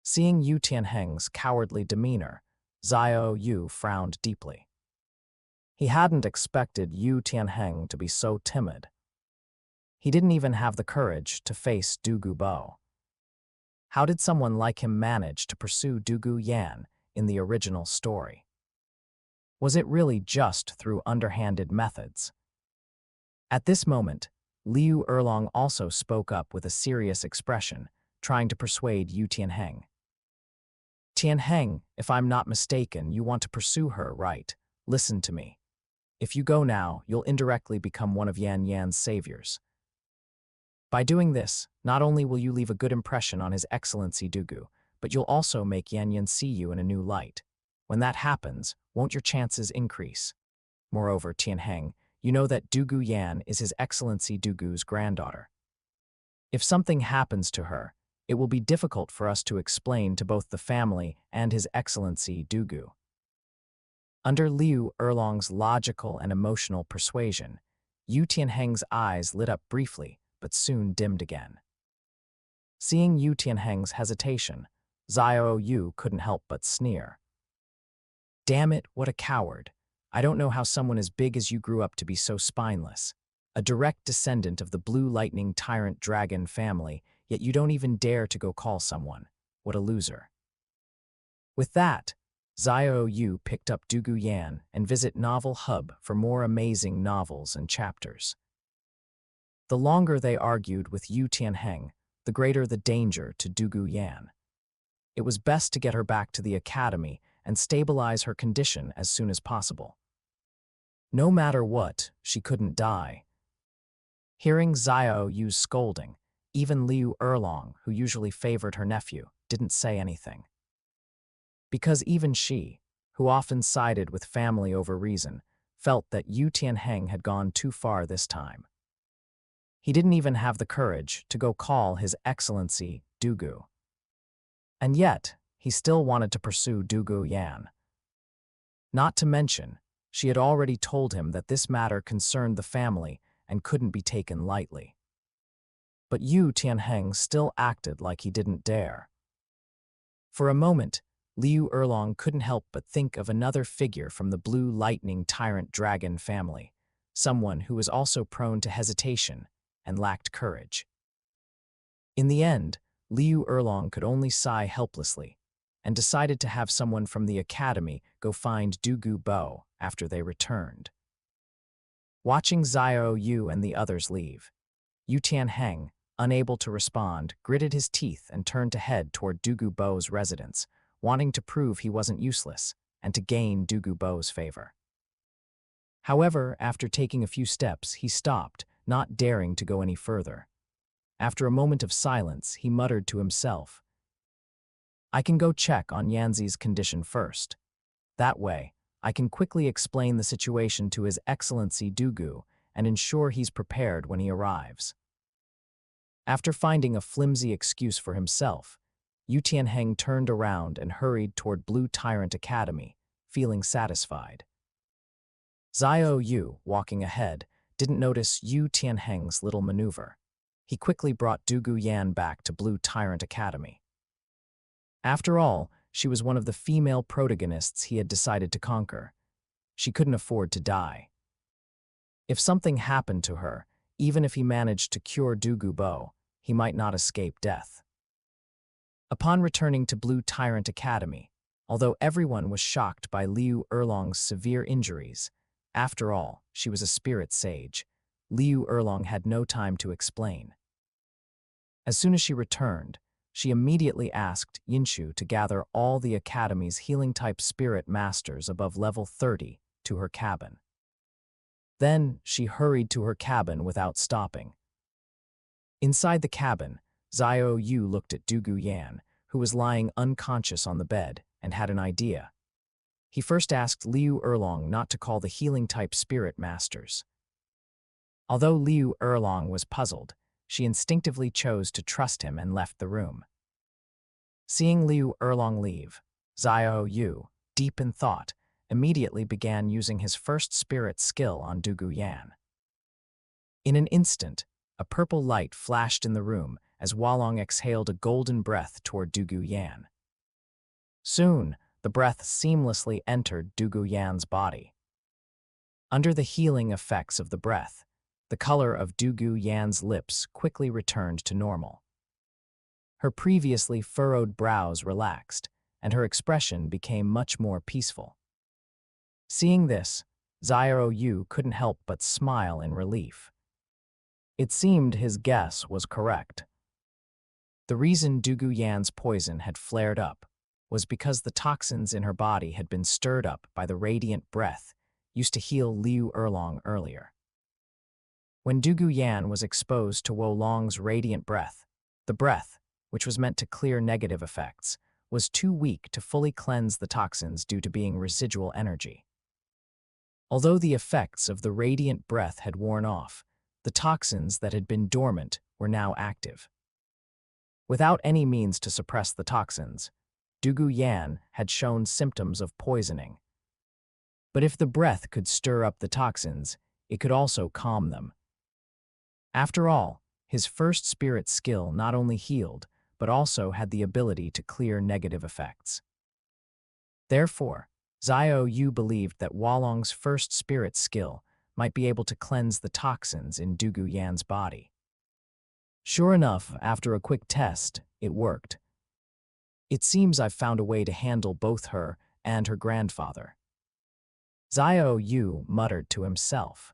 Seeing Yu Tianheng's cowardly demeanor, Xiao Yu frowned deeply. He hadn't expected Yu Tianheng to be so timid. He didn't even have the courage to face Dugu Bo. How did someone like him manage to pursue Dugu Yan in the original story? Was it really just through underhanded methods? At this moment, Liu Erlong also spoke up with a serious expression, trying to persuade Yu Tianheng. Tianheng, if I'm not mistaken, you want to pursue her, right? Listen to me. If you go now, you'll indirectly become one of Yan Yan's saviors. By doing this, not only will you leave a good impression on His Excellency Dugu, but you'll also make Yan Yan see you in a new light. When that happens, won't your chances increase? Moreover, Tianheng, you know that Dugu Yan is His Excellency Dugu's granddaughter. If something happens to her, it will be difficult for us to explain to both the family and His Excellency Dugu. Under Liu Erlong's logical and emotional persuasion, Yu Tianheng's eyes lit up briefly, but soon dimmed again. Seeing Yu Tianheng's hesitation, Xiao Yu couldn't help but sneer. Damn it, what a coward. I don't know how someone as big as you grew up to be so spineless. A direct descendant of the Blue Lightning Tyrant Dragon family, yet you don't even dare to go call someone. What a loser. With that, Xiao Yu picked up Dugu Yan and visit Novel Hub for more amazing novels and chapters. The longer they argued with Yu Tianheng, the greater the danger to Dugu Yan. It was best to get her back to the academy and stabilize her condition as soon as possible. No matter what, she couldn't die. Hearing Xiao Yu's scolding, even Liu Erlong, who usually favored her nephew, didn't say anything. Because even she, who often sided with family over reason, felt that Yu Tianheng had gone too far this time. He didn't even have the courage to go call His Excellency Dugu. And yet, he still wanted to pursue Dugu Yan. Not to mention, she had already told him that this matter concerned the family and couldn't be taken lightly. But Yu Tianheng still acted like he didn't dare. For a moment, Liu Erlong couldn't help but think of another figure from the Blue Lightning Tyrant Dragon family, someone who was also prone to hesitation and lacked courage. In the end, Liu Erlong could only sigh helplessly and decided to have someone from the academy go find Dugu Bo after they returned. Watching Xiao Yu and the others leave, Yu Tianheng, unable to respond, gritted his teeth and turned to head toward Dugu Bo's residence, wanting to prove he wasn't useless and to gain Dugu Bo's favor. However, after taking a few steps, he stopped, not daring to go any further. After a moment of silence, he muttered to himself, I can go check on Yanzi's condition first. That way, I can quickly explain the situation to His Excellency Dugu and ensure he's prepared when he arrives. After finding a flimsy excuse for himself, Yu Tianheng turned around and hurried toward Blue Tyrant Academy, feeling satisfied. Xiao Yu, walking ahead, didn't notice Yu Tianheng's little maneuver. He quickly brought Dugu Yan back to Blue Tyrant Academy. After all, she was one of the female protagonists he had decided to conquer. She couldn't afford to die. If something happened to her, even if he managed to cure Dugu Bo, he might not escape death. Upon returning to Blue Tyrant Academy, although everyone was shocked by Liu Erlong's severe injuries, after all, she was a spirit sage, Liu Erlong had no time to explain. As soon as she returned, she immediately asked Yinshu to gather all the Academy's healing-type spirit masters above level 30 to her cabin. Then she hurried to her cabin without stopping. Inside the cabin, Xiao Yu looked at Dugu Yan, who was lying unconscious on the bed, and had an idea. He first asked Liu Erlong not to call the healing-type spirit masters. Although Liu Erlong was puzzled, she instinctively chose to trust him and left the room. Seeing Liu Erlong leave, Xiao Yu, deep in thought, immediately began using his first spirit skill on Dugu Yan. In an instant, a purple light flashed in the room as Wolong exhaled a golden breath toward Dugu Yan. Soon, the breath seamlessly entered Dugu Yan's body. Under the healing effects of the breath, the color of Dugu Yan's lips quickly returned to normal. Her previously furrowed brows relaxed, and her expression became much more peaceful. Seeing this, Xiao Yu couldn't help but smile in relief. It seemed his guess was correct. The reason Dugu Yan's poison had flared up was because the toxins in her body had been stirred up by the radiant breath used to heal Liu Erlong earlier. When Dugu Yan was exposed to Wolong's radiant breath, the breath, which was meant to clear negative effects, was too weak to fully cleanse the toxins due to being residual energy. Although the effects of the radiant breath had worn off, the toxins that had been dormant were now active. Without any means to suppress the toxins, Dugu Yan had shown symptoms of poisoning. But if the breath could stir up the toxins, it could also calm them. After all, his first spirit skill not only healed, but also had the ability to clear negative effects. Therefore, Xiao Yu believed that Wolong's first spirit skill might be able to cleanse the toxins in Dugu Yan's body. Sure enough, after a quick test, it worked. It seems I've found a way to handle both her and her grandfather. Xiao Yu muttered to himself.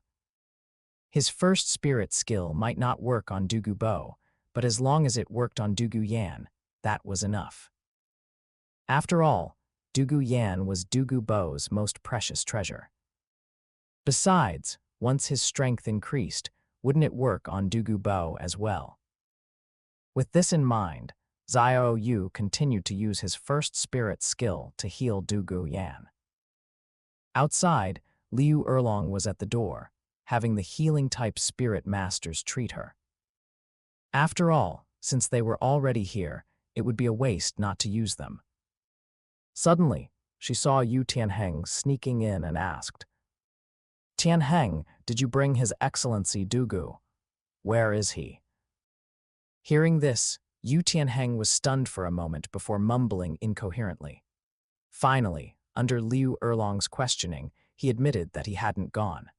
His first spirit skill might not work on Dugu Bo, but as long as it worked on Dugu Yan, that was enough. After all, Dugu Yan was Dugu Bo's most precious treasure. Besides, once his strength increased, wouldn't it work on Dugu Bo as well? With this in mind, Xiao Yu continued to use his first spirit skill to heal Dugu Yan. Outside, Liu Erlong was at the door, having the healing-type spirit masters treat her. After all, since they were already here, it would be a waste not to use them. Suddenly, she saw Yu Tianheng sneaking in and asked, "Tianheng, did you bring His Excellency Dugu? Where is he?" Hearing this, Yu Tianheng was stunned for a moment before mumbling incoherently. Finally, under Liu Erlong's questioning, he admitted that he hadn't gone.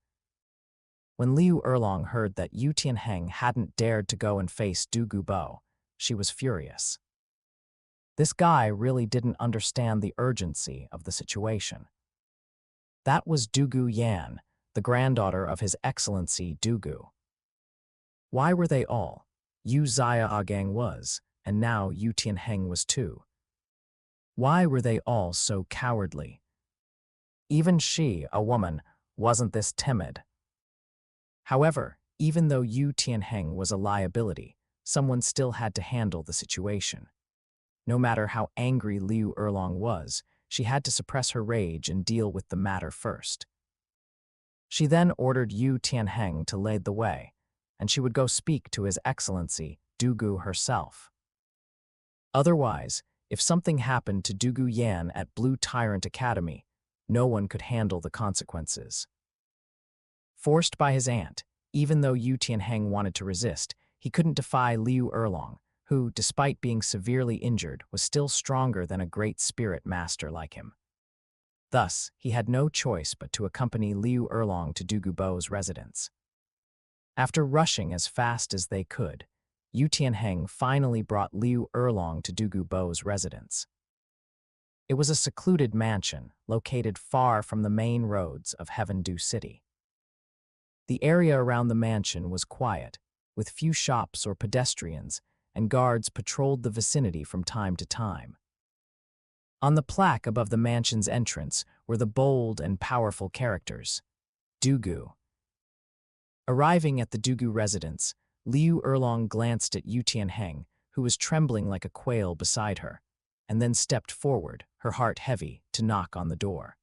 When Liu Erlong heard that Yu Tianheng hadn't dared to go and face Dugu Bo, she was furious. This guy really didn't understand the urgency of the situation. That was Dugu Yan, the granddaughter of His Excellency Dugu. Why were they all? Yu Xiaogang was, and now Yu Tianheng was too. Why were they all so cowardly? Even she, a woman, wasn't this timid. However, even though Yu Tianheng was a liability, someone still had to handle the situation. No matter how angry Liu Erlong was, she had to suppress her rage and deal with the matter first. She then ordered Yu Tianheng to lead the way, and she would go speak to His Excellency Dugu herself. Otherwise, if something happened to Dugu Yan at Blue Tyrant Academy, no one could handle the consequences. Forced by his aunt, even though Yu Tianheng wanted to resist, he couldn't defy Liu Erlong, who, despite being severely injured, was still stronger than a great spirit master like him. Thus, he had no choice but to accompany Liu Erlong to Dugu Bo's residence. After rushing as fast as they could, Yu Tianheng finally brought Liu Erlong to Dugu Bo's residence. It was a secluded mansion located far from the main roads of Heavendew City. The area around the mansion was quiet, with few shops or pedestrians, and guards patrolled the vicinity from time to time. On the plaque above the mansion's entrance were the bold and powerful characters, Dugu. Arriving at the Dugu residence, Liu Erlong glanced at Yu Tianheng, who was trembling like a quail beside her, and then stepped forward, her heart heavy, to knock on the door.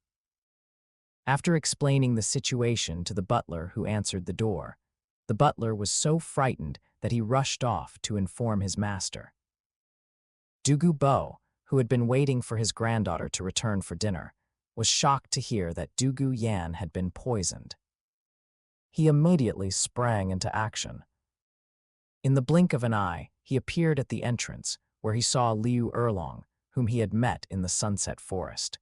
After explaining the situation to the butler who answered the door, the butler was so frightened that he rushed off to inform his master. Dugu Bo, who had been waiting for his granddaughter to return for dinner, was shocked to hear that Dugu Yan had been poisoned. He immediately sprang into action. In the blink of an eye, he appeared at the entrance, where he saw Liu Erlong, whom he had met in the Sunset Forest.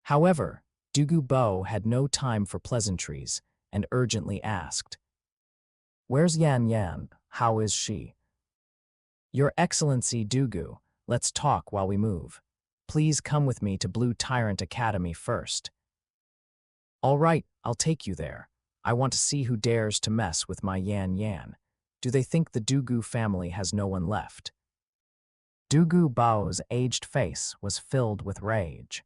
However, Dugu Bo had no time for pleasantries and urgently asked, "Where's Yan Yan? How is she?" "Your Excellency Dugu, let's talk while we move. Please come with me to Blue Tyrant Academy first." "All right, I'll take you there. I want to see who dares to mess with my Yan Yan. Do they think the Dugu family has no one left?" Dugu Bao's aged face was filled with rage.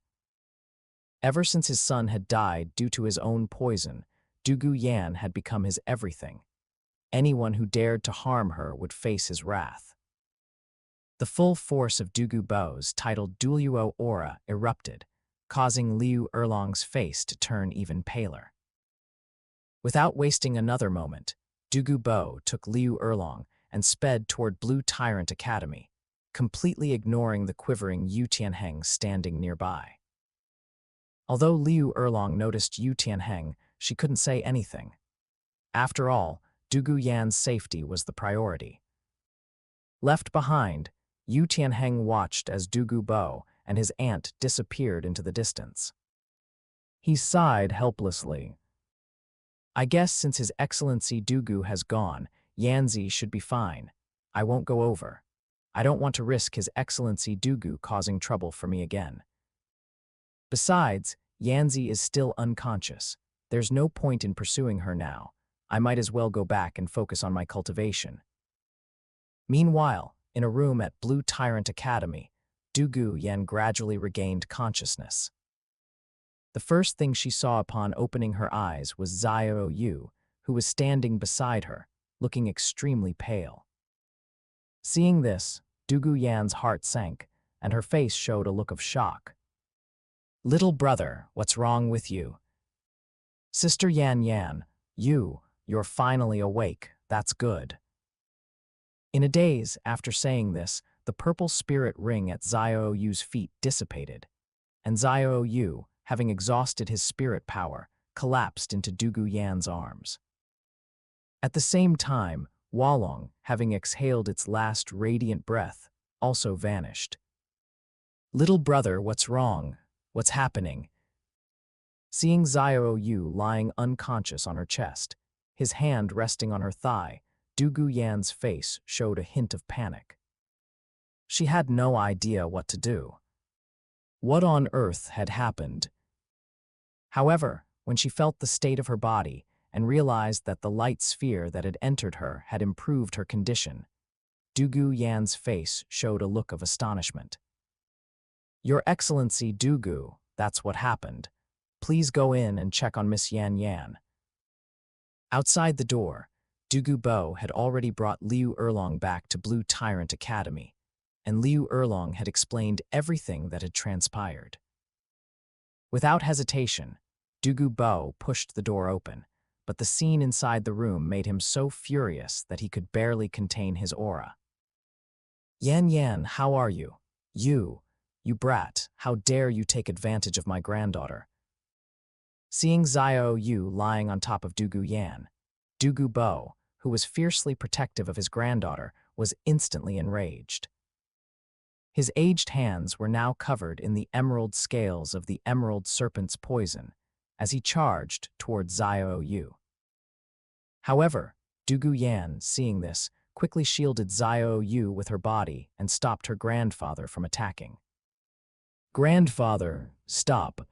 Ever since his son had died due to his own poison, Dugu Yan had become his everything. Anyone who dared to harm her would face his wrath. The full force of Dugu Bo's titled Douluo aura erupted, causing Liu Erlong's face to turn even paler. Without wasting another moment, Dugu Bo took Liu Erlong and sped toward Blue Tyrant Academy, completely ignoring the quivering Yu Tianheng standing nearby. Although Liu Erlong noticed Yu Tianheng, she couldn't say anything. After all, Dugu Yan's safety was the priority. Left behind, Yu Tianheng watched as Dugu Bo and his aunt disappeared into the distance. He sighed helplessly. "I guess since His Excellency Dugu has gone, Yanzi should be fine. I won't go over. I don't want to risk His Excellency Dugu causing trouble for me again. Besides, Yanzi is still unconscious. There's no point in pursuing her now. I might as well go back and focus on my cultivation." Meanwhile, in a room at Blue Tyrant Academy, Dugu Yan gradually regained consciousness. The first thing she saw upon opening her eyes was Xiao Yu, who was standing beside her, looking extremely pale. Seeing this, Dugu Yan's heart sank, and her face showed a look of shock. "Little brother, what's wrong with you?" "Sister Yan Yan, you're finally awake, that's good." In a daze after saying this, the purple spirit ring at Xiao Yu's feet dissipated, and Xiao Yu, having exhausted his spirit power, collapsed into Dugu Yan's arms. At the same time, Hualong, having exhaled its last radiant breath, also vanished. "Little brother, what's wrong? What's happening?" Seeing Xiao Yu lying unconscious on her chest, his hand resting on her thigh, Dugu Yan's face showed a hint of panic. She had no idea what to do. What on earth had happened? However, when she felt the state of her body and realized that the light sphere that had entered her had improved her condition, Dugu Yan's face showed a look of astonishment. "Your Excellency Dugu, that's what happened. Please go in and check on Miss Yan Yan." Outside the door, Dugu Bo had already brought Liu Erlong back to Blue Tyrant Academy, and Liu Erlong had explained everything that had transpired. Without hesitation, Dugu Bo pushed the door open, but the scene inside the room made him so furious that he could barely contain his aura. "Yan Yan, how are you? You brat, how dare you take advantage of my granddaughter?" Seeing Xiao Yu lying on top of Dugu Yan, Dugu Bo, who was fiercely protective of his granddaughter, was instantly enraged. His aged hands were now covered in the emerald scales of the emerald serpent's poison as he charged toward Xiao Yu. However, Dugu Yan, seeing this, quickly shielded Xiao Yu with her body and stopped her grandfather from attacking. "Grandfather, stop."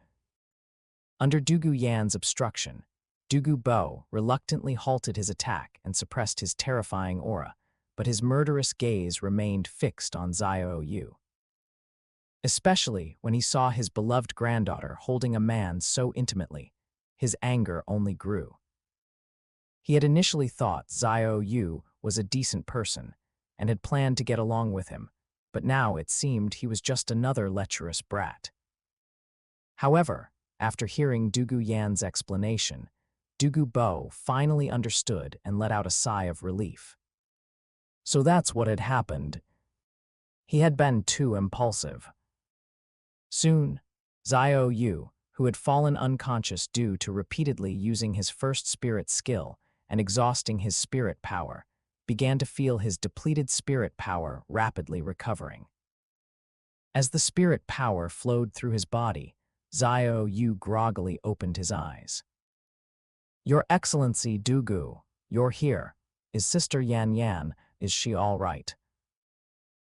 Under Dugu Yan's obstruction, Dugu Bo reluctantly halted his attack and suppressed his terrifying aura, but his murderous gaze remained fixed on Xiao Yu. Especially when he saw his beloved granddaughter holding a man so intimately, his anger only grew. He had initially thought Xiao Yu was a decent person and had planned to get along with him, but now it seemed he was just another lecherous brat. However, after hearing Dugu Yan's explanation, Dugu Bo finally understood and let out a sigh of relief. So that's what had happened. He had been too impulsive. Soon, Xiao Yu, who had fallen unconscious due to repeatedly using his first spirit skill and exhausting his spirit power, began to feel his depleted spirit power rapidly recovering. As the spirit power flowed through his body, Xiao Yu groggily opened his eyes. "Your Excellency Dugu, you're here. Is Sister Yan Yan, is she all right?"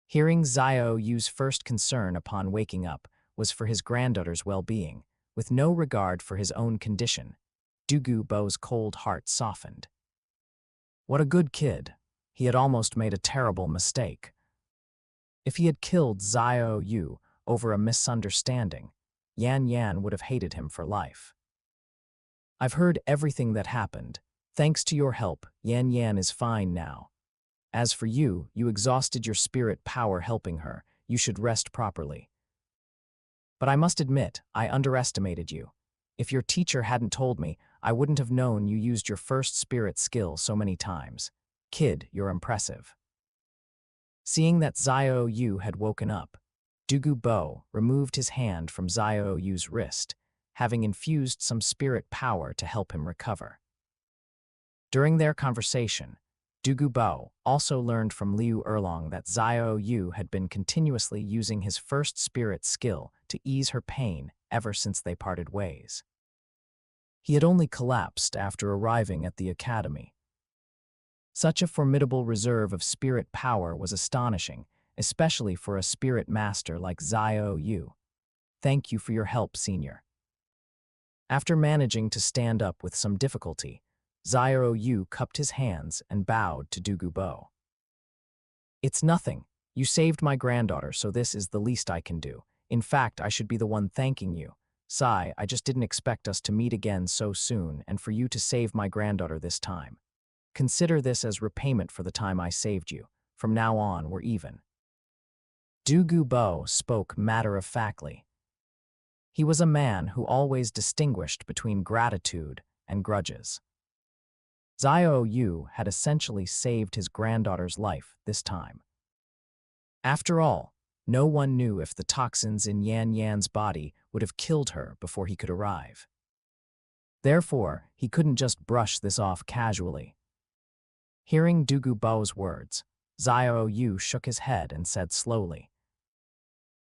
Hearing Xiao Yu's first concern upon waking up was for his granddaughter's well-being, with no regard for his own condition, Dugu Bo's cold heart softened. What a good kid. He had almost made a terrible mistake. If he had killed Xiao Yu over a misunderstanding, Yan Yan would have hated him for life. "I've heard everything that happened. Thanks to your help, Yan Yan is fine now. As for you, you exhausted your spirit power helping her. You should rest properly. But I must admit, I underestimated you. If your teacher hadn't told me, I wouldn't have known you used your first spirit skill so many times. Kid, you're impressive." Seeing that Xiao Yu had woken up, Dugu Bo removed his hand from Xiao Yu's wrist, having infused some spirit power to help him recover. During their conversation, Dugu Bo also learned from Liu Erlong that Xiao Yu had been continuously using his first spirit skill to ease her pain ever since they parted ways. He had only collapsed after arriving at the academy. Such a formidable reserve of spirit power was astonishing, especially for a spirit master like Xiao Yu. "Thank you for your help, Senior." After managing to stand up with some difficulty, Xiao Yu cupped his hands and bowed to Dugu Bo. "It's nothing. You saved my granddaughter, so this is the least I can do. In fact, I should be the one thanking you. Sai, I just didn't expect us to meet again so soon and for you to save my granddaughter this time. Consider this as repayment for the time I saved you. From now on, we're even." Dugu Bo spoke matter-of-factly. He was a man who always distinguished between gratitude and grudges. Xiao Yu had essentially saved his granddaughter's life this time. After all, no one knew if the toxins in Yan Yan's body would have killed her before he could arrive. Therefore, he couldn't just brush this off casually. Hearing Dugu Bo's words, Xiao Yu shook his head and said slowly,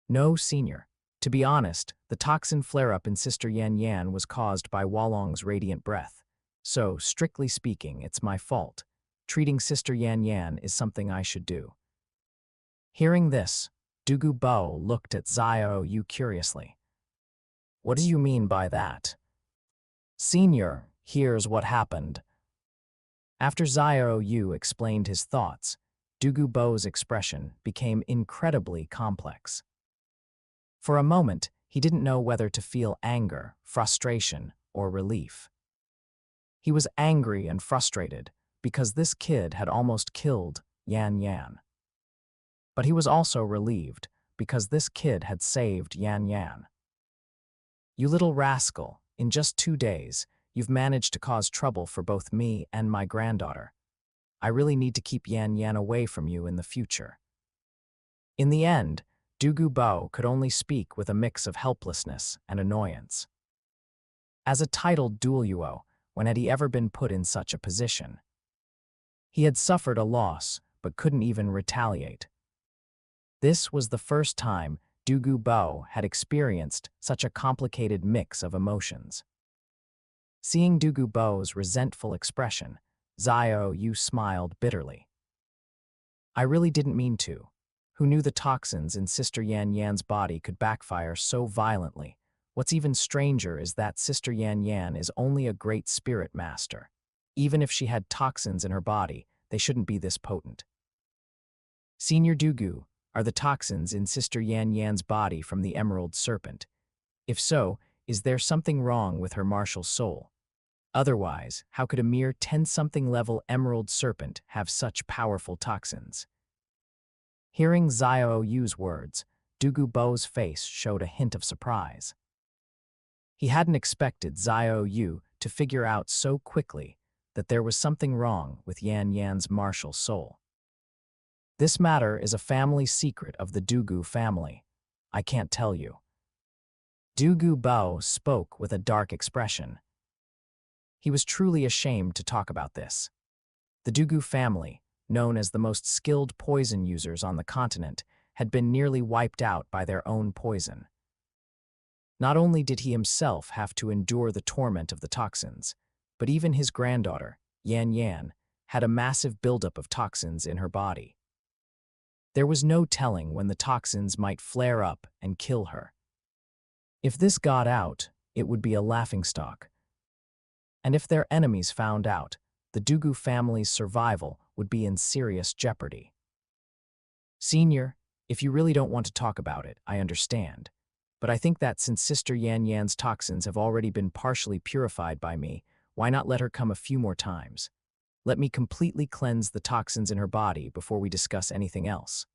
"No, Senior. To be honest, the toxin flare-up in Sister Yan Yan was caused by Wolong's radiant breath. So, strictly speaking, it's my fault. Treating Sister Yan Yan is something I should do." Hearing this, Dugu Bo looked at Xiao Yu curiously. "What do you mean by that?" "Senior, here's what happened." After Xiao Yu explained his thoughts, Dugu Bo's expression became incredibly complex. For a moment, he didn't know whether to feel anger, frustration, or relief. He was angry and frustrated because this kid had almost killed Yan Yan. But he was also relieved because this kid had saved Yan Yan. "You little rascal, in just 2 days, you've managed to cause trouble for both me and my granddaughter. I really need to keep Yan Yan away from you in the future." In the end, Dugu Bo could only speak with a mix of helplessness and annoyance. As a titled Douluo, when had he ever been put in such a position? He had suffered a loss, but couldn't even retaliate. This was the first time Dugu Bo had experienced such a complicated mix of emotions. Seeing Dugu Bo's resentful expression, Xiao Yu smiled bitterly. I really didn't mean to. Who knew the toxins in Sister Yan Yan's body could backfire so violently? What's even stranger is that Sister Yan Yan is only a great spirit master. Even if she had toxins in her body, they shouldn't be this potent. Senior Dugu, are the toxins in Sister Yan Yan's body from the Emerald Serpent? If so, is there something wrong with her martial soul? Otherwise, how could a mere 10-something level Emerald Serpent have such powerful toxins? Hearing Xiao Yu's words, Dugu Bo's face showed a hint of surprise. He hadn't expected Xiao Yu to figure out so quickly that there was something wrong with Yan Yan's martial soul. This matter is a family secret of the Dugu family. I can't tell you. Dugu Bo spoke with a dark expression. He was truly ashamed to talk about this. The Dugu family, known as the most skilled poison users on the continent, had been nearly wiped out by their own poison. Not only did he himself have to endure the torment of the toxins, but even his granddaughter, Yan Yan, had a massive buildup of toxins in her body. There was no telling when the toxins might flare up and kill her. If this got out, it would be a laughingstock. And if their enemies found out, the Dugu family's survival would be in serious jeopardy. Senior, if you really don't want to talk about it, I understand. But I think that since Sister Yan Yan's toxins have already been partially purified by me, why not let her come a few more times? Let me completely cleanse the toxins in her body before we discuss anything else.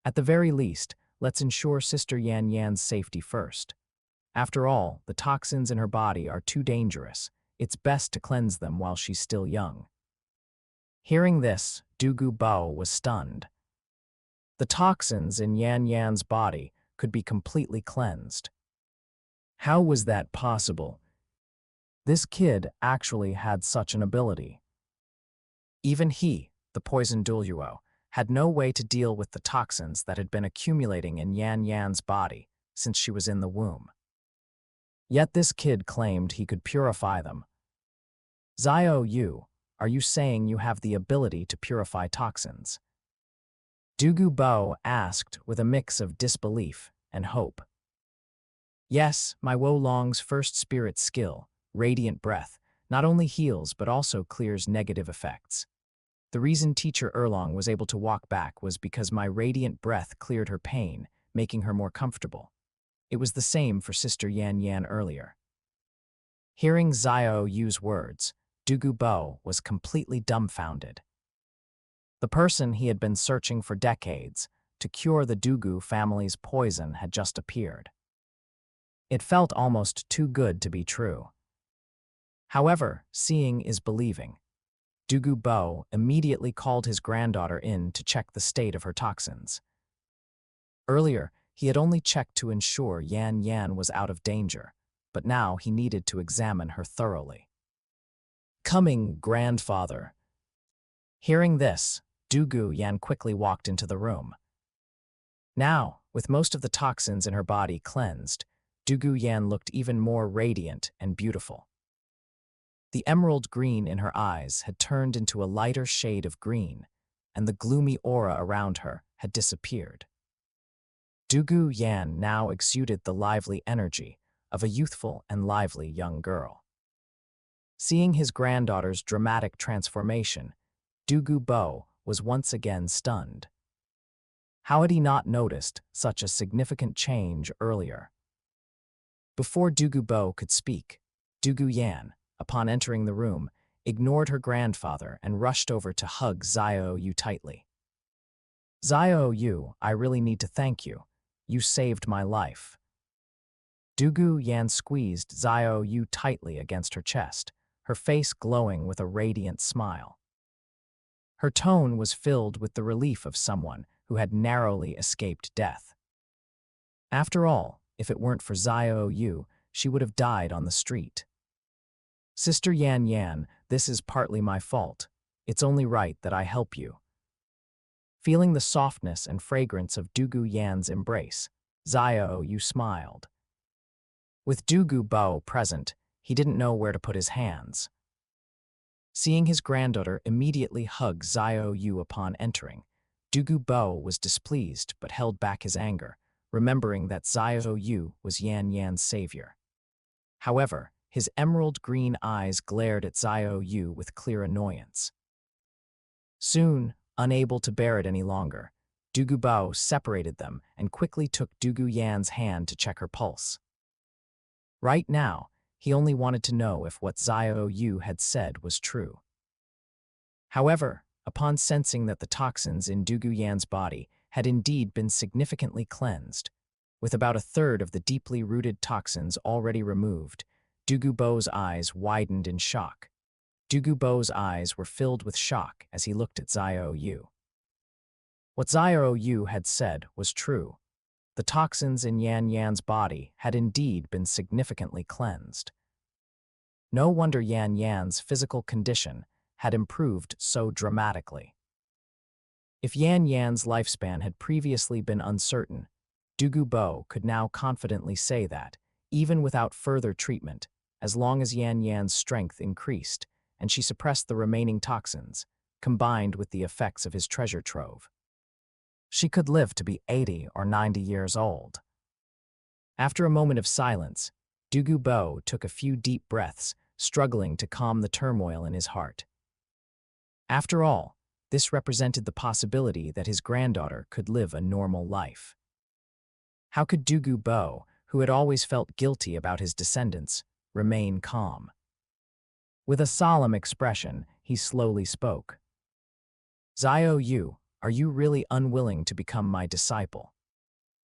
At the very least, let's ensure Sister Yan Yan's safety first. After all, the toxins in her body are too dangerous. It's best to cleanse them while she's still young. Hearing this, Dugu Bo was stunned. The toxins in Yan Yan's body could be completely cleansed. How was that possible? This kid actually had such an ability. Even he, the poisoned Douluo, had no way to deal with the toxins that had been accumulating in Yan Yan's body since she was in the womb. Yet this kid claimed he could purify them. Xiao Yu, are you saying you have the ability to purify toxins? Dugu Bo asked with a mix of disbelief and hope. Yes, my Wolong's first spirit skill, Radiant Breath, not only heals but also clears negative effects. The reason Teacher Erlong was able to walk back was because my Radiant Breath cleared her pain, making her more comfortable. It was the same for Sister Yan Yan earlier. Hearing Xiao Yu's words, Dugu Bo was completely dumbfounded. The person he had been searching for decades to cure the Dugu family's poison had just appeared. It felt almost too good to be true. However, seeing is believing. Dugu Bo immediately called his granddaughter in to check the state of her toxins. Earlier, he had only checked to ensure Yan Yan was out of danger, but now he needed to examine her thoroughly. Coming, grandfather. Hearing this, Dugu Yan quickly walked into the room. Now, with most of the toxins in her body cleansed, Dugu Yan looked even more radiant and beautiful. The emerald green in her eyes had turned into a lighter shade of green, and the gloomy aura around her had disappeared. Dugu Yan now exuded the lively energy of a youthful and lively young girl. Seeing his granddaughter's dramatic transformation, Dugu Bo was once again stunned. How had he not noticed such a significant change earlier? Before Dugu Bo could speak, Dugu Yan, upon entering the room, ignored her grandfather and rushed over to hug Xiao Yu tightly. Xiao Yu, I really need to thank you. You saved my life. Dugu Yan squeezed Xiao Yu tightly against her chest, her face glowing with a radiant smile. Her tone was filled with the relief of someone who had narrowly escaped death. After all, if it weren't for Xiao Yu, she would have died on the street. Sister Yan Yan, this is partly my fault. It's only right that I help you. Feeling the softness and fragrance of Dugu Yan's embrace, Xiao Yu smiled. With Dugu Bo present, he didn't know where to put his hands. Seeing his granddaughter immediately hug Xiao Yu upon entering, Dugu Bo was displeased but held back his anger, remembering that Xiao Yu was Yan Yan's savior. However, his emerald green eyes glared at Xiao Yu with clear annoyance. Soon, unable to bear it any longer, Dugu Bo separated them and quickly took Dugu Yan's hand to check her pulse. Right now, he only wanted to know if what Xiao Yu had said was true. However, upon sensing that the toxins in Dugu Yan's body had indeed been significantly cleansed, with about a third of the deeply rooted toxins already removed, Dugu Bo's eyes widened in shock. Dugu Bo's eyes were filled with shock as he looked at Xiao Yu. What Xiao Yu had said was true. The toxins in Yan Yan's body had indeed been significantly cleansed. No wonder Yan Yan's physical condition had improved so dramatically. If Yan Yan's lifespan had previously been uncertain, Dugu Bo could now confidently say that, even without further treatment, as long as Yan Yan's strength increased and she suppressed the remaining toxins, combined with the effects of his treasure trove, she could live to be 80 or 90 years old. After a moment of silence, Dugu Bo took a few deep breaths, struggling to calm the turmoil in his heart. After all, this represented the possibility that his granddaughter could live a normal life. How could Dugu Bo, who had always felt guilty about his descendants, remain calm? With a solemn expression, he slowly spoke. Xiao Yu, are you really unwilling to become my disciple?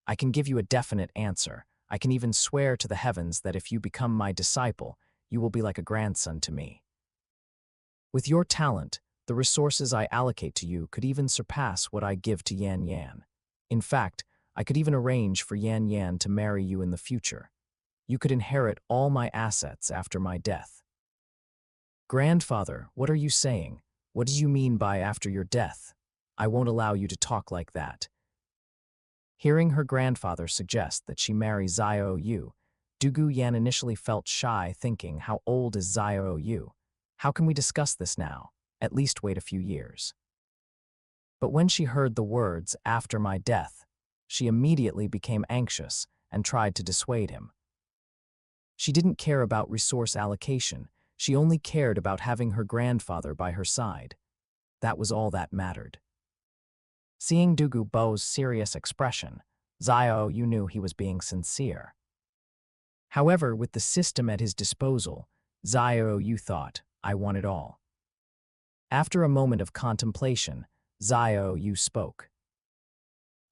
I can give you a definite answer. I can even swear to the heavens that if you become my disciple, you will be like a grandson to me. With your talent, the resources I allocate to you could even surpass what I give to Yan Yan. In fact, I could even arrange for Yan Yan to marry you in the future. You could inherit all my assets after my death. Grandfather, what are you saying? What do you mean by after your death? I won't allow you to talk like that. Hearing her grandfather suggest that she marry Xiao Yu, Dugu Yan initially felt shy, thinking, how old is Xiao Yu? How can we discuss this now? At least wait a few years. But when she heard the words, after my death, she immediately became anxious and tried to dissuade him. She didn't care about resource allocation, she only cared about having her grandfather by her side. That was all that mattered. Seeing Dugu Bo's serious expression, Xiao Yu knew he was being sincere. However, with the system at his disposal, Xiao Yu thought, I want it all. After a moment of contemplation, Xiao Yu spoke.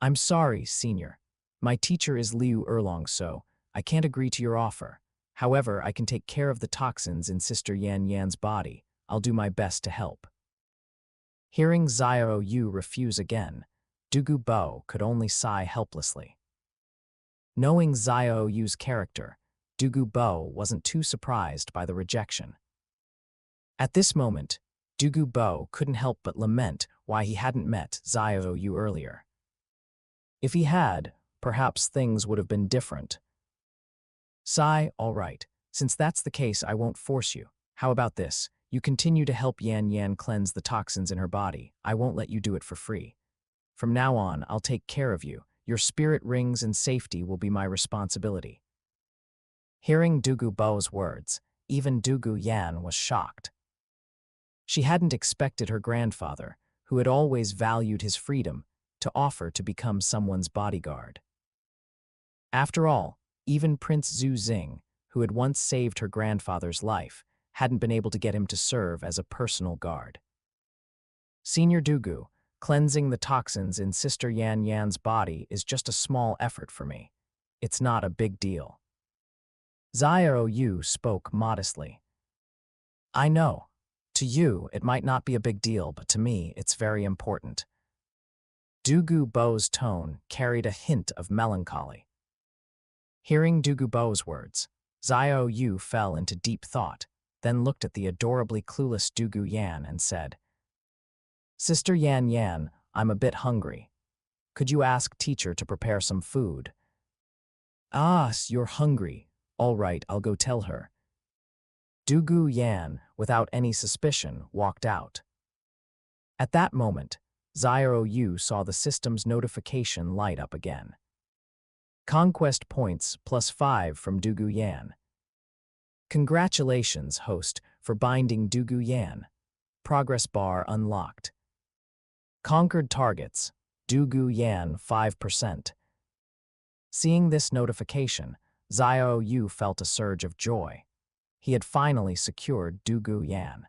I'm sorry, Senior. My teacher is Liu Erlong, so I can't agree to your offer. However, I can take care of the toxins in Sister Yan Yan's body. I'll do my best to help. Hearing Xiao Yu refuse again, Dugu Bo could only sigh helplessly. Knowing Xiao Yu's character, Dugu Bo wasn't too surprised by the rejection. At this moment, Dugu Bo couldn't help but lament why he hadn't met Xiao Yu earlier. If he had, perhaps things would have been different. Sigh, all right. Since that's the case, I won't force you. How about this? You continue to help Yan Yan cleanse the toxins in her body. I won't let you do it for free. From now on, I'll take care of you. Your spirit rings and safety will be my responsibility. Hearing Dugu Bo's words, even Dugu Yan was shocked. She hadn't expected her grandfather, who had always valued his freedom, to offer to become someone's bodyguard. After all, even Prince Zhu Xing, who had once saved her grandfather's life, hadn't been able to get him to serve as a personal guard. Senior Dugu, cleansing the toxins in Sister Yan Yan's body is just a small effort for me. It's not a big deal. Xiao Yu spoke modestly. I know. To you, it might not be a big deal, but to me, it's very important. Dugu Bo's tone carried a hint of melancholy. Hearing Dugu Bo's words, Xiao Yu fell into deep thought, then looked at the adorably clueless Dugu Yan and said, Sister Yan Yan, I'm a bit hungry. Could you ask teacher to prepare some food? Ah, you're hungry. All right, I'll go tell her. Dugu Yan, without any suspicion, walked out. At that moment, Xiao Yu saw the system's notification light up again. Conquest points +5 from Dugu Yan. Congratulations, host, for binding Dugu Yan. Progress bar unlocked. Conquered targets, Dugu Yan 5%. Seeing this notification, Xiao Yu felt a surge of joy. He had finally secured Dugu Yan.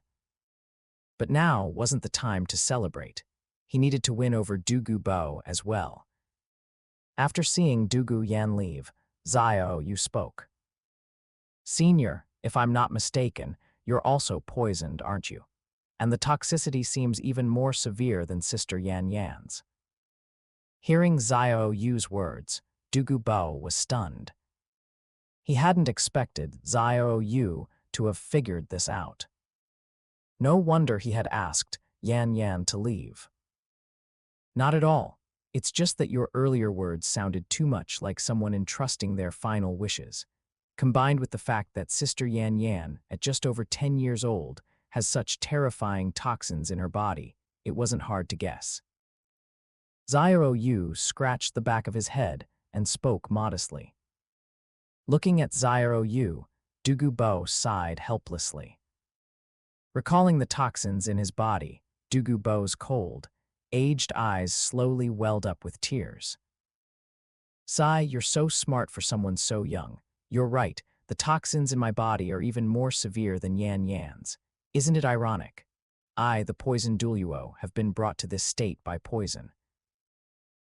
But now wasn't the time to celebrate. He needed to win over Dugu Bo as well. After seeing Dugu Yan leave, Xiao Yu spoke. Senior, if I'm not mistaken, you're also poisoned, aren't you? And the toxicity seems even more severe than Sister Yan Yan's. Hearing Xiao Yu's words, Dugu Bo was stunned. He hadn't expected Xiao Yu to have figured this out. No wonder he had asked Yan Yan to leave. Not at all. It's just that your earlier words sounded too much like someone entrusting their final wishes, combined with the fact that Sister Yan Yan, at just over 10 years old, has such terrifying toxins in her body, it wasn't hard to guess. Xiao Yu scratched the back of his head and spoke modestly. Looking at Xiao Yu, Dugu Bo sighed helplessly. Recalling the toxins in his body, Dugu Bo's cold, aged eyes slowly welled up with tears. Sai, you're so smart for someone so young. You're right, the toxins in my body are even more severe than Yan Yan's. Isn't it ironic? I, the poison Douluo, have been brought to this state by poison.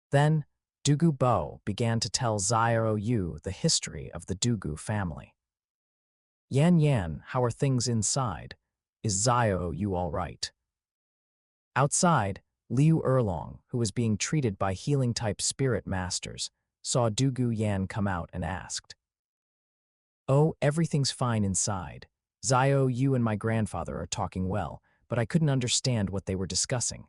Then, Dugu Bo began to tell Xiao Yu the history of the Dugu family. Yan Yan, how are things inside? Is Xiao Yu all right? Outside, Liu Erlong, who was being treated by healing-type spirit masters, saw Dugu Yan come out and asked, "Oh, everything's fine inside. Xiao Yu and my grandfather are talking well, but I couldn't understand what they were discussing."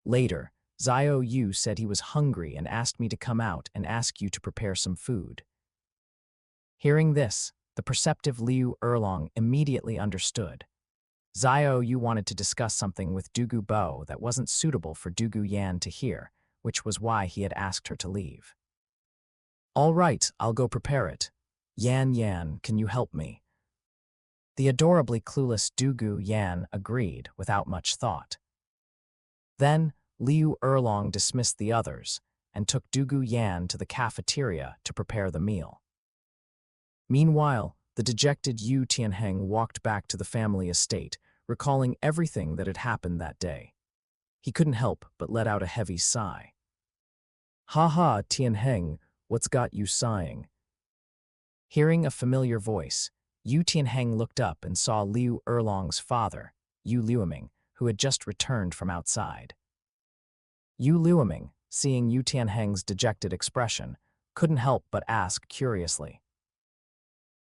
Later, Xiao Yu said he was hungry and asked me to come out and ask you to prepare some food. Hearing this, the perceptive Liu Erlong immediately understood. Xiao Yu wanted to discuss something with Dugu Bo that wasn't suitable for Dugu Yan to hear, which was why he had asked her to leave. All right, I'll go prepare it. Yan Yan, can you help me? The adorably clueless Dugu Yan agreed without much thought. Then, Liu Erlong dismissed the others and took Dugu Yan to the cafeteria to prepare the meal. Meanwhile, the dejected Yu Tianheng walked back to the family estate, recalling everything that had happened that day. He couldn't help but let out a heavy sigh. "Ha ha, Tianheng, what's got you sighing?" Hearing a familiar voice, Yu Tianheng looked up and saw Liu Erlong's father, Yu Liuming, who had just returned from outside. Yu Liuming, seeing Yu Tianheng's dejected expression, couldn't help but ask curiously.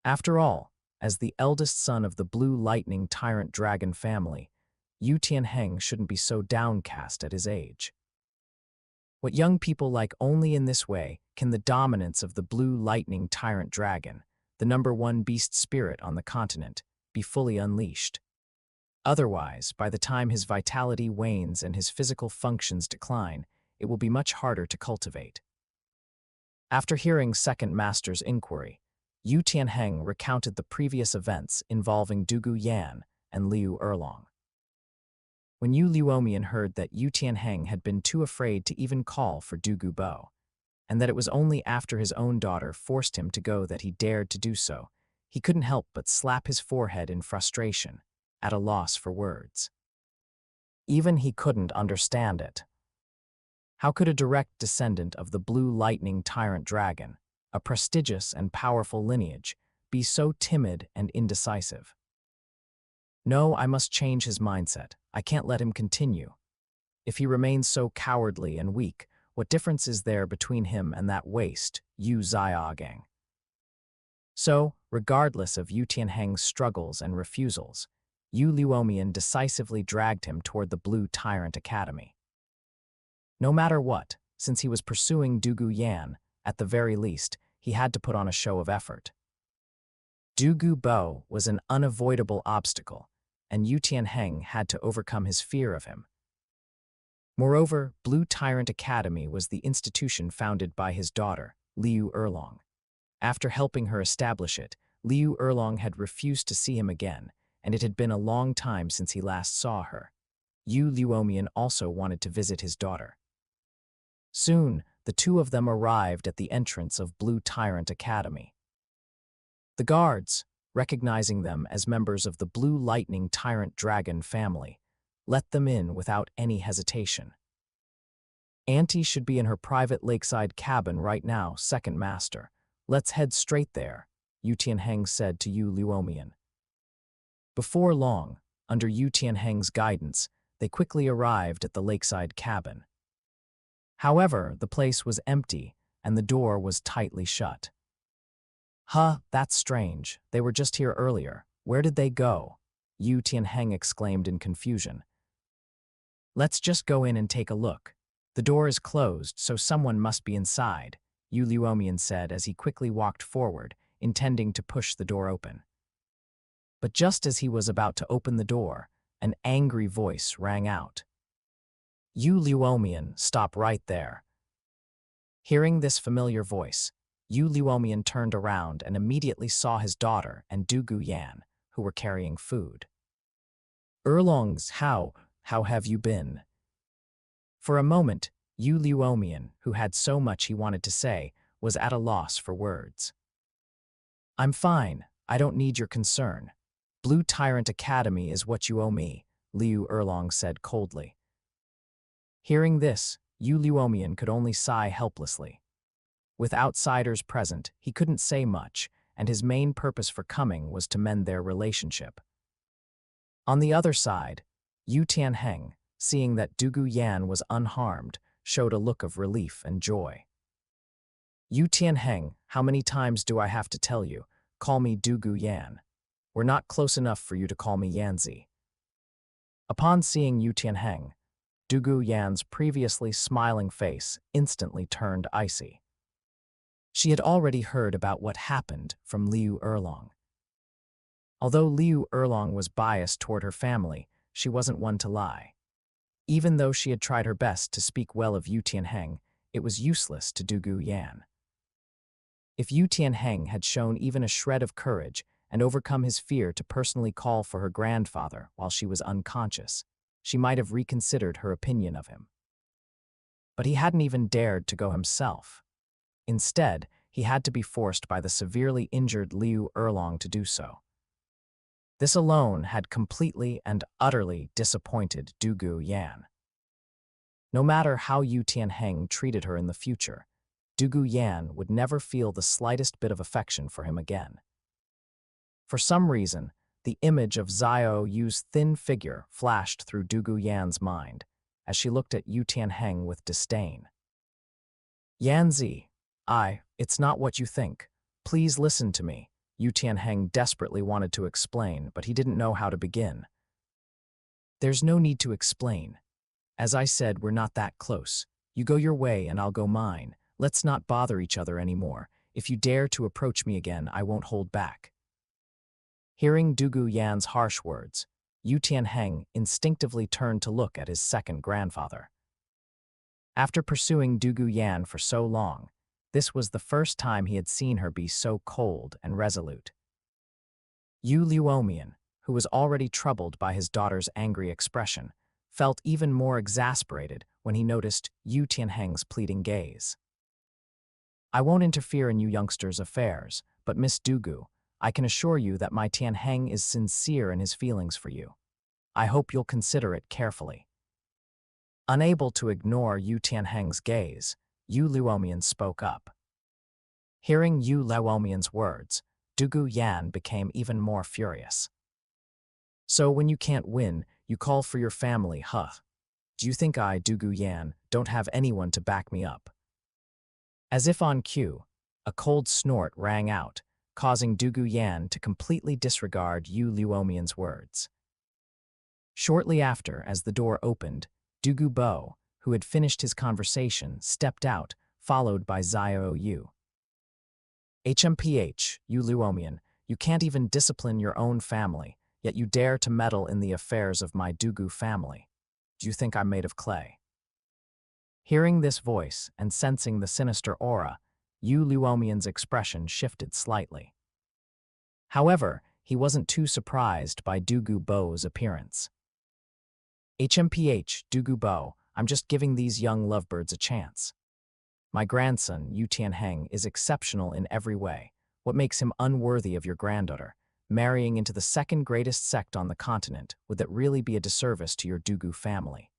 After all, as the eldest son of the Blue Lightning Tyrant Dragon family, Yu Tianheng shouldn't be so downcast at his age. What young people like only in this way can the dominance of the Blue Lightning Tyrant Dragon, the #1 beast spirit on the continent, be fully unleashed. Otherwise, by the time his vitality wanes and his physical functions decline, it will be much harder to cultivate. After hearing Second Master's inquiry, Yu Tianheng recounted the previous events involving Dugu Yan and Liu Erlong. When Yu Liuomian heard that Yu Tianheng had been too afraid to even call for Dugu Bo, and that it was only after his own daughter forced him to go that he dared to do so, he couldn't help but slap his forehead in frustration, at a loss for words. Even he couldn't understand it. How could a direct descendant of the Blue Lightning Tyrant Dragon, a prestigious and powerful lineage, be so timid and indecisive? No, I must change his mindset. I can't let him continue. If he remains so cowardly and weak, what difference is there between him and that waste, Yu Xiaogang? So, regardless of Yu Tianheng's struggles and refusals, Yu Liuomian decisively dragged him toward the Blue Tyrant Academy. No matter what, since he was pursuing Dugu Yan, at the very least, he had to put on a show of effort. Dugu Bo was an unavoidable obstacle, and Yu Tianheng had to overcome his fear of him. Moreover, Blue Tyrant Academy was the institution founded by his daughter, Liu Erlong. After helping her establish it, Liu Erlong had refused to see him again, and it had been a long time since he last saw her. Yu Luomian also wanted to visit his daughter. Soon, the two of them arrived at the entrance of Blue Tyrant Academy. The guards, recognizing them as members of the Blue Lightning Tyrant Dragon family, let them in without any hesitation. Auntie should be in her private lakeside cabin right now, Second Master. Let's head straight there, Yu Tianheng said to Yu Luomian. Before long, under Yu Tianheng's guidance, they quickly arrived at the lakeside cabin. However, the place was empty, and the door was tightly shut. Huh, that's strange. They were just here earlier. Where did they go? Yu Tianheng exclaimed in confusion. Let's just go in and take a look. The door is closed, so someone must be inside, Yu Luomian said as he quickly walked forward, intending to push the door open. But just as he was about to open the door, an angry voice rang out. Yu Luomian, stop right there. Hearing this familiar voice, Yu Luomian turned around and immediately saw his daughter and Dugu Yan, who were carrying food. Erlongs, how have you been? For a moment, Yu Luomian, who had so much he wanted to say, was at a loss for words. I'm fine, I don't need your concern. Blue Tyrant Academy is what you owe me, Liu Erlong said coldly. Hearing this, Yu Luomian could only sigh helplessly. With outsiders present, he couldn't say much, and his main purpose for coming was to mend their relationship. On the other side, Yu Tianheng, seeing that Dugu Yan was unharmed, showed a look of relief and joy. Yu Tianheng, how many times do I have to tell you? Call me Dugu Yan. We're not close enough for you to call me Yanzi. Upon seeing Yu Tianheng, Dugu Yan's previously smiling face instantly turned icy. She had already heard about what happened from Liu Erlong. Although Liu Erlong was biased toward her family, she wasn't one to lie. Even though she had tried her best to speak well of Yu Tianheng, it was useless to Dugu Yan. If Yu Tianheng had shown even a shred of courage and overcome his fear to personally call for her grandfather while she was unconscious, she might have reconsidered her opinion of him. But he hadn't even dared to go himself. Instead, he had to be forced by the severely injured Liu Erlong to do so. This alone had completely and utterly disappointed Dugu Yan. No matter how Yu Tianheng treated her in the future, Dugu Yan would never feel the slightest bit of affection for him again. For some reason, the image of Xiao Yu's thin figure flashed through Dugu Yan's mind as she looked at Yu Tianheng with disdain. Yanzi, it's not what you think. Please listen to me. Yu Tianheng desperately wanted to explain, but he didn't know how to begin. There's no need to explain. As I said, we're not that close. You go your way and I'll go mine. Let's not bother each other anymore. If you dare to approach me again, I won't hold back. Hearing Dugu Yan's harsh words, Yu Tianheng instinctively turned to look at his second grandfather. After pursuing Dugu Yan for so long, this was the first time he had seen her be so cold and resolute. Yu Luomian, who was already troubled by his daughter's angry expression, felt even more exasperated when he noticed Yu Tianheng's pleading gaze. I won't interfere in you youngsters' affairs, but Miss Dugu, I can assure you that my Tianheng is sincere in his feelings for you. I hope you'll consider it carefully. Unable to ignore Yu Tianheng's gaze, Yu Luomian spoke up. Hearing Yu Luomian's words, Dugu Yan became even more furious. So when you can't win, you call for your family, huh? Do you think I, Dugu Yan, don't have anyone to back me up? As if on cue, a cold snort rang out, causing Dugu Yan to completely disregard Yu Luomian's words. Shortly after, as the door opened, Dugu Bo, who had finished his conversation, stepped out, followed by Xiao Yu. HMPH, you Luomian, you can't even discipline your own family, yet you dare to meddle in the affairs of my Dugu family. Do you think I'm made of clay? Hearing this voice and sensing the sinister aura, Yu Luomian's expression shifted slightly. However, he wasn't too surprised by Dugu Bo's appearance. HMPH, Dugu Bo, I'm just giving these young lovebirds a chance. My grandson, Yu Tianheng, is exceptional in every way. What makes him unworthy of your granddaughter? Marrying into the second greatest sect on the continent, would that really be a disservice to your Dugu family?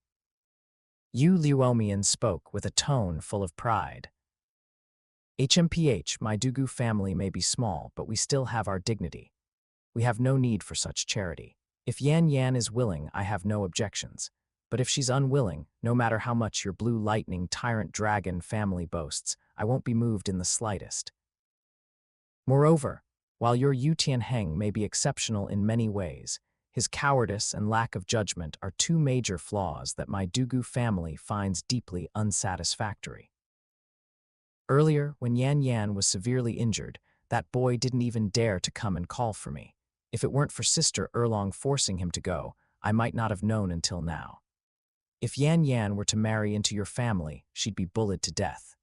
Yu Luomian spoke with a tone full of pride. HMPH, my Dugu family may be small, but we still have our dignity. We have no need for such charity. If Yan Yan is willing, I have no objections. But if she's unwilling, no matter how much your blue lightning tyrant dragon family boasts, I won't be moved in the slightest. Moreover, while your Yu Tianheng may be exceptional in many ways, his cowardice and lack of judgment are two major flaws that my Dugu family finds deeply unsatisfactory. Earlier, when Yan Yan was severely injured, that boy didn't even dare to come and call for me. If it weren't for Sister Erlong forcing him to go, I might not have known until now. If Yan Yan were to marry into your family, she'd be bullied to death.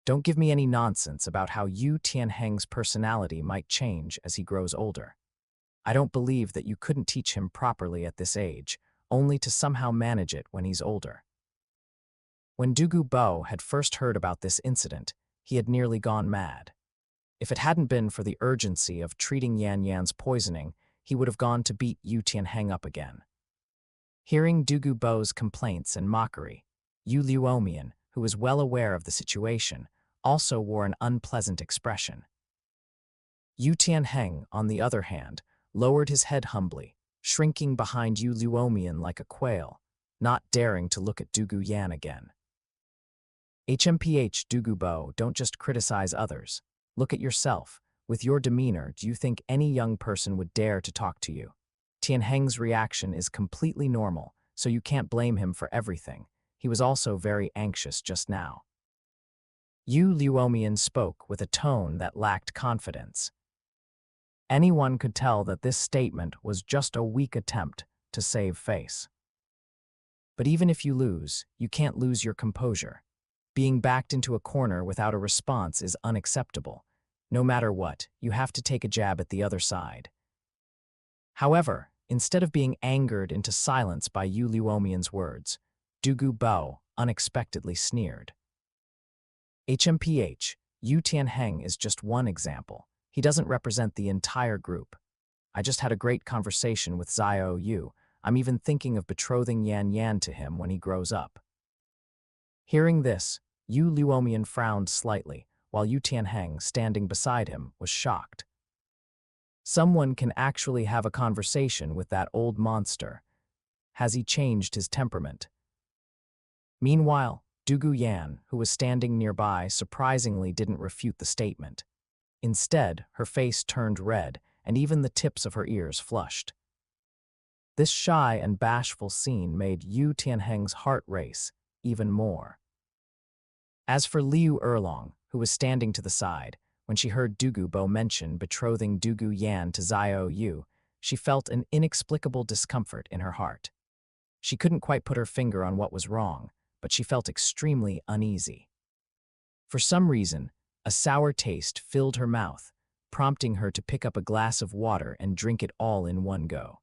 Don't give me any nonsense about how Yu Tianheng's personality might change as he grows older. I don't believe that you couldn't teach him properly at this age, only to somehow manage it when he's older. When Dugu Bo had first heard about this incident, he had nearly gone mad. If it hadn't been for the urgency of treating Yan Yan's poisoning, he would have gone to beat Yu Tianheng up again. Hearing Dugu Bo's complaints and mockery, Yu Luomian, who was well aware of the situation, also wore an unpleasant expression. Yu Tianheng, on the other hand, lowered his head humbly, shrinking behind Yu Luomian like a quail, not daring to look at Dugu Yan again. HMPH, Dugu Bo, don't just criticize others. Look at yourself. With your demeanor, do you think any young person would dare to talk to you? Tianheng's reaction is completely normal, so you can't blame him for everything. He was also very anxious just now. Yu Luomian spoke with a tone that lacked confidence. Anyone could tell that this statement was just a weak attempt to save face. But even if you lose, you can't lose your composure. Being backed into a corner without a response is unacceptable. No matter what, you have to take a jab at the other side. However, instead of being angered into silence by Yu Luomian's words, Dugu Bo unexpectedly sneered. HMPH, Yu Tianheng is just one example. He doesn't represent the entire group. I just had a great conversation with Xiao Yu. I'm even thinking of betrothing Yan Yan to him when he grows up. Hearing this, Yu Luomian frowned slightly, while Yu Tianheng, standing beside him, was shocked. Someone can actually have a conversation with that old monster. Has he changed his temperament? Meanwhile, Dugu Yan, who was standing nearby, surprisingly didn't refute the statement. Instead, her face turned red, and even the tips of her ears flushed. This shy and bashful scene made Yu Tianheng's heart race even more. As for Liu Erlong, who was standing to the side, when she heard Dugu Bo mention betrothing Dugu Yan to Xiao Yu, she felt an inexplicable discomfort in her heart. She couldn't quite put her finger on what was wrong, but she felt extremely uneasy. For some reason, a sour taste filled her mouth, prompting her to pick up a glass of water and drink it all in one go.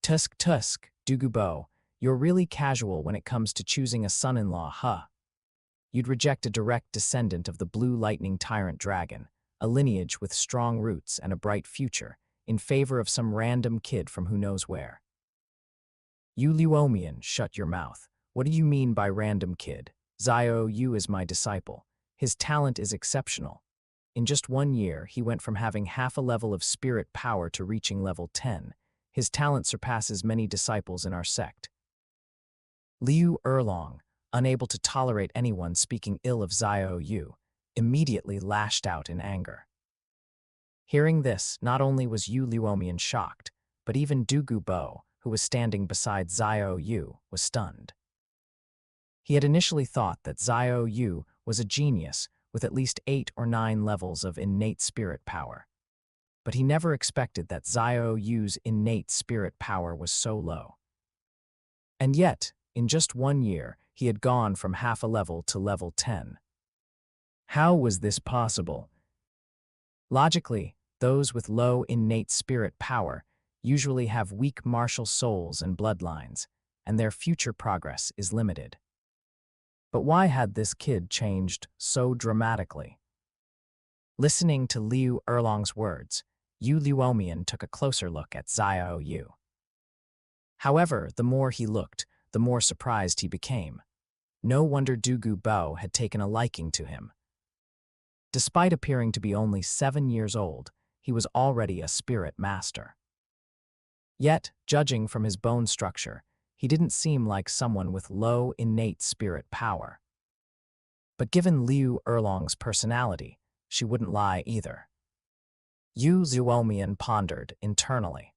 Tusk, Dugu Bo, you're really casual when it comes to choosing a son-in-law, huh? You'd reject a direct descendant of the blue lightning tyrant dragon, a lineage with strong roots and a bright future, in favor of some random kid from who knows where. Yu Luomian, shut your mouth. What do you mean by random kid? Xiao Yu is my disciple. His talent is exceptional. In just 1 year, he went from having half a level of spirit power to reaching level 10. His talent surpasses many disciples in our sect. Liu Erlong, unable to tolerate anyone speaking ill of Xiao Yu, immediately lashed out in anger. Hearing this, not only was Yu Luomian shocked, but even Dugu Bo, who was standing beside Xiao Yu, was stunned. He had initially thought that Xiao Yu was a genius with at least 8 or 9 levels of innate spirit power. But he never expected that Xiao Yu's innate spirit power was so low. And yet, in just 1 year, he had gone from half a level to level 10. How was this possible? Logically, those with low innate spirit power usually have weak martial souls and bloodlines, and their future progress is limited. But why had this kid changed so dramatically? Listening to Liu Erlong's words, Yu Luomian took a closer look at Xiao Yu. However, the more he looked, the more surprised he became. No wonder Dugu Bo had taken a liking to him. Despite appearing to be only 7 years old, he was already a spirit master. Yet, judging from his bone structure, he didn't seem like someone with low innate spirit power. But given Liu Erlong's personality, she wouldn't lie either. Yu Luomian pondered internally.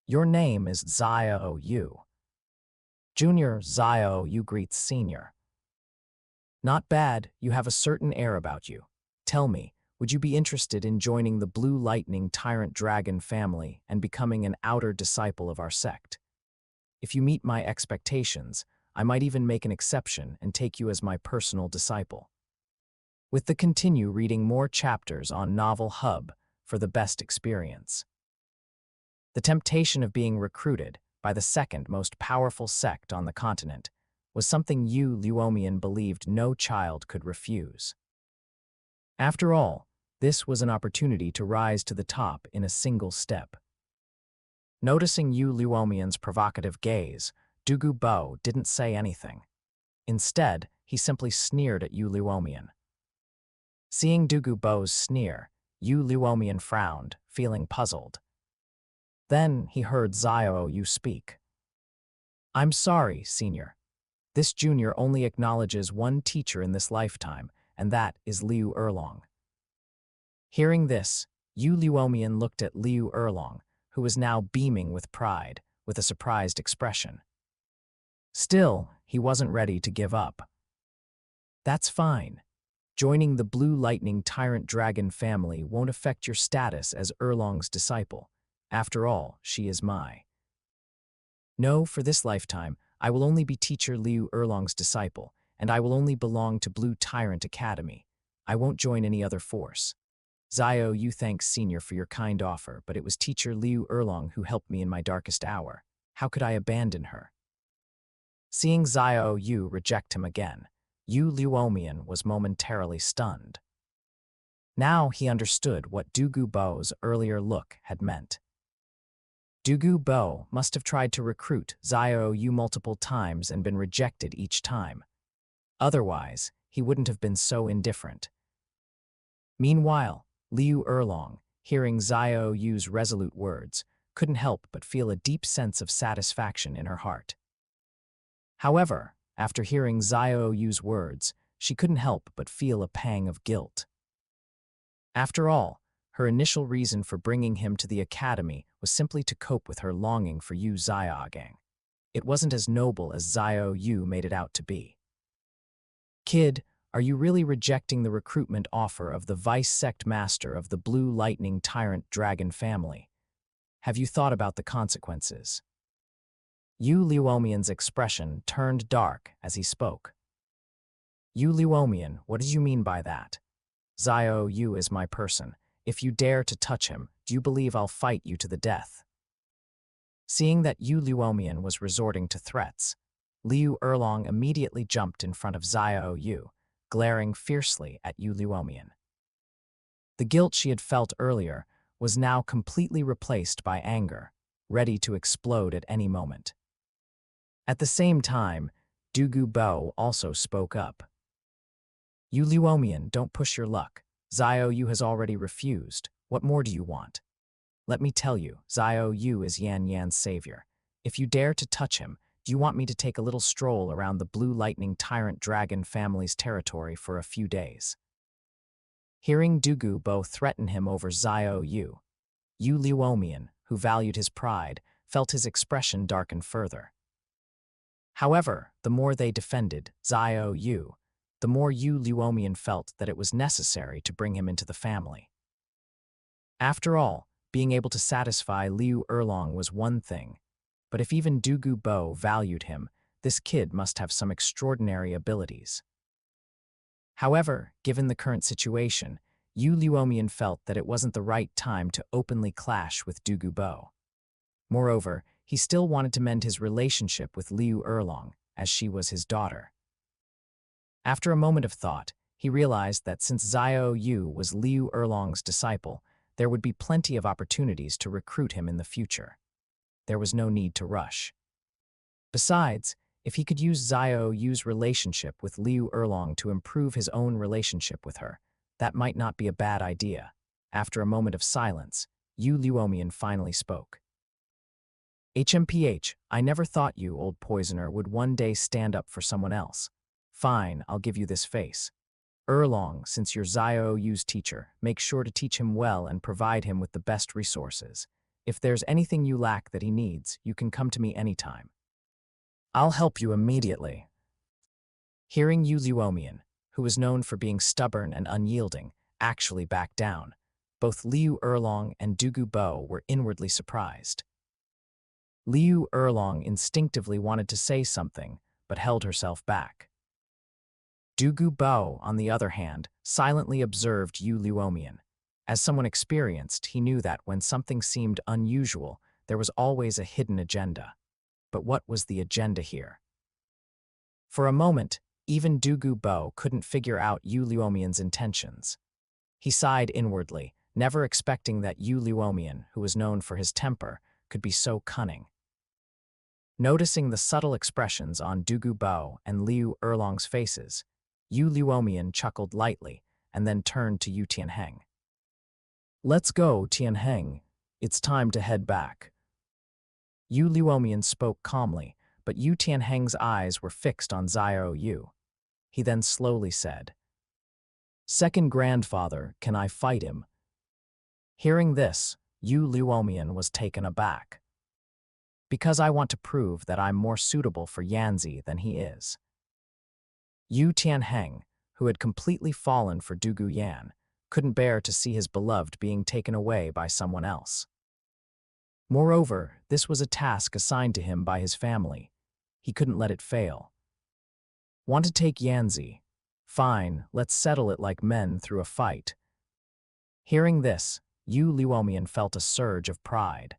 Your name is Xiao Yu. Junior Xiao Yu greets Senior. Not bad, you have a certain air about you. Tell me, would you be interested in joining the Blue Lightning Tyrant Dragon family and becoming an outer disciple of our sect? If you meet my expectations, I might even make an exception and take you as my personal disciple. With the continue reading more chapters on Novel Hub for the best experience. The temptation of being recruited by the second most powerful sect on the continent was something Yu Luomian believed no child could refuse. After all, this was an opportunity to rise to the top in a single step. Noticing Yu Luomian's provocative gaze, Dugu Bo didn't say anything. Instead, he simply sneered at Yu Luomian. Seeing Dugu Bo's sneer, Yu Luomian frowned, feeling puzzled. Then he heard Xiao Yu speak. I'm sorry, Senior. This junior only acknowledges one teacher in this lifetime, and that is Liu Erlong. Hearing this, Yu Luomian looked at Liu Erlong, who was now beaming with pride, with a surprised expression. Still, he wasn't ready to give up. That's fine. Joining the Blue Lightning Tyrant Dragon family won't affect your status as Erlong's disciple. After all, she is my. No, for this lifetime, I will only be teacher Liu Erlong's disciple, and I will only belong to Blue Tyrant Academy. I won't join any other force. Xiao Yu thanks Senior for your kind offer, but it was teacher Liu Erlong who helped me in my darkest hour. How could I abandon her? Seeing Xiao Yu reject him again, Yu Luomian was momentarily stunned. Now he understood what Dugu Bo's earlier look had meant. Dugu Bo must have tried to recruit Xiao Yu multiple times and been rejected each time. Otherwise, he wouldn't have been so indifferent. Meanwhile, Liu Erlong, hearing Xiao Yu's resolute words, couldn't help but feel a deep sense of satisfaction in her heart. However, after hearing Xiao Yu's words, she couldn't help but feel a pang of guilt. After all, her initial reason for bringing him to the academy was simply to cope with her longing for Yu Xiaogang. It wasn't as noble as Xiao Yu made it out to be. Kid, are you really rejecting the recruitment offer of the vice sect master of the Blue Lightning Tyrant Dragon family? Have you thought about the consequences? Yu Luomian's expression turned dark as he spoke. Yu Luomian, what did you mean by that? Xiao Yu is my person. If you dare to touch him, do you believe I'll fight you to the death? Seeing that Yu Luomian was resorting to threats, Liu Erlong immediately jumped in front of Xiao Yu, glaring fiercely at Yu Luomian. The guilt she had felt earlier was now completely replaced by anger, ready to explode at any moment. At the same time, Dugu Bo also spoke up. Yu Luomian, don't push your luck. Xiao Yu has already refused. What more do you want? Let me tell you, Xiao Yu is Yan Yan's savior. If you dare to touch him, do you want me to take a little stroll around the Blue Lightning Tyrant Dragon family's territory for a few days? Hearing Dugu Bo threaten him over Xiao Yu, Yu Luomian, who valued his pride, felt his expression darken further. However, the more they defended Xiao Yu, the more Yu Luomian felt that it was necessary to bring him into the family. After all, being able to satisfy Liu Erlong was one thing, but if even Dugu Bo valued him, this kid must have some extraordinary abilities. However, given the current situation, Yu Luomian felt that it wasn't the right time to openly clash with Dugu Bo. Moreover, he still wanted to mend his relationship with Liu Erlong, as she was his daughter. After a moment of thought, he realized that since Xiao Yu was Liu Erlong's disciple, there would be plenty of opportunities to recruit him in the future. There was no need to rush. Besides, if he could use Xiao Yu's relationship with Liu Erlong to improve his own relationship with her, that might not be a bad idea. After a moment of silence, Yu Luomian finally spoke. HMPH, I never thought you, old poisoner, would one day stand up for someone else. Fine, I'll give you this face. Erlong, since you're Xiao Yu's teacher, make sure to teach him well and provide him with the best resources. If there's anything you lack that he needs, you can come to me anytime. I'll help you immediately. Hearing Yu Luomian, who was known for being stubborn and unyielding, actually back down, both Liu Erlong and Dugu Bo were inwardly surprised. Liu Erlong instinctively wanted to say something, but held herself back. Dugu Bo, on the other hand, silently observed Yu Luomian. As someone experienced, he knew that when something seemed unusual, there was always a hidden agenda. But what was the agenda here? For a moment, even Dugu Bo couldn't figure out Yu Luomian's intentions. He sighed inwardly, never expecting that Yu Luomian, who was known for his temper, could be so cunning. Noticing the subtle expressions on Dugu Bo and Liu Erlong's faces, Yu Luomian chuckled lightly and then turned to Yu Tianheng. Let's go, Tianheng. It's time to head back. Yu Luomian spoke calmly, but Yu Tianheng's eyes were fixed on Xiao Yu. He then slowly said, Second grandfather, can I fight him? Hearing this, Yu Luomian was taken aback. Because I want to prove that I'm more suitable for Yanzi than he is. Yu Tianheng, who had completely fallen for Dugu Yan, couldn't bear to see his beloved being taken away by someone else. Moreover, this was a task assigned to him by his family. He couldn't let it fail. Want to take Yanzi? Fine, let's settle it like men through a fight. Hearing this, Yu Luomian felt a surge of pride.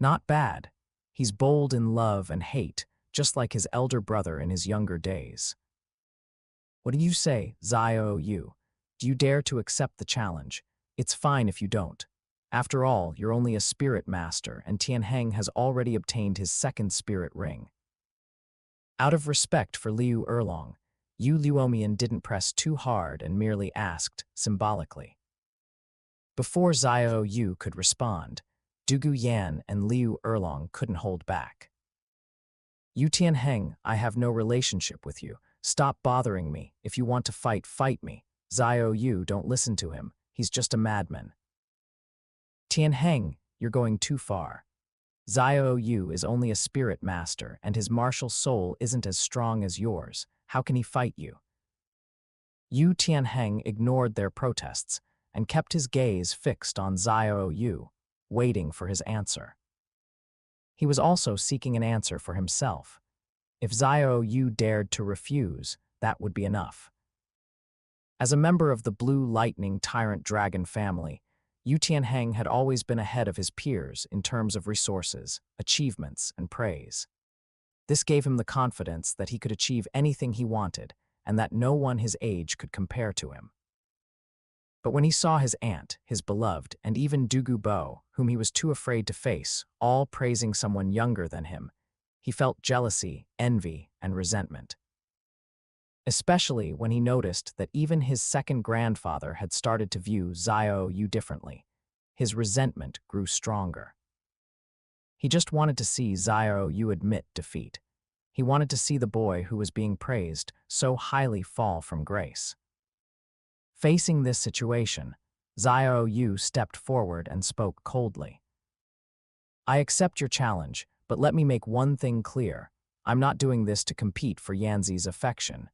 Not bad. He's bold in love and hate, just like his elder brother in his younger days. What do you say, Xiao Yu? Do you dare to accept the challenge? It's fine if you don't. After all, you're only a spirit master, and Tianheng has already obtained his second spirit ring. Out of respect for Liu Erlong, Yu Luomian didn't press too hard and merely asked, symbolically. Before Xiao Yu could respond, Dugu Yan and Liu Erlong couldn't hold back. Yu Tianheng, I have no relationship with you. Stop bothering me. If you want to fight, fight me. Xiao Yu, don't listen to him. He's just a madman. Tianheng, you're going too far. Xiao Yu is only a spirit master, and his martial soul isn't as strong as yours. How can he fight you? Yu Tianheng ignored their protests and kept his gaze fixed on Xiao Yu, waiting for his answer. He was also seeking an answer for himself. If Xiao Yu dared to refuse, that would be enough. As a member of the Blue Lightning Tyrant Dragon family, Yu Tianheng had always been ahead of his peers in terms of resources, achievements, and praise. This gave him the confidence that he could achieve anything he wanted and that no one his age could compare to him. But when he saw his aunt, his beloved, and even Dugu Bo, whom he was too afraid to face, all praising someone younger than him, he felt jealousy, envy, and resentment. Especially when he noticed that even his second grandfather had started to view Xiao Yu differently. His resentment grew stronger. He just wanted to see Xiao Yu admit defeat. He wanted to see the boy who was being praised so highly fall from grace. Facing this situation, Xiao Yu stepped forward and spoke coldly. I accept your challenge, but let me make one thing clear. I'm not doing this to compete for Yanzi's affection.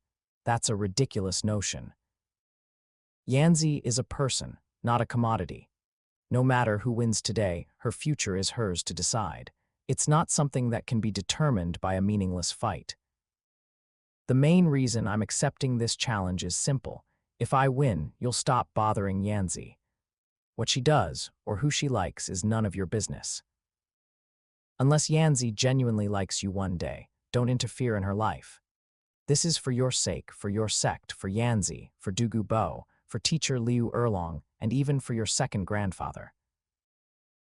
That's a ridiculous notion. Yanzi is a person, not a commodity. No matter who wins today, her future is hers to decide. It's not something that can be determined by a meaningless fight. The main reason I'm accepting this challenge is simple. If I win, you'll stop bothering Yanzi. What she does, or who she likes, is none of your business. Unless Yanzi genuinely likes you one day, don't interfere in her life. This is for your sake, for your sect, for Yanzi, for Dugu Bo, for teacher Liu Erlong, and even for your second grandfather.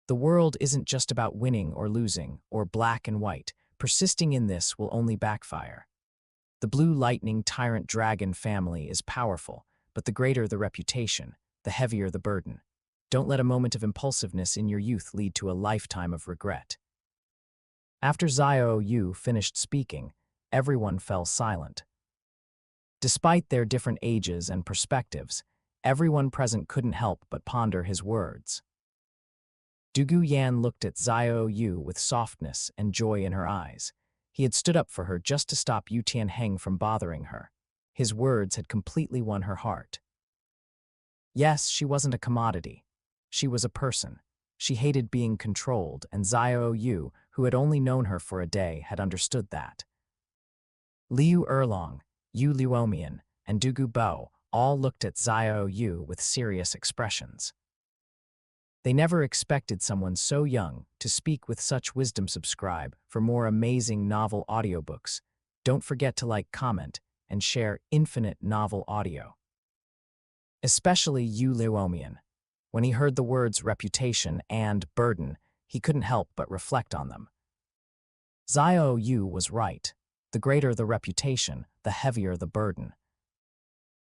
The world isn't just about winning or losing, or black and white. Persisting in this will only backfire. The blue lightning tyrant dragon family is powerful, but the greater the reputation, the heavier the burden. Don't let a moment of impulsiveness in your youth lead to a lifetime of regret. After Xiao Yu finished speaking, everyone fell silent. Despite their different ages and perspectives, everyone present couldn't help but ponder his words. Dugu Yan looked at Xiao Yu with softness and joy in her eyes. He had stood up for her just to stop Yu Tianheng from bothering her. His words had completely won her heart. Yes, she wasn't a commodity. She was a person. She hated being controlled, and Xiao Yu, who had only known her for a day, had understood that. Liu Erlong, Yu Luomian, and Dugu Bo all looked at Xiao Yu with serious expressions. They never expected someone so young to speak with such wisdom. Subscribe for more amazing novel audiobooks. Don't forget to like, comment, and share infinite novel audio. Especially Yu Luomian. When he heard the words reputation and burden, he couldn't help but reflect on them. Xiao Yu was right. The greater the reputation, the heavier the burden.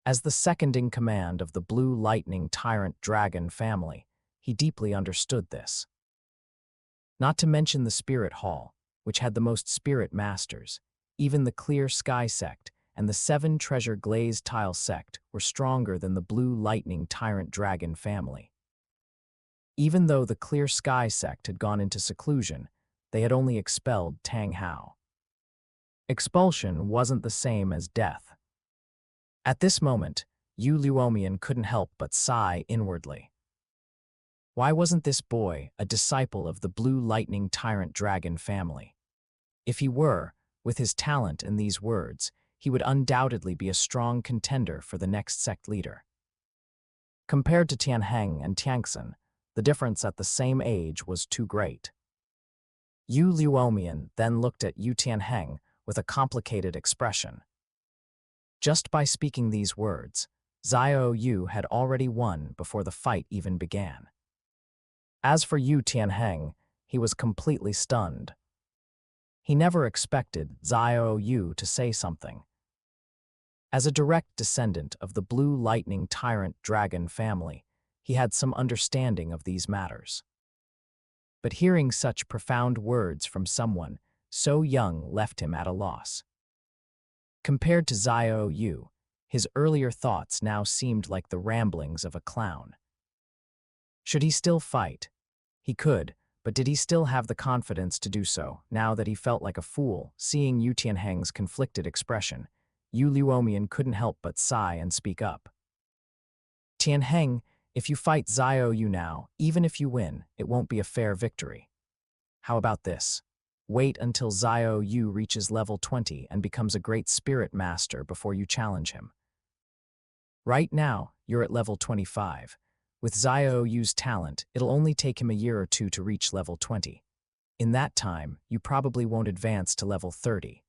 As the second in command of the blue lightning tyrant dragon family, he deeply understood this. Not to mention the Spirit Hall, which had the most spirit masters. Even the Clear Sky sect and the 7 Treasure Glazed Tile sect were stronger than the blue lightning tyrant dragon family. Even though the Clear Sky sect had gone into seclusion, they had only expelled Tang Hao. Expulsion wasn't the same as death. At this moment, Yu Luomian couldn't help but sigh inwardly. Why wasn't this boy a disciple of the blue lightning tyrant dragon family? If he were, with his talent and these words, he would undoubtedly be a strong contender for the next sect leader. Compared to Tianheng and Tiangxin, the difference at the same age was too great. Yu Luomian then looked at Yu Tianheng with a complicated expression. Just by speaking these words, Xiao Yu had already won before the fight even began. As for Yu Tianheng, he was completely stunned. He never expected Xiao Yu to say something. As a direct descendant of the blue lightning tyrant dragon family, he had some understanding of these matters. But hearing such profound words from someone so young left him at a loss. Compared to Xiao Yu, his earlier thoughts now seemed like the ramblings of a clown. Should he still fight? He could, but did he still have the confidence to do so, now that he felt like a fool? Seeing Yu Tianheng's conflicted expression, Yu Luomian couldn't help but sigh and speak up. Tianheng, if you fight Xiao Yu now, even if you win, it won't be a fair victory. How about this? Wait until Xiao Yu reaches level 20 and becomes a great spirit master before you challenge him. Right now, you're at level 25. With Xiao Yu's talent, it'll only take him a year or two to reach level 20. In that time, you probably won't advance to level 30.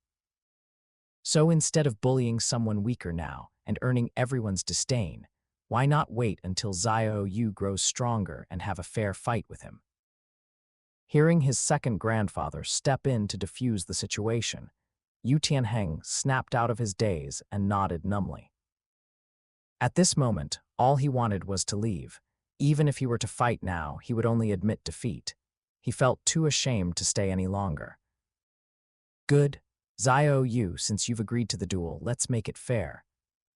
So instead of bullying someone weaker now and earning everyone's disdain, why not wait until Xiao Yu grows stronger and have a fair fight with him? Hearing his second grandfather step in to defuse the situation, Yu Tianheng snapped out of his daze and nodded numbly. At this moment, all he wanted was to leave. Even if he were to fight now, he would only admit defeat. He felt too ashamed to stay any longer. Good, Xiao Yu, since you've agreed to the duel, let's make it fair.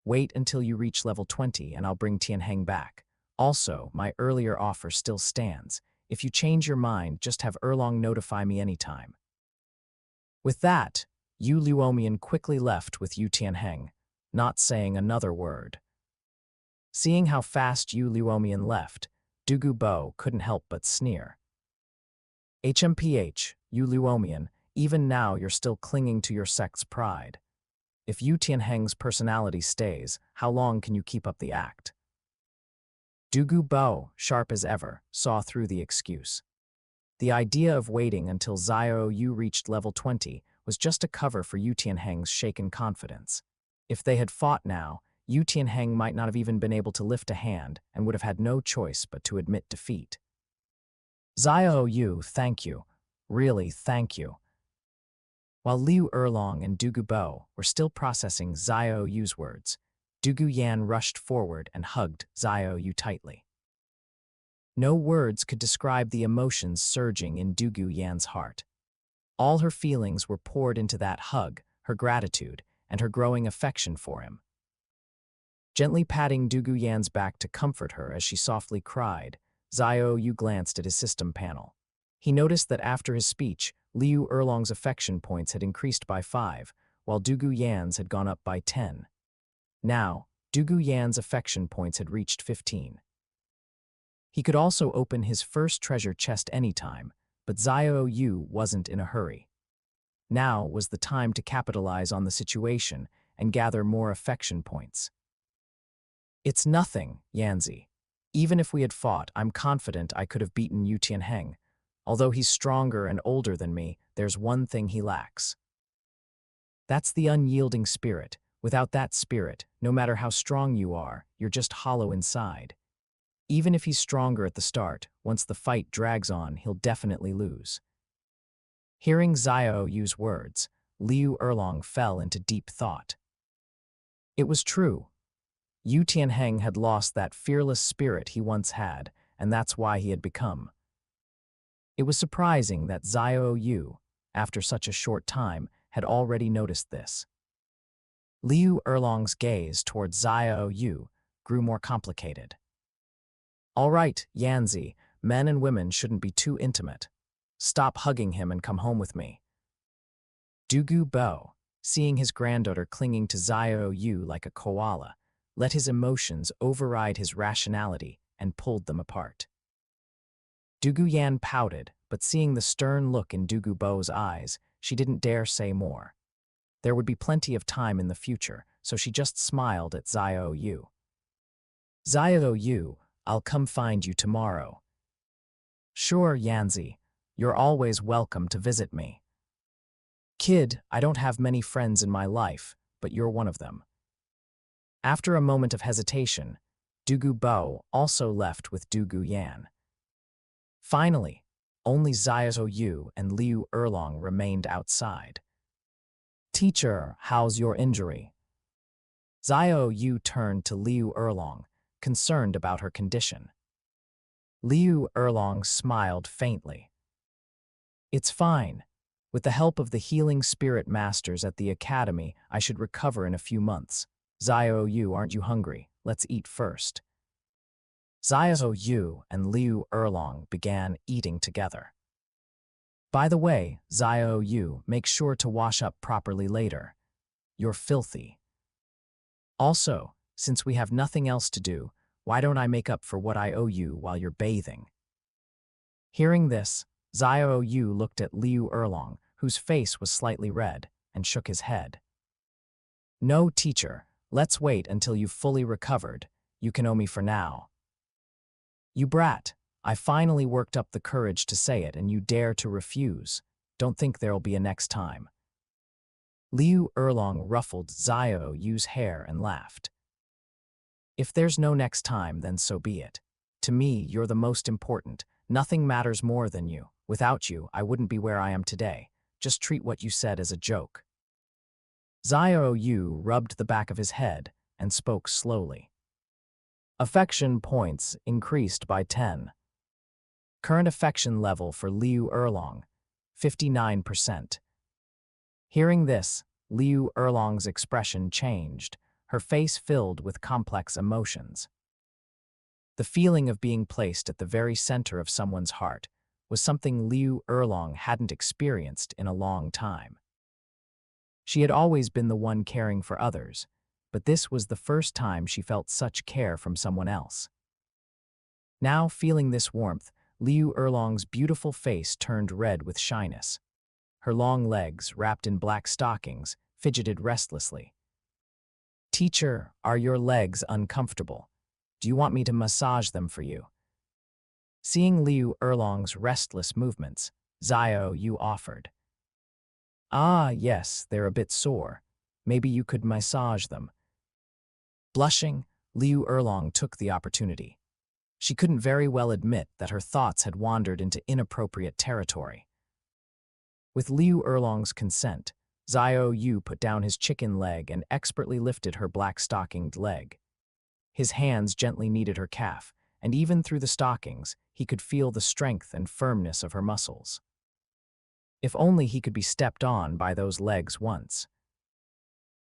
Wait until you reach level 20 and I'll bring Tianheng back. Also, my earlier offer still stands. If you change your mind, just have Erlong notify me anytime. With that, Yu Luomian quickly left with Yu Tianheng, not saying another word. Seeing how fast Yu Luomian left, Dugu Bo couldn't help but sneer. HMPH, Yu Luomian, even now you're still clinging to your sect's pride. If Yu Tianheng's personality stays, how long can you keep up the act? Dugu Bo, sharp as ever, saw through the excuse. The idea of waiting until Xiao Yu reached level 20 was just a cover for Yu Tianheng's shaken confidence. If they had fought now, Yu Tianheng might not have even been able to lift a hand and would have had no choice but to admit defeat. Xiao Yu, thank you. Really, thank you. While Liu Erlong and Dugu Bo were still processing Xiao Yu's words, Dugu Yan rushed forward and hugged Xiao Yu tightly. No words could describe the emotions surging in Dugu Yan's heart. All her feelings were poured into that hug, her gratitude, and her growing affection for him. Gently patting Dugu Yan's back to comfort her as she softly cried, Xiao Yu glanced at his system panel. He noticed that after his speech, Liu Erlong's affection points had increased by 5, while Dugu Yan's had gone up by 10. Now, Dugu Yan's affection points had reached 15. He could also open his first treasure chest anytime, but Xiao Yu wasn't in a hurry. Now was the time to capitalize on the situation and gather more affection points. It's nothing, Yanzi. Even if we had fought, I'm confident I could have beaten Yu Tianheng. Although he's stronger and older than me, there's one thing he lacks. That's the unyielding spirit. Without that spirit, no matter how strong you are, you're just hollow inside. Even if he's stronger at the start, once the fight drags on, he'll definitely lose. Hearing Xiao Yu's words, Liu Erlong fell into deep thought. It was true. Yu Tianheng had lost that fearless spirit he once had, and that's why he had become. It was surprising that Xiao Yu, after such a short time, had already noticed this. Liu Erlong's gaze toward Xiao Yu grew more complicated. All right, Yanzi, men and women shouldn't be too intimate. Stop hugging him and come home with me. Dugu Bo, seeing his granddaughter clinging to Xiao Yu like a koala, let his emotions override his rationality and pulled them apart. Dugu Yan pouted, but seeing the stern look in Dugu Bo's eyes, she didn't dare say more. There would be plenty of time in the future, so she just smiled at Xiao Yu. Xiao Yu, I'll come find you tomorrow. Sure, Yanzi. You're always welcome to visit me. Kid, I don't have many friends in my life, but you're one of them. After a moment of hesitation, Dugu Bo also left with Dugu Yan. Finally, only Xiao Yu and Liu Erlong remained outside. Teacher, how's your injury? Xiao Yu turned to Liu Erlong, concerned about her condition. Liu Erlong smiled faintly. It's fine. With the help of the healing spirit masters at the academy, I should recover in a few months. Xiao Yu, aren't you hungry? Let's eat first. Xiao Yu and Liu Erlong began eating together. By the way, Xiao Yu, make sure to wash up properly later. You're filthy. Also, since we have nothing else to do, why don't I make up for what I owe you while you're bathing? Hearing this, Xiao Yu looked at Liu Erlong, whose face was slightly red, and shook his head. No, teacher, let's wait until you've fully recovered. You can owe me for now. You brat, I finally worked up the courage to say it and you dare to refuse. Don't think there'll be a next time. Liu Erlong ruffled Xiao Yu's hair and laughed. If there's no next time, then so be it. To me, you're the most important. Nothing matters more than you. Without you, I wouldn't be where I am today. Just treat what you said as a joke. Xiao Yu rubbed the back of his head and spoke slowly. Affection points increased by 10. Current affection level for Liu Erlong, 59%. Hearing this, Liu Erlong's expression changed, her face filled with complex emotions. The feeling of being placed at the very center of someone's heart was something Liu Erlong hadn't experienced in a long time. She had always been the one caring for others, but this was the first time she felt such care from someone else. Now, feeling this warmth, Liu Erlong's beautiful face turned red with shyness. Her long legs, wrapped in black stockings, fidgeted restlessly. "Teacher, are your legs uncomfortable? Do you want me to massage them for you?" Seeing Liu Erlong's restless movements, Xiao Yu offered. "Ah, yes, they're a bit sore. Maybe you could massage them." Blushing, Liu Erlong took the opportunity. She couldn't very well admit that her thoughts had wandered into inappropriate territory. With Liu Erlong's consent, Xiao Yu put down his chicken leg and expertly lifted her black-stockinged leg. His hands gently kneaded her calf, and even through the stockings, he could feel the strength and firmness of her muscles. If only he could be stepped on by those legs once.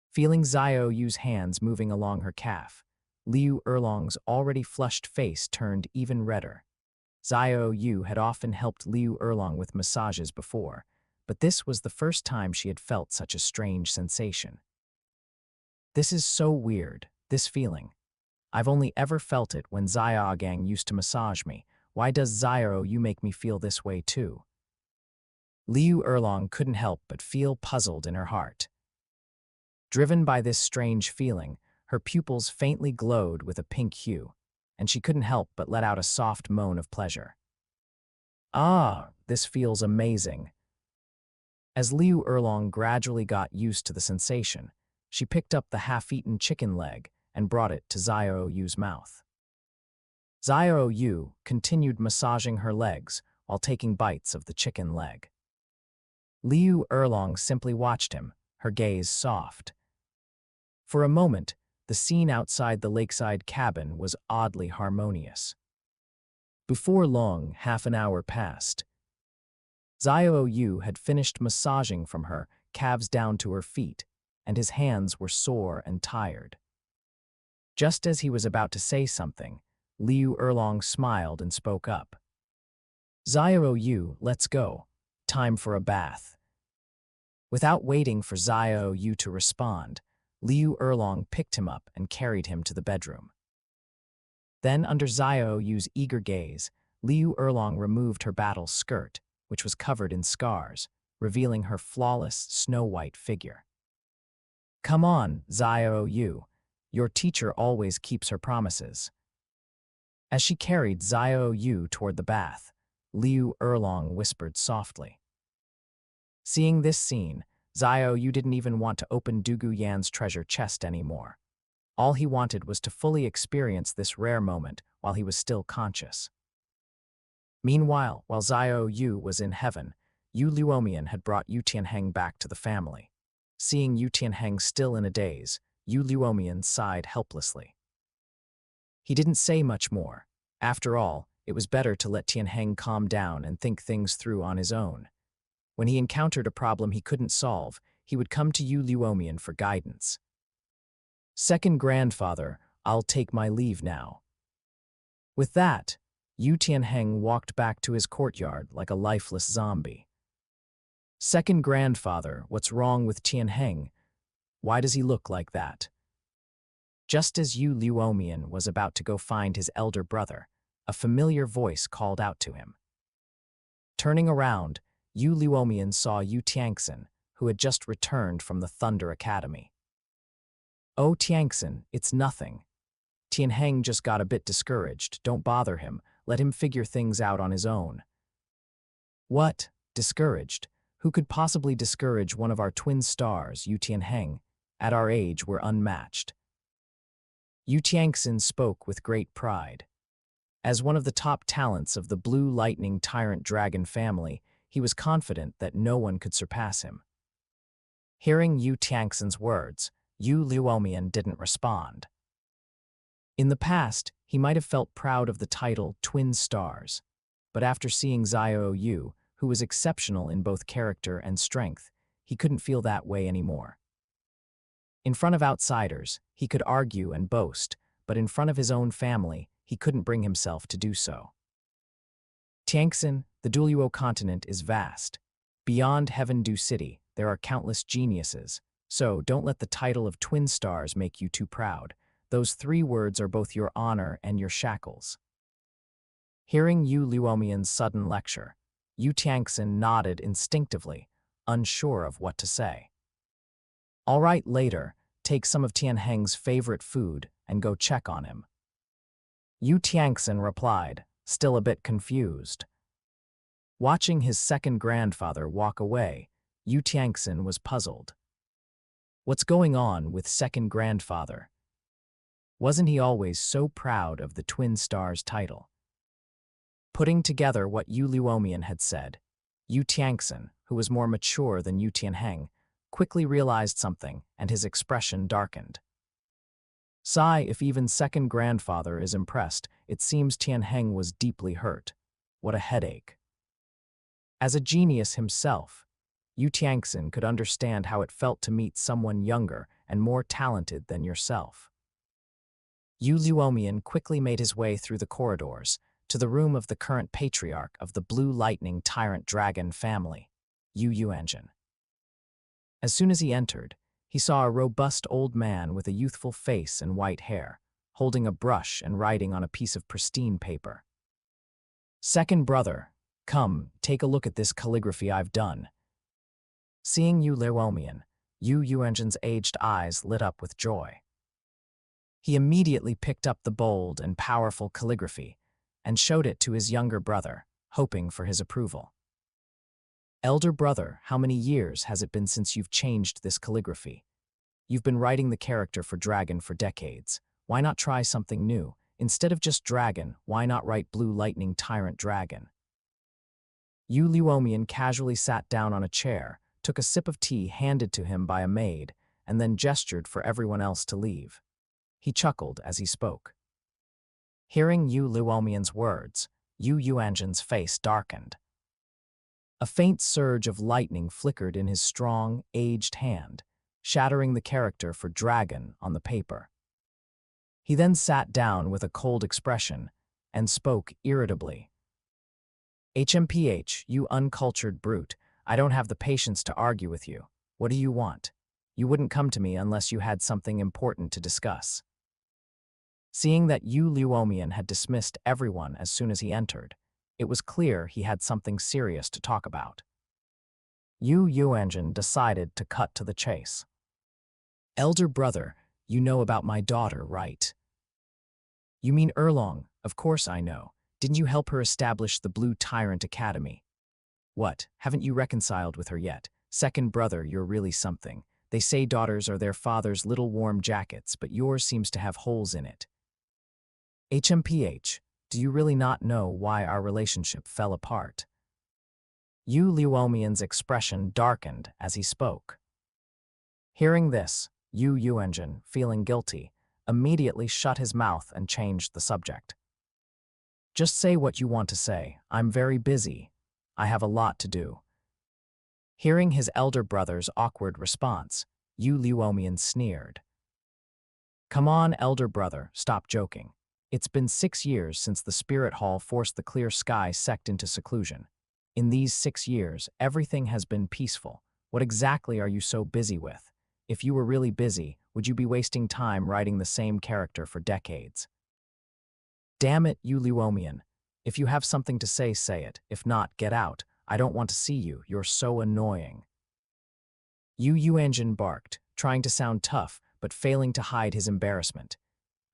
Feeling Xiao Yu's hands moving along her calf, Liu Erlong's already flushed face turned even redder. Xiao Yu had often helped Liu Erlong with massages before, but this was the first time she had felt such a strange sensation. "This is so weird, this feeling. I've only ever felt it when Xiaogang used to massage me. Why does Xiao Yu make me feel this way too?" Liu Erlong couldn't help but feel puzzled in her heart. Driven by this strange feeling, her pupils faintly glowed with a pink hue, and she couldn't help but let out a soft moan of pleasure. "Ah, this feels amazing." As Liu Erlong gradually got used to the sensation, she picked up the half-eaten chicken leg and brought it to Xiao Yu's mouth. Xiao Yu continued massaging her legs while taking bites of the chicken leg. Liu Erlong simply watched him, her gaze soft. For a moment, the scene outside the lakeside cabin was oddly harmonious. Before long, half an hour passed. Xiao Yu had finished massaging from her calves down to her feet, and his hands were sore and tired. Just as he was about to say something, Liu Erlong smiled and spoke up. "Xiao Yu, let's go. Time for a bath." Without waiting for Xiao Yu to respond, Liu Erlong picked him up and carried him to the bedroom. Then, under Xiao Yu's eager gaze, Liu Erlong removed her battle skirt, which was covered in scars, revealing her flawless, snow-white figure. "Come on, Xiao Yu. Your teacher always keeps her promises." As she carried Xiao Yu toward the bath, Liu Erlong whispered softly. Seeing this scene, Xiao Yu didn't even want to open Dugu Yan's treasure chest anymore. All he wanted was to fully experience this rare moment while he was still conscious. Meanwhile, while Xiao Yu was in heaven, Yu Luomian had brought Yu Tianheng back to the family. Seeing Yu Tianheng still in a daze, Yu Luomian sighed helplessly. He didn't say much more. After all, it was better to let Tianheng calm down and think things through on his own. When he encountered a problem he couldn't solve, he would come to Yu Luomian for guidance. "Second grandfather, I'll take my leave now." With that, Yu Tianheng walked back to his courtyard like a lifeless zombie. "Second grandfather, what's wrong with Tianheng? Why does he look like that?" Just as Yu Luomian was about to go find his elder brother, a familiar voice called out to him. Turning around, Yu Luomian saw Yu Tiangxin, who had just returned from the Thunder Academy. "Oh, Tiangxin, it's nothing. Tianheng just got a bit discouraged. Don't bother him. Let him figure things out on his own." "What? Discouraged? Who could possibly discourage one of our twin stars, Yu Tianheng? At our age, we're unmatched." Yu Tiangxin spoke with great pride. As one of the top talents of the Blue Lightning Tyrant Dragon family, he was confident that no one could surpass him. Hearing Yu Tiangxin's words, Yu Luomian didn't respond. In the past, he might have felt proud of the title Twin Stars, but after seeing Xiao Yu, who was exceptional in both character and strength, he couldn't feel that way anymore. In front of outsiders, he could argue and boast, but in front of his own family, he couldn't bring himself to do so. "Tiangxin, the Douluo Continent is vast. Beyond Heaven Du City, there are countless geniuses, So don't let the title of twin stars make you too proud. Those 3 words are both your honor and your shackles. Hearing Yu Luomian's sudden lecture, Yu Tiangxin nodded instinctively, unsure of what to say. All right, later, take some of Tianheng's favorite food and go check on him. Yu Tiangxin replied, still a bit confused. Watching his second grandfather walk away, Yu Tiangxin was puzzled. What's going on with second grandfather? Wasn't he always so proud of the twin stars title? Putting together what Yu Luomian had said, Yu Tiangxin, who was more mature than Yu Tianheng, quickly realized something, and his expression darkened. Sigh, if even second grandfather is impressed, it seems Tianheng was deeply hurt. What a headache. As a genius himself, Yu Tiangxin could understand how it felt to meet someone younger and more talented than yourself. Yu Luomian quickly made his way through the corridors to the room of the current patriarch of the Blue Lightning Tyrant Dragon family, Yu Yuanjin. As soon as he entered, he saw a robust old man with a youthful face and white hair, holding a brush and writing on a piece of pristine paper. Second brother, come, take a look at this calligraphy I've done. Seeing Yu Luomian, Yu Yuanjin's aged eyes lit up with joy. He immediately picked up the bold and powerful calligraphy and showed it to his younger brother, hoping for his approval. Elder brother, how many years has it been since you've changed this calligraphy? You've been writing the character for dragon for decades. Why not try something new? Instead of just dragon, why not write Blue Lightning Tyrant Dragon? Yu Luomian casually sat down on a chair, took a sip of tea handed to him by a maid, and then gestured for everyone else to leave. He chuckled as he spoke. Hearing Yu Luomian's words, Yu Yuanjin's face darkened. A faint surge of lightning flickered in his strong, aged hand, shattering the character for dragon on the paper. He then sat down with a cold expression and spoke irritably. HMPH, you uncultured brute, I don't have the patience to argue with you. What do you want? You wouldn't come to me unless you had something important to discuss. Seeing that Yu Luomian had dismissed everyone as soon as he entered, it was clear he had something serious to talk about. Yu Yuanjin decided to cut to the chase. Elder brother, you know about my daughter, right? You mean Erlong? Of course I know. Didn't you help her establish the Blue Tyrant Academy? What, haven't you reconciled with her yet? Second brother, you're really something. They say daughters are their father's little warm jackets, but yours seems to have holes in it. HMPH, do you really not know why our relationship fell apart? Yu Luomian's expression darkened as he spoke. Hearing this, Yu Yuanjin, feeling guilty, immediately shut his mouth and changed the subject. Just say what you want to say. I'm very busy. I have a lot to do. Hearing his elder brother's awkward response, Yu Luomian sneered. Come on, elder brother, stop joking. It's been 6 years since the Spirit Hall forced the Clear Sky sect into seclusion. In these 6 years, everything has been peaceful. What exactly are you so busy with? If you were really busy, would you be wasting time writing the same character for decades? Damn it, Yu Luomian. If you have something to say, say it. If not, get out. I don't want to see you. You're so annoying. Yu Yuanjin barked, trying to sound tough, but failing to hide his embarrassment.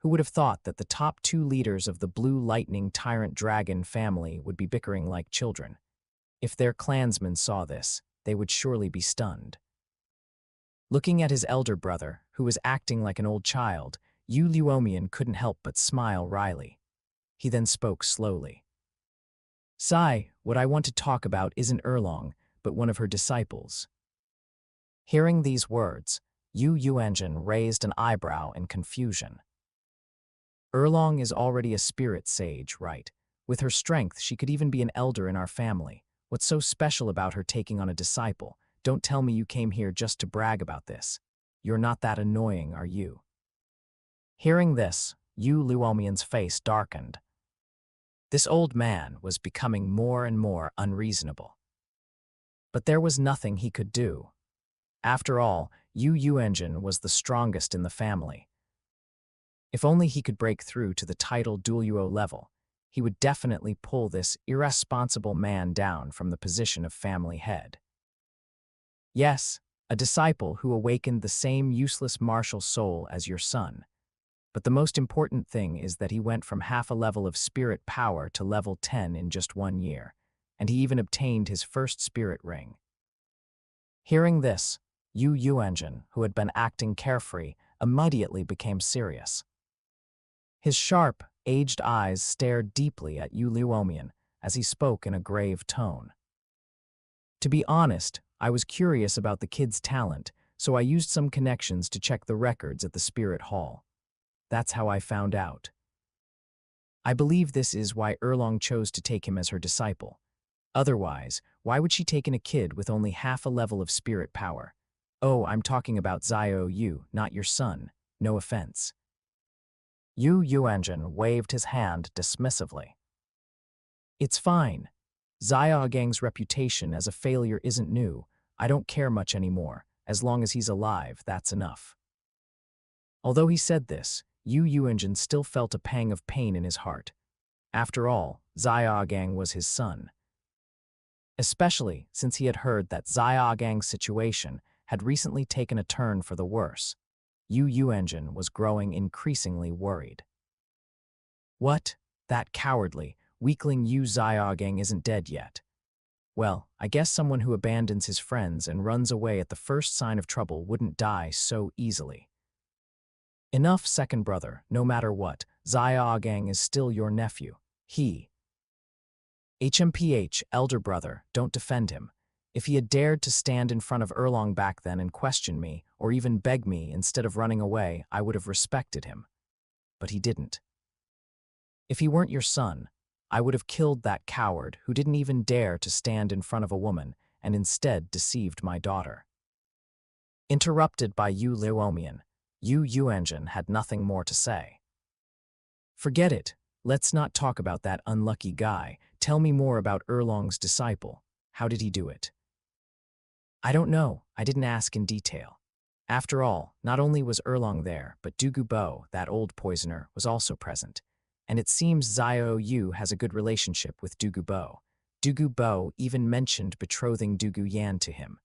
Who would have thought that the top 2 leaders of the Blue Lightning Tyrant Dragon family would be bickering like children? If their clansmen saw this, they would surely be stunned. Looking at his elder brother, who was acting like an old child, Yu Luomian couldn't help but smile wryly. He then spoke slowly. Sai, what I want to talk about isn't Erlong, but one of her disciples. Hearing these words, Yu Yuanjin raised an eyebrow in confusion. Erlong is already a spirit sage, right? With her strength, she could even be an elder in our family. What's so special about her taking on a disciple? Don't tell me you came here just to brag about this. You're not that annoying, are you? Hearing this, Yu Luomian's face darkened. This old man was becoming more and more unreasonable. But there was nothing he could do. After all, Yu Engine was the strongest in the family. If only he could break through to the title Douluo level, he would definitely pull this irresponsible man down from the position of family head. Yes, a disciple who awakened the same useless martial soul as your son. But the most important thing is that he went from half a level of spirit power to level 10 in just 1 year, and he even obtained his first spirit ring. Hearing this, Yu Engine, who had been acting carefree, immediately became serious. His sharp, aged eyes stared deeply at Yu Luomian as he spoke in a grave tone. To be honest, I was curious about the kid's talent, so I used some connections to check the records at the Spirit Hall. That's how I found out. I believe this is why Erlong chose to take him as her disciple. Otherwise, why would she take in a kid with only half a level of spirit power? Oh, I'm talking about Xiao Yu, not your son. No offense. Yu Engine waved his hand dismissively. It's fine. Xiaogang's reputation as a failure isn't new. I don't care much anymore. As long as he's alive, that's enough. Although he said this, Yu Engine still felt a pang of pain in his heart. After all, Xiaogang was his son. Especially since he had heard that Xiaogang's situation had recently taken a turn for the worse. Yu Engine was growing increasingly worried. What? That cowardly, weakling Yu Xiaogang isn't dead yet. Well, I guess someone who abandons his friends and runs away at the first sign of trouble wouldn't die so easily. Enough, second brother, no matter what, Xiaogang is still your nephew. HMPH, elder brother, don't defend him. If he had dared to stand in front of Erlong back then and question me, or even beg me instead of running away, I would have respected him. But he didn't. If he weren't your son, I would have killed that coward who didn't even dare to stand in front of a woman and instead deceived my daughter. Interrupted by Yu Luomian, Yu Engine had nothing more to say. Forget it. Let's not talk about that unlucky guy. Tell me more about Erlong's disciple. How did he do it? I don't know. I didn't ask in detail. After all, not only was Erlong there, but Dugu Bo, that old poisoner, was also present. And it seems Xiao Yu has a good relationship with Dugu Bo. Dugu Bo even mentioned betrothing Dugu Yan to him.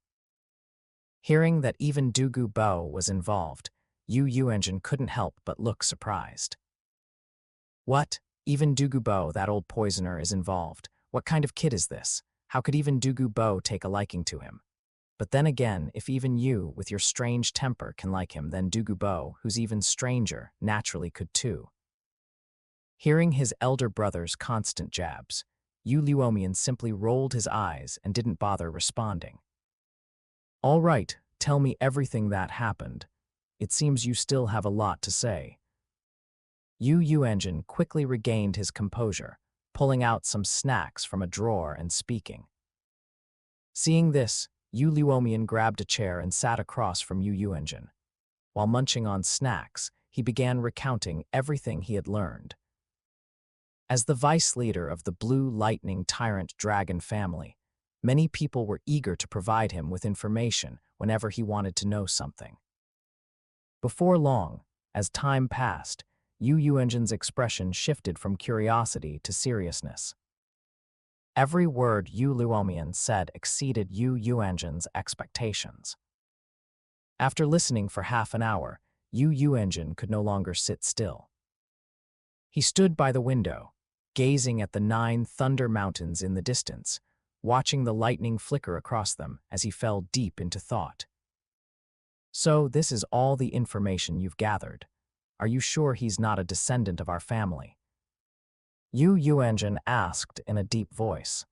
Hearing that even Dugu Bo was involved, Yu Engine couldn't help but look surprised. What? Even Dugu Bo, that old poisoner, is involved? What kind of kid is this? How could even Dugu Bo take a liking to him? But then again, if even you, with your strange temper, can like him, then Dugu Bo, who's even stranger, naturally could too. Hearing his elder brother's constant jabs, Yu Luomian simply rolled his eyes and didn't bother responding. All right, tell me everything that happened. It seems you still have a lot to say. Yu Engine quickly regained his composure, pulling out some snacks from a drawer and speaking. Seeing this, Yu Luomian grabbed a chair and sat across from Yu Engine. While munching on snacks, he began recounting everything he had learned. As the vice leader of the Blue Lightning Tyrant Dragon family, many people were eager to provide him with information whenever he wanted to know something. Before long, as time passed, Yu Engine's expression shifted from curiosity to seriousness. Every word Yu Luomian said exceeded Yu Engine's expectations. After listening for half an hour, Yu Engine could no longer sit still. He stood by the window, gazing at the 9 thunder mountains in the distance, watching the lightning flicker across them as he fell deep into thought. So this is all the information you've gathered. Are you sure he's not a descendant of our family? Yu Engine asked in a deep voice.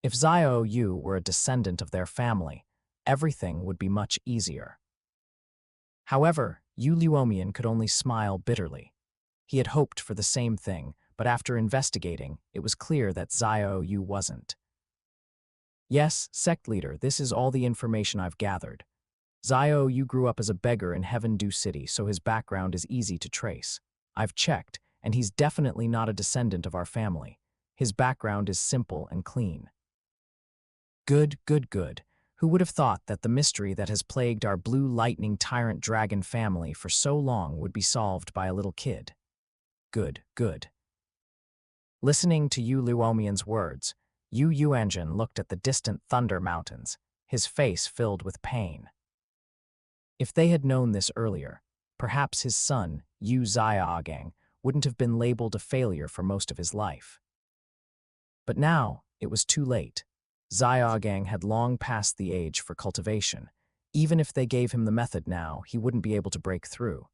If Xiao Yu were a descendant of their family, everything would be much easier. However, Yu Luomian could only smile bitterly. He had hoped for the same thing, but after investigating, it was clear that Xiao Yu wasn't. Yes, sect leader, this is all the information I've gathered. Xiao Yu grew up as a beggar in Heaven Dew City, so his background is easy to trace. I've checked, and he's definitely not a descendant of our family. His background is simple and clean. Good. Who would have thought that the mystery that has plagued our blue lightning tyrant dragon family for so long would be solved by a little kid? Good, good. Listening to Yu Luomian's words, Yu Yuanjin looked at the distant Thunder Mountains, his face filled with pain. If they had known this earlier, perhaps his son, Yu Xiaogang, wouldn't have been labeled a failure for most of his life. But now, it was too late. Xiaogang had long passed the age for cultivation. Even if they gave him the method now, he wouldn't be able to break through.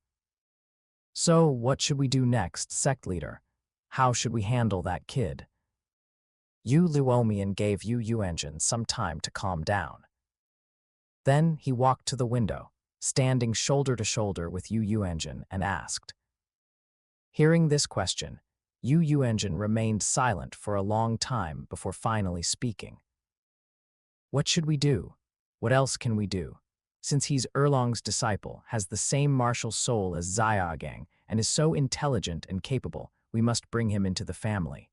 So, what should we do next, sect leader? How should we handle that kid? Yu Luomian gave Yu Yuanjin some time to calm down. Then he walked to the window, standing shoulder to shoulder with Yu Yuanjin, and asked. Hearing this question, Yu Yuanjin remained silent for a long time before finally speaking. What should we do? What else can we do? Since he's Erlong's disciple, has the same martial soul as Xiaogang, and is so intelligent and capable, we must bring him into the family.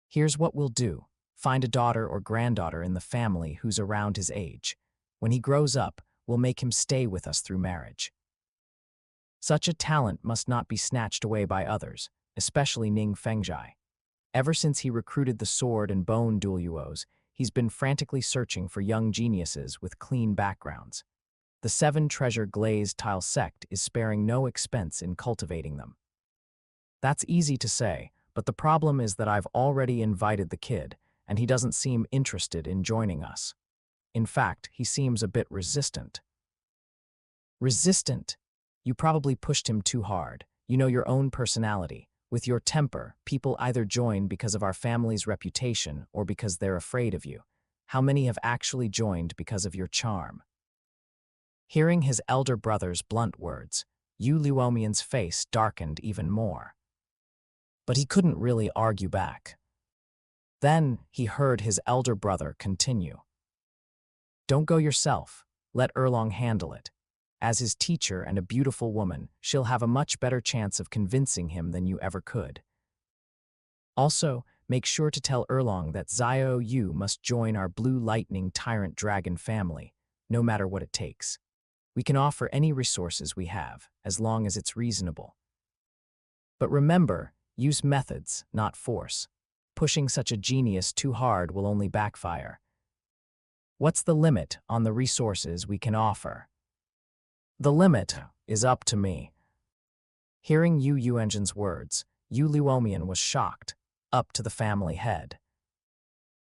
Here's what we'll do. Find a daughter or granddaughter in the family who's around his age. When he grows up, we'll make him stay with us through marriage. Such a talent must not be snatched away by others, especially Ning Fengjai. Ever since he recruited the sword and bone Douluos, he's been frantically searching for young geniuses with clean backgrounds. The 7 treasure glazed tile sect is sparing no expense in cultivating them. That's easy to say, but the problem is that I've already invited the kid, and he doesn't seem interested in joining us. In fact, he seems a bit resistant. Resistant? You probably pushed him too hard. You know your own personality. With your temper, people either join because of our family's reputation or because they're afraid of you. How many have actually joined because of your charm? Hearing his elder brother's blunt words, Yu Luomian's face darkened even more. But he couldn't really argue back. Then he heard his elder brother continue. Don't go yourself. Let Erlong handle it. As his teacher and a beautiful woman, she'll have a much better chance of convincing him than you ever could. Also, make sure to tell Erlong that Xiao Yu must join our Blue Lightning Tyrant Dragon family, no matter what it takes. We can offer any resources we have, as long as it's reasonable. But remember, use methods, not force. Pushing such a genius too hard will only backfire. What's the limit on the resources we can offer? The limit is up to me. Hearing Yu Yuanjin's words, Yu Luomian was shocked, up to the family head.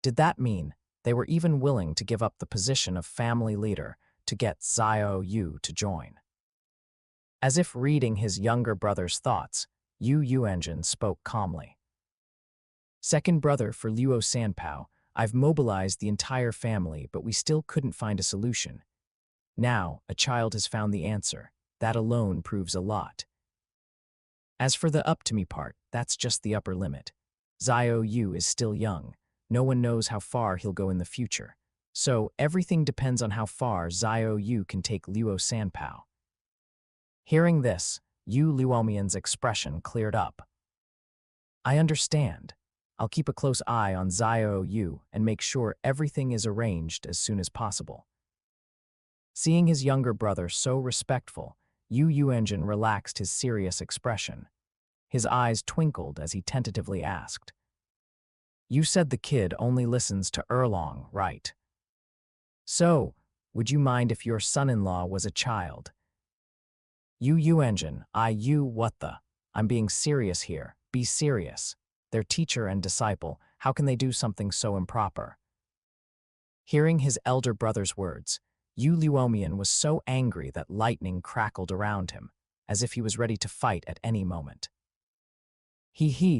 Did that mean they were even willing to give up the position of family leader to get Xiao Yu to join? As if reading his younger brother's thoughts, Yu Yuanjin spoke calmly. Second brother for Luo Sanpao, I've mobilized the entire family, but we still couldn't find a solution. Now, a child has found the answer. That alone proves a lot. As for the up to me part, that's just the upper limit. Xiao Yu is still young. No one knows how far he'll go in the future. So, everything depends on how far Xiao Yu can take Luo Sanpao. Hearing this, Yu Luomian's expression cleared up. I understand. I'll keep a close eye on Xiao Yu and make sure everything is arranged as soon as possible. Seeing his younger brother so respectful, Yu Yuanjin relaxed his serious expression. His eyes twinkled as he tentatively asked. You said the kid only listens to Erlong, right? So, would you mind if your son-in-law was a child? Yu Yuanjin, what the? I'm being serious here. Be serious. Their teacher and disciple, how can they do something so improper? Hearing his elder brother's words, Yu Luomian was so angry that lightning crackled around him, as if he was ready to fight at any moment.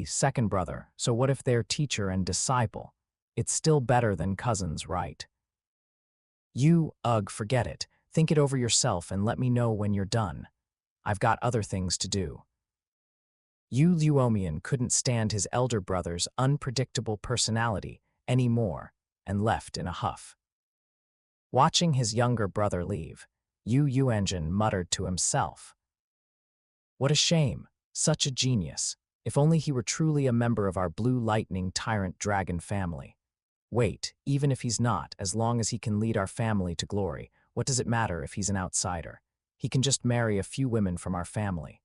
Second brother, so what if they're teacher and disciple? It's still better than cousins, right? Forget it. Think it over yourself and let me know when you're done. I've got other things to do. Yu Luomian couldn't stand his elder brother's unpredictable personality anymore and left in a huff. Watching his younger brother leave, Yu Yuanjin muttered to himself. What a shame, such a genius. If only he were truly a member of our Blue Lightning Tyrant Dragon family. Wait, even if he's not, as long as he can lead our family to glory, what does it matter if he's an outsider? He can just marry a few women from our family.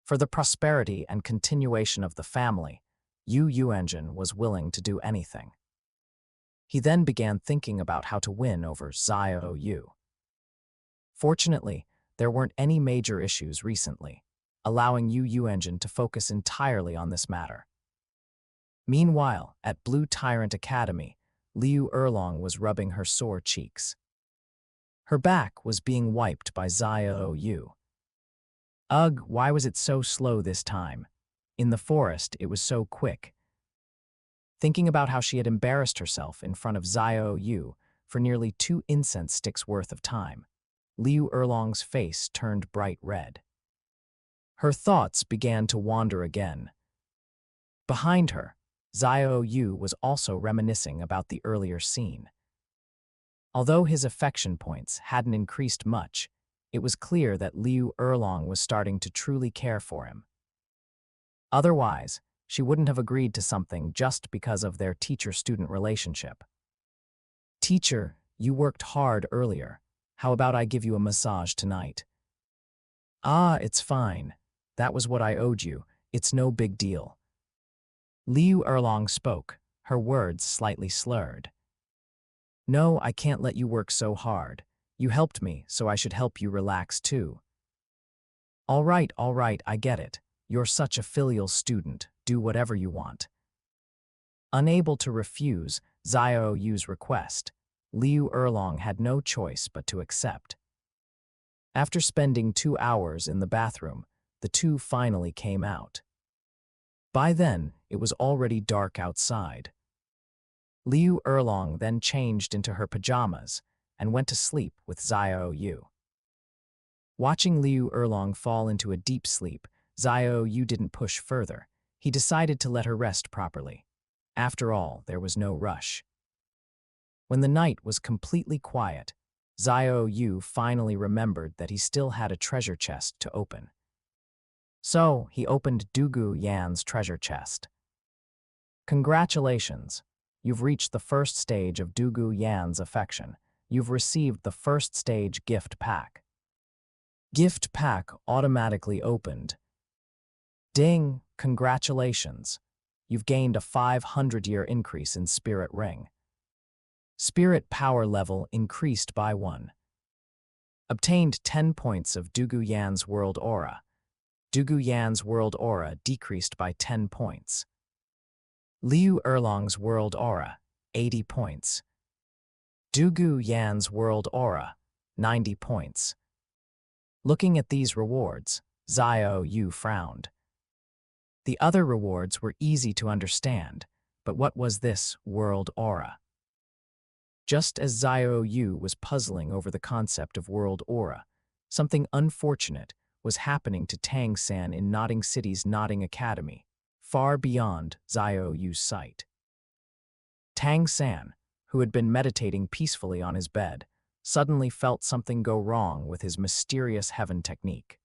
For the prosperity and continuation of the family, Yu Yuanjin was willing to do anything. He then began thinking about how to win over Xiao Yu. Fortunately, there weren't any major issues recently, allowing Yu Yuanjin to focus entirely on this matter. Meanwhile, at Blue Tyrant Academy, Liu Erlong was rubbing her sore cheeks. Her back was being wiped by Xiao Yu. Ugh, why was it so slow this time? In the forest, it was so quick. Thinking about how she had embarrassed herself in front of Xiao Yu for nearly 2 incense sticks worth of time, Liu Erlong's face turned bright red. Her thoughts began to wander again. Behind her, Xiao Yu was also reminiscing about the earlier scene. Although his affection points hadn't increased much, it was clear that Liu Erlong was starting to truly care for him. Otherwise, she wouldn't have agreed to something just because of their teacher-student relationship. Teacher, you worked hard earlier. How about I give you a massage tonight? Ah, it's fine. That was what I owed you. It's no big deal. Liu Erlong spoke, her words slightly slurred. No, I can't let you work so hard. You helped me, so I should help you relax too. All right, I get it. You're such a filial student. Do whatever you want. Unable to refuse Xiao Yu's request, Liu Erlong had no choice but to accept. After spending 2 hours in the bathroom, the two finally came out. By then, it was already dark outside. Liu Erlong then changed into her pajamas and went to sleep with Xiao Yu. Watching Liu Erlong fall into a deep sleep, Xiao Yu didn't push further. He decided to let her rest properly. After all, there was no rush. When the night was completely quiet, Xiao Yu finally remembered that he still had a treasure chest to open. So, he opened Dugu Yan's treasure chest. Congratulations! You've reached the first stage of Dugu Yan's affection. You've received the first stage gift pack. Gift pack automatically opened. Ding! Congratulations! You've gained a 500-year increase in Spirit Ring. Spirit power level increased by 1. Obtained 10 points of Dugu Yan's World Aura. Dugu Yan's World Aura decreased by 10 points. Liu Erlong's World Aura, 80 points. Dugu Yan's World Aura, 90 points. Looking at these rewards, Xiao Yu frowned. The other rewards were easy to understand, but what was this World Aura? Just as Xiao Yu was puzzling over the concept of World Aura, something unfortunate was happening to Tang San in Nodding City's Nodding Academy, far beyond Xiao Yu's sight. Tang San, who had been meditating peacefully on his bed, suddenly felt something go wrong with his mysterious heaven technique.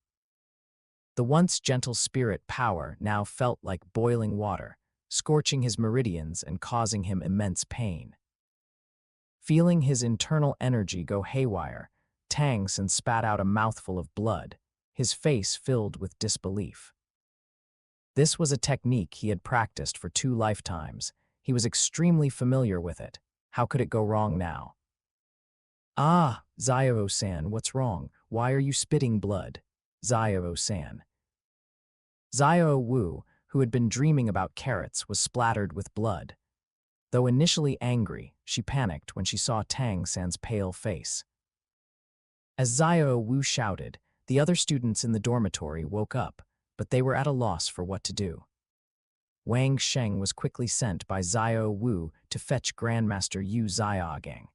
The once gentle spirit power now felt like boiling water, scorching his meridians and causing him immense pain. Feeling his internal energy go haywire, Tang San spat out a mouthful of blood, his face filled with disbelief. This was a technique he had practiced for 2 lifetimes. He was extremely familiar with it. How could it go wrong now? Ah, Xiao-san, what's wrong? Why are you spitting blood? Xiao-san. Xiao Wu, who had been dreaming about carrots, was splattered with blood. Though initially angry, she panicked when she saw Tang San's pale face. As Xiao Wu shouted, the other students in the dormitory woke up, but they were at a loss for what to do. Wang Sheng was quickly sent by Xiao Wu to fetch Grandmaster Yu Xiaogang.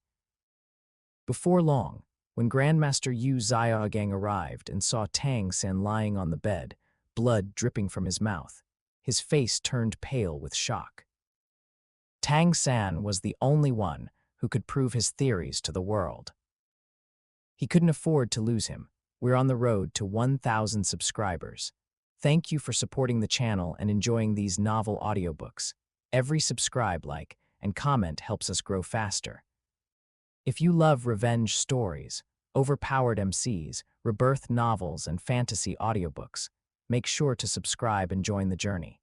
Before long, when Grandmaster Yu Xiaogang arrived and saw Tang San lying on the bed, blood dripping from his mouth, his face turned pale with shock. Tang San was the only one who could prove his theories to the world. He couldn't afford to lose him. We're on the road to 1,000 subscribers. Thank you for supporting the channel and enjoying these novel audiobooks. Every subscribe, like, and and comment helps us grow faster. If you love revenge stories, overpowered MCs, rebirth novels, and fantasy audiobooks, make sure to subscribe and join the journey.